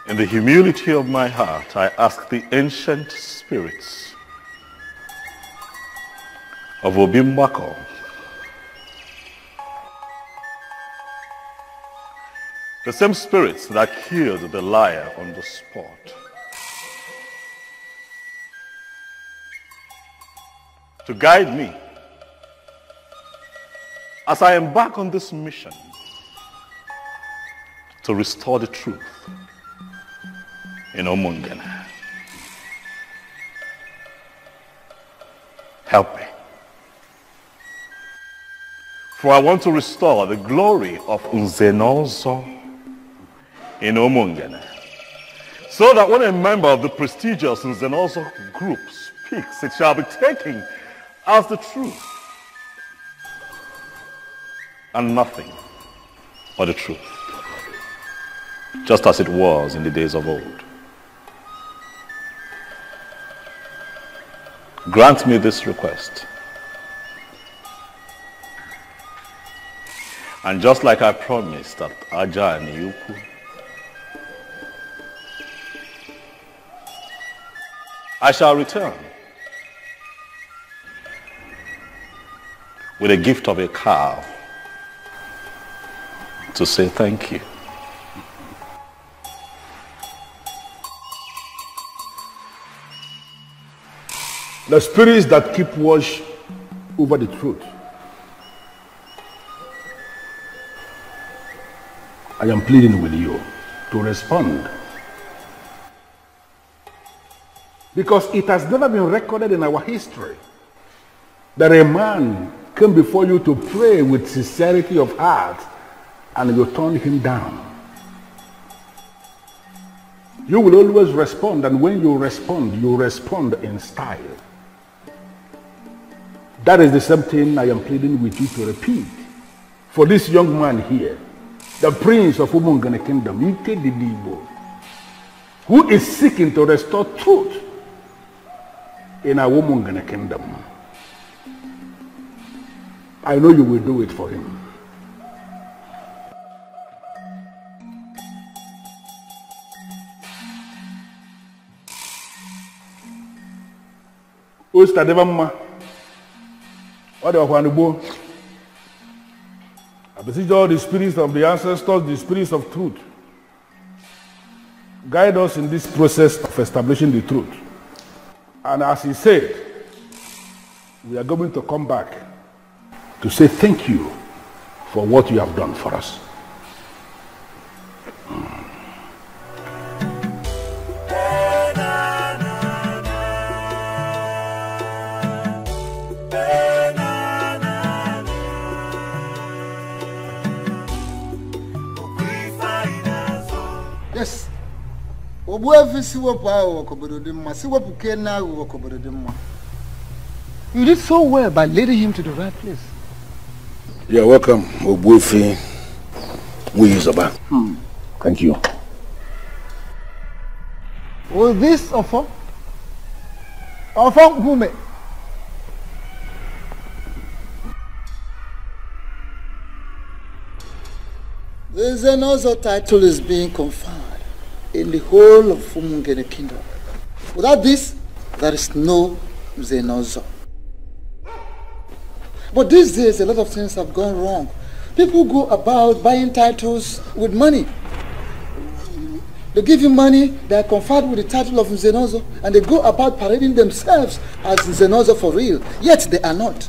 In the humility of my heart, I ask the ancient spirits of Obimbwako the same spirits that killed the liar on the spot, to guide me as I embark on this mission to restore the truth in Umungene. Help me. For I want to restore the glory of Nzenozo in Umungene, so that when a member of the prestigious Nzenozo group speaks, it shall be taken as the truth and nothing but the truth, just as it was in the days of old. Grant me this request. And just like I promised at Aja and Yuku, I shall return with a gift of a cow to say thank you. The spirits that keep watch over the truth, I am pleading with you to respond. Because it has never been recorded in our history that a man came before you to pray with sincerity of heart and you turned him down. You will always respond, and when you respond in style. That is the same thing I am pleading with you to repeat. For this young man here, the prince of Umungene Kingdom, Ike Didibo, who is seeking to restore truth in our Umungene Kingdom. I know you will do it for him. Ostadevamma, Odewanubo. I beseech all the spirits of the ancestors, the spirits of truth. Guide us in this process of establishing the truth. And as he said, we are going to come back to say thank you for what you have done for us. Yes. You did so well by leading him to the right place. You're welcome, Obuefi Wizaba. Thank you. Was this Ofo? Ofo Gume? There's another title is being conferred in the whole of Umungene Kingdom. Without this, there is no Zenozo. But these days, a lot of things have gone wrong. People go about buying titles with money. They give you money, they are conferred with the title of Zenozo, and they go about parading themselves as Zenozo for real. Yet they are not.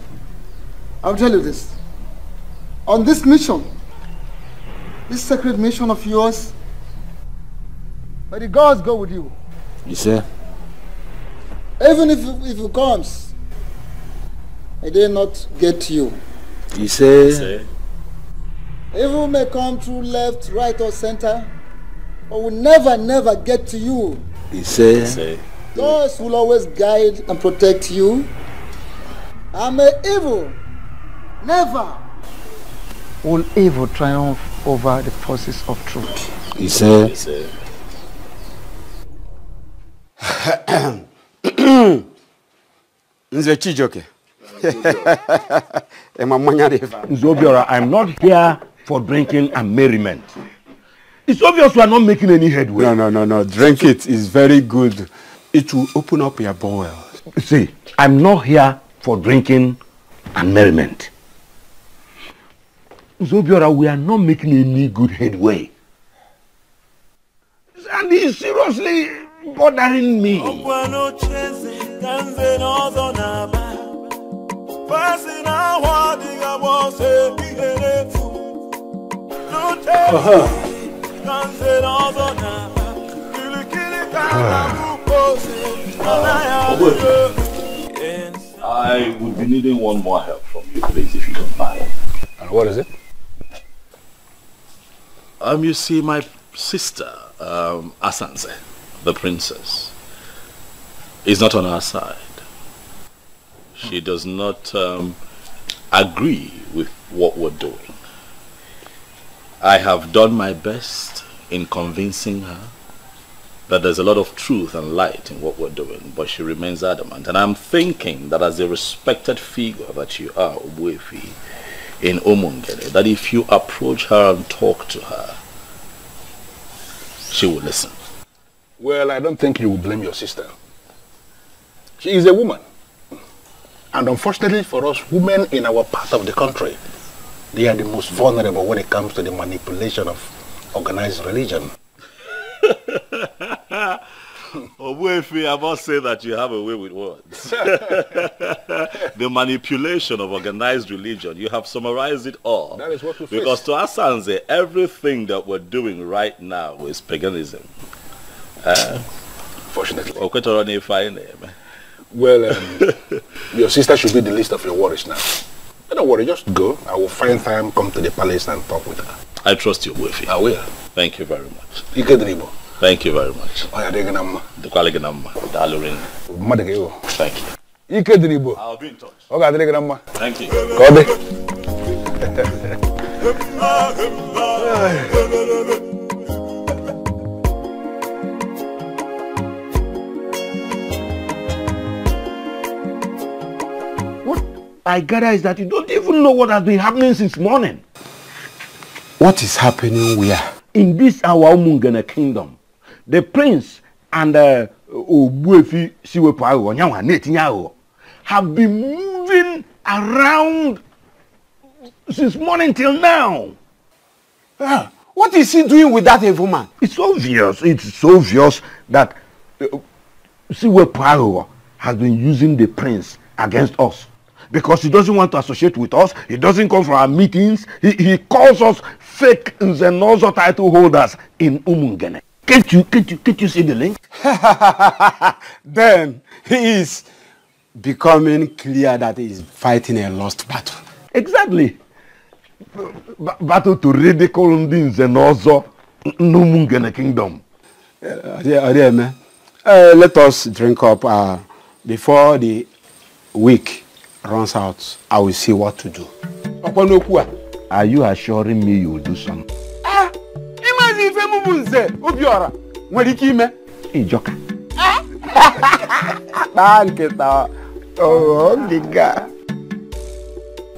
I'll tell you this. On this mission, this sacred mission of yours, may the gods go with you. You say? Even if it comes, may they not get you. You say? Evil may come through left, right, or center, but will never get to you. You say? Those will always guide and protect you. And may evil never will evil triumph over the forces of truth. You say? Nze Chijoke. Nzobiora, I'm not here for drinking and merriment. It's obvious we are not making any headway. No. Drink it. It's very good. It will open up your bowels. See, I'm not here for drinking and merriment. Nzobiora, we are not making any good headway. And he's seriously bothering me. I would be needing one more help from you, please, if you don't mind. And what is it? You see, my sister, Asanze, the princess, is not on our side. She does not agree with what we're doing. I have done my best in convincing her that there's a lot of truth and light in what we're doing, but she remains adamant. And I'm thinking that as a respected figure that you are, Obuefi, in Umungene, that if you approach her and talk to her, she will listen. Well, I don't think you will blame your sister. She is a woman. And unfortunately for us, women in our part of the country, they are the most vulnerable when it comes to the manipulation of organized religion. Obuefi, I must say that you have a way with words. The manipulation of organized religion, you have summarized it all. That is what we face. Because to Asanze, everything that we're doing right now is paganism. Fortunately. Well, your sister should be the least of your worries now. But don't worry, just go. I will find time, come to the palace and talk with her. I trust you, Obuefi. I will. Thank you very much. Thank you very much. Thank you. Ike Diribo. I'll be in touch. Okay, grandma. Thank you. Kode. What I gather is that you don't even know what has been happening since morning. What is happening where? In this our Umungene kingdom, the prince and Obuefi Siwepo Onyanwa Netinyawo have been moving around since morning till now. What is he doing with that evil man? It's obvious that Siwepo has been using the prince against us. Because he doesn't want to associate with us. He doesn't come for our meetings. He calls us fake Nzenozo title holders in Umungene. Can't you see the link? Then he is becoming clear that he is fighting a lost battle. Exactly. Battle to ridicule Nzenozo Umungene kingdom. Let us drink up before the week runs out. I will see what to do. Are you assuring me you will do something? Imagine if you move Obiora. When he came, he joker.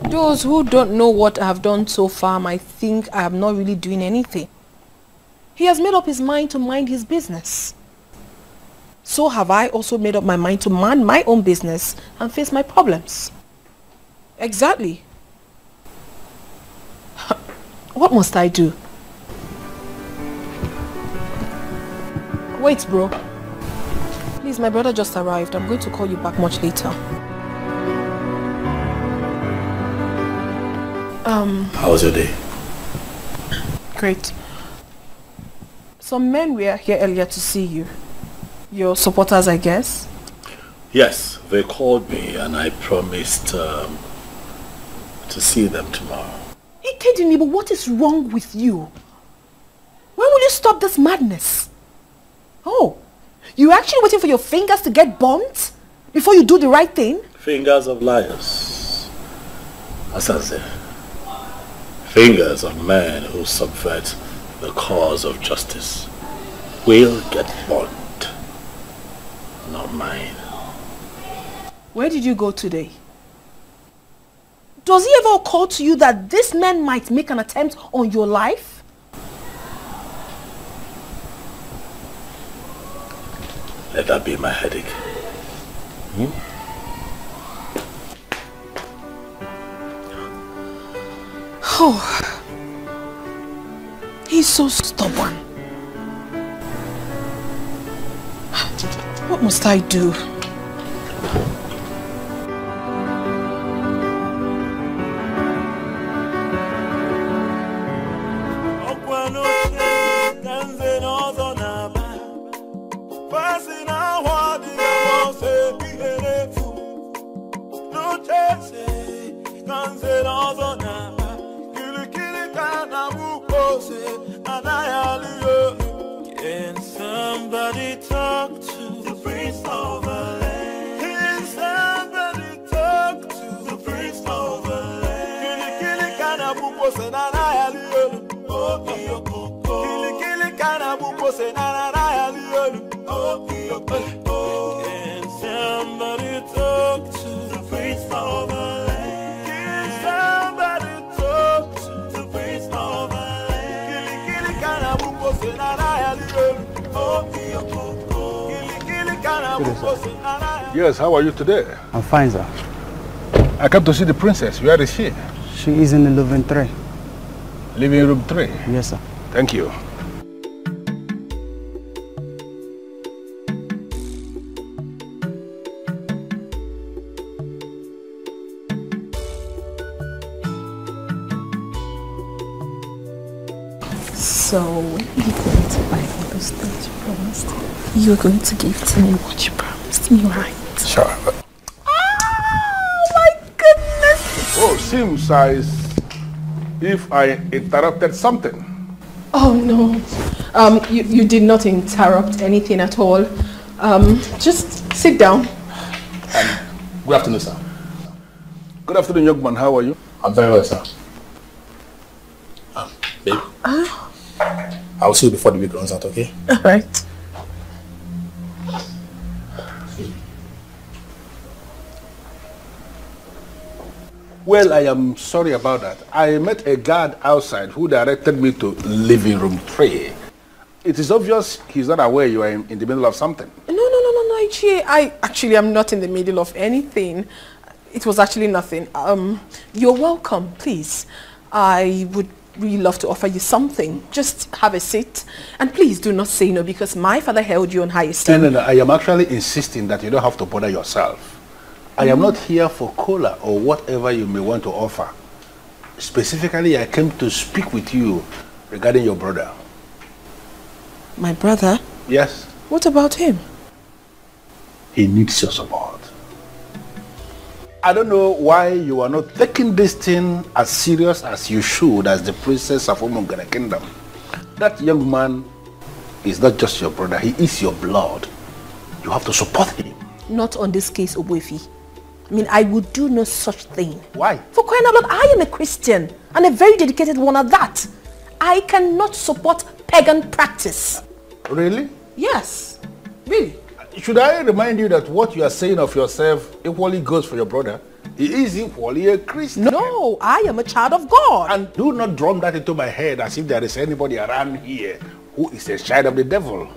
Those who don't know what I have done so far might think I am not really doing anything. He has made up his mind to mind his business. So have I also made up my mind to mind my own business and face my problems. Exactly. What must I do? Wait, bro. Please, my brother just arrived. I'm going to call you back much later. How was your day? Great. Some men were here earlier to see you. Your supporters, I guess? Yes, they called me and I promised to see them tomorrow. You're kidding me, but what is wrong with you? When will you stop this madness? Oh, you're actually waiting for your fingers to get burnt before you do the right thing? Fingers of liars. Asanze. Fingers of men who subvert the cause of justice will get burnt. Not mine. Where did you go today? Does it ever occur to you that this man might make an attempt on your life? Let that be my headache. Oh, he's so stubborn. What must I do? Can somebody talk to the Prince of the Land? Can somebody talk to the Prince of the Land? Kili kana buko senana yaliyo. Oh kiyoko. Kili kana buko senana yaliyo. Oh kiyoko. Can somebody talk to the Prince of the Land? Can somebody talk to the Prince of the Land? Kili kana buko senana yaliyo. Yes, how are you today? I'm fine, sir. I came to see the princess. Where is she? She is in the living 3. Living room 3? Yes, sir. Thank you. So, when are you going to buy me those things you promised? You're going to give to me what you promised me, right? Sure. Oh my goodness! Oh, seems as if I interrupted something. Oh no. You did not interrupt anything at all. Just sit down. Good afternoon, sir. Good afternoon, young man. How are you? I'm very well, sir. Babe. I'll see you before the week runs out, okay? All right. Well, I am sorry about that. I met a guard outside who directed me to living room 3. It is obvious he's not aware you are in the middle of something. No, Ichie. I actually am not in the middle of anything. It was actually nothing. You're welcome, please. I would really love to offer you something. Just have a seat. And please do not say no, because my father held you on high esteem. No. I am actually insisting that you don't have to bother yourself. I am not here for cola or whatever you may want to offer. Specifically, I came to speak with you regarding your brother. My brother? Yes. What about him? He needs your support. I don't know why you are not taking this thing as serious as you should as the princess of Umungene Kingdom. That young man is not just your brother, he is your blood. You have to support him. Not on this case, Obuefi. I mean, I would do no such thing. Why? For crying out loud, I am a Christian, and a very dedicated one at that. I cannot support pagan practice. Really? Yes. Really? Should I remind you that what you are saying of yourself equally goes for your brother? He is equally a Christian. No, I am a child of God. And do not drum that into my head as if there is anybody around here who is a child of the devil.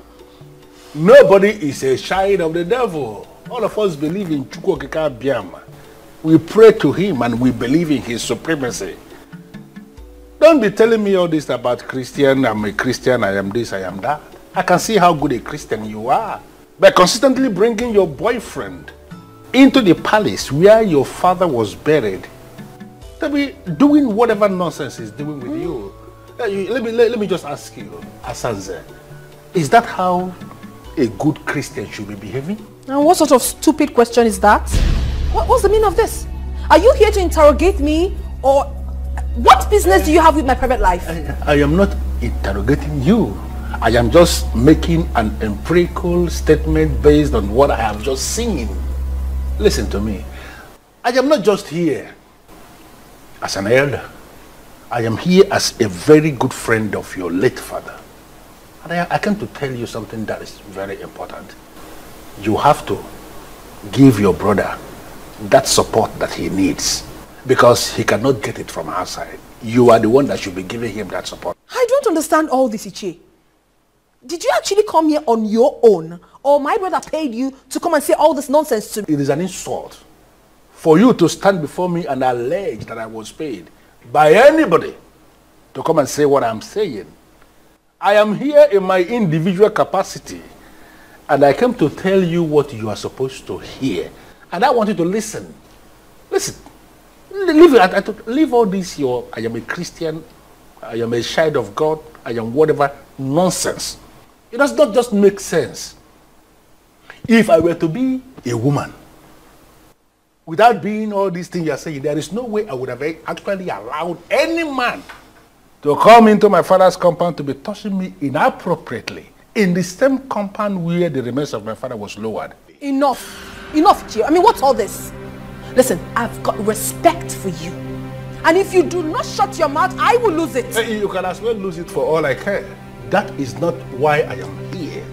Nobody is a child of the devil. All of us believe in Chukwokika Biama. We pray to him and we believe in his supremacy. Don't be telling me all this about Christian, I'm a Christian, I am this, I am that. I can see how good a Christian you are. By consistently bringing your boyfriend into the palace where your father was buried, to be doing whatever nonsense he's doing with you. Let me just ask you, Asanze, is that how a good Christian should be behaving? And what sort of stupid question is that? What's the meaning of this? Are you here to interrogate me, or what business do you have with my private life? I am not interrogating you. I am just making an empirical statement based on what I have just seen. Listen to me. I am not just here as an elder. I am here as a very good friend of your late father. And I came to tell you something that is very important. You have to give your brother that support that he needs, because he cannot get it from outside. You are the one that should be giving him that support. I don't understand all this, Ichie. Did you actually come here on your own, or my brother paid you to come and say all this nonsense to me? It is an insult for you to stand before me and allege that I was paid by anybody to come and say what I'm saying. I am here in my individual capacity, and I came to tell you what you are supposed to hear. And I want you to listen. Listen. Leave all this, I am a Christian, I am a child of God, I am whatever nonsense. It does not just make sense. If I were to be a woman, without being all these things you are saying, there is no way I would have actually allowed any man to come into my father's compound to be touching me inappropriately in the same compound where the remains of my father was lowered. Enough, Chio. I mean, what's all this? Listen, I've got respect for you. And if you do not shut your mouth, I will lose it. You can as well lose it for all I care. That is not why I am here.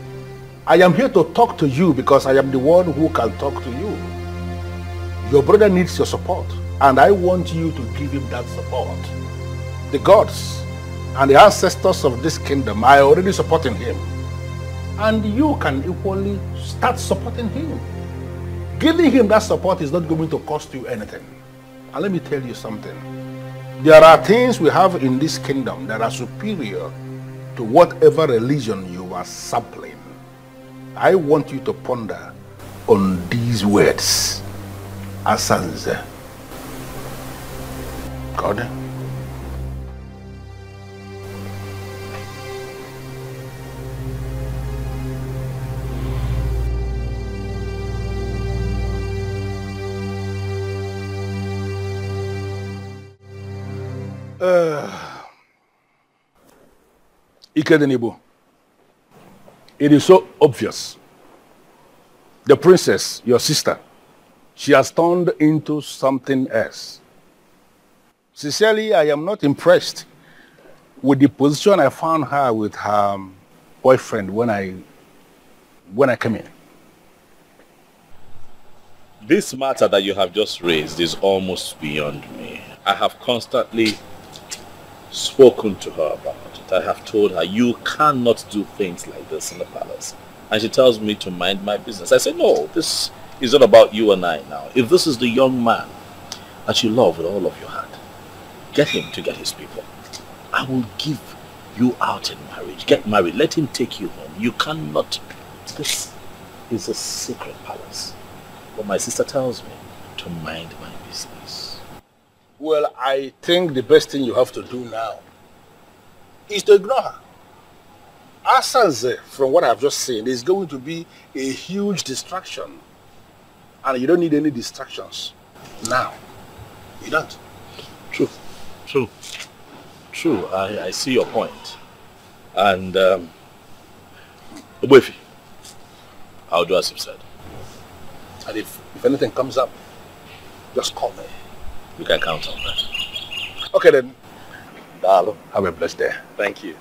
I am here to talk to you because I am the one who can talk to you. Your brother needs your support, and I want you to give him that support. The gods and the ancestors of this kingdom are already supporting him. And you can equally start supporting him. Giving him that support is not going to cost you anything. And let me tell you something. There are things we have in this kingdom that are superior to whatever religion you are sampling. I want you to ponder on these words. Asanze. God. Ikedenibu, it is so obvious. The princess, your sister, she has turned into something else. Sincerely, I am not impressed with the position I found her with her boyfriend when I came in. This matter that you have just raised is almost beyond me. I have constantly spoken to her about it. I have told her, you cannot do things like this in the palace. And she tells me to mind my business. I say, no, this is not about you and I now. If this is the young man that you love with all of your heart, get him to get his people. I will give you out in marriage. Get married. Let him take you home. You cannot. This is a secret palace. But my sister tells me to mind my business. Well, I think the best thing you have to do now is to ignore her. Asanze, from what I've just seen, is going to be a huge distraction. And you don't need any distractions now. You don't. True. I see your point. And, Obuefi, I'll do as you've said. And if anything comes up, just call me. You can count on that. Okay then. Dalo, have a blessed day. Thank you.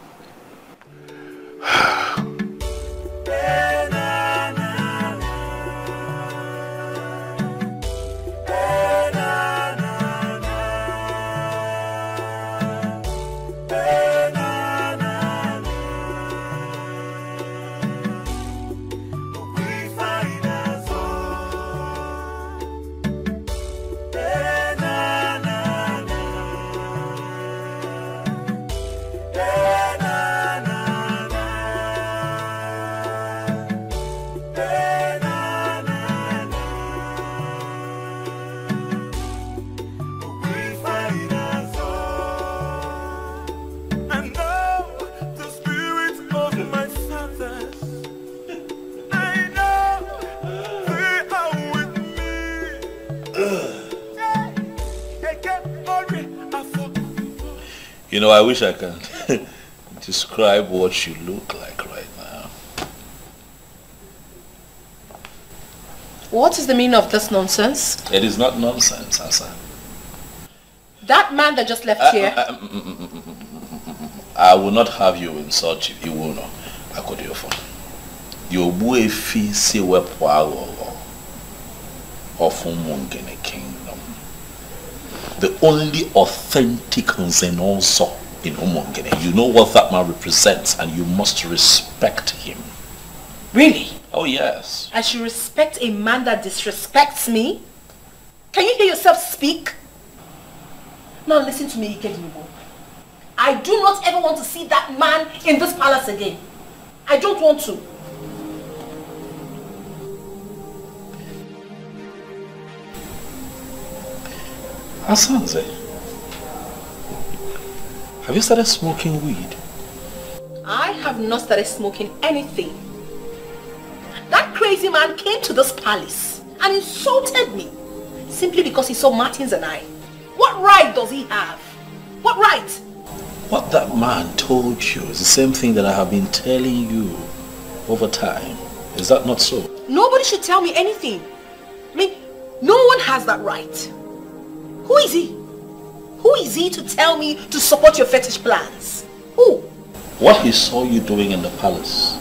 You know, I wish I could describe what you look like right now. What is the meaning of this nonsense? It is not nonsense, Asa. That man that just left here. I will not have you insult Iwono Akodiofo. You will feel see where of Umungene Kingdom. The only authentic Nzenozo in Umungene. You know what that man represents and you must respect him. Really? Oh yes. I should respect a man that disrespects me? Can you hear yourself speak? Now listen to me, Ikedinubo. I do not ever want to see that man in this palace again. I don't want to. Asanze, have you started smoking weed? I have not started smoking anything. That crazy man came to this palace and insulted me simply because he saw Martins and I. What right does he have? What right? What that man told you is the same thing that I have been telling you over time. Is that not so? Nobody should tell me anything. I mean, no one has that right. Who is he? Who is he to tell me to support your fetish plans? Who? What he saw you doing in the palace,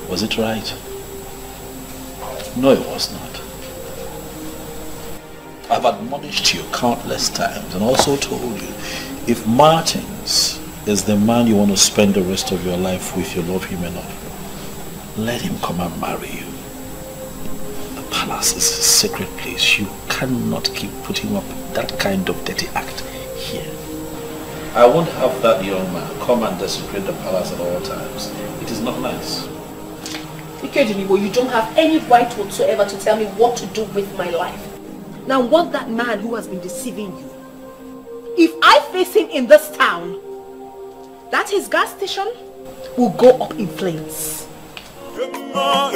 was it right? No, it was not. I've admonished you countless times and also told you, if Martins is the man you want to spend the rest of your life with, you love him enough, let him come and marry you. The palace is a sacred place. You cannot keep putting up that kind of dirty act here. I won't have that young man come and desecrate the palace at all times. It is not nice. Ikedinubo, you don't have any right whatsoever to tell me what to do with my life. Now what that man who has been deceiving you, if I face him in this town, that his gas station will go up in flames. Himma,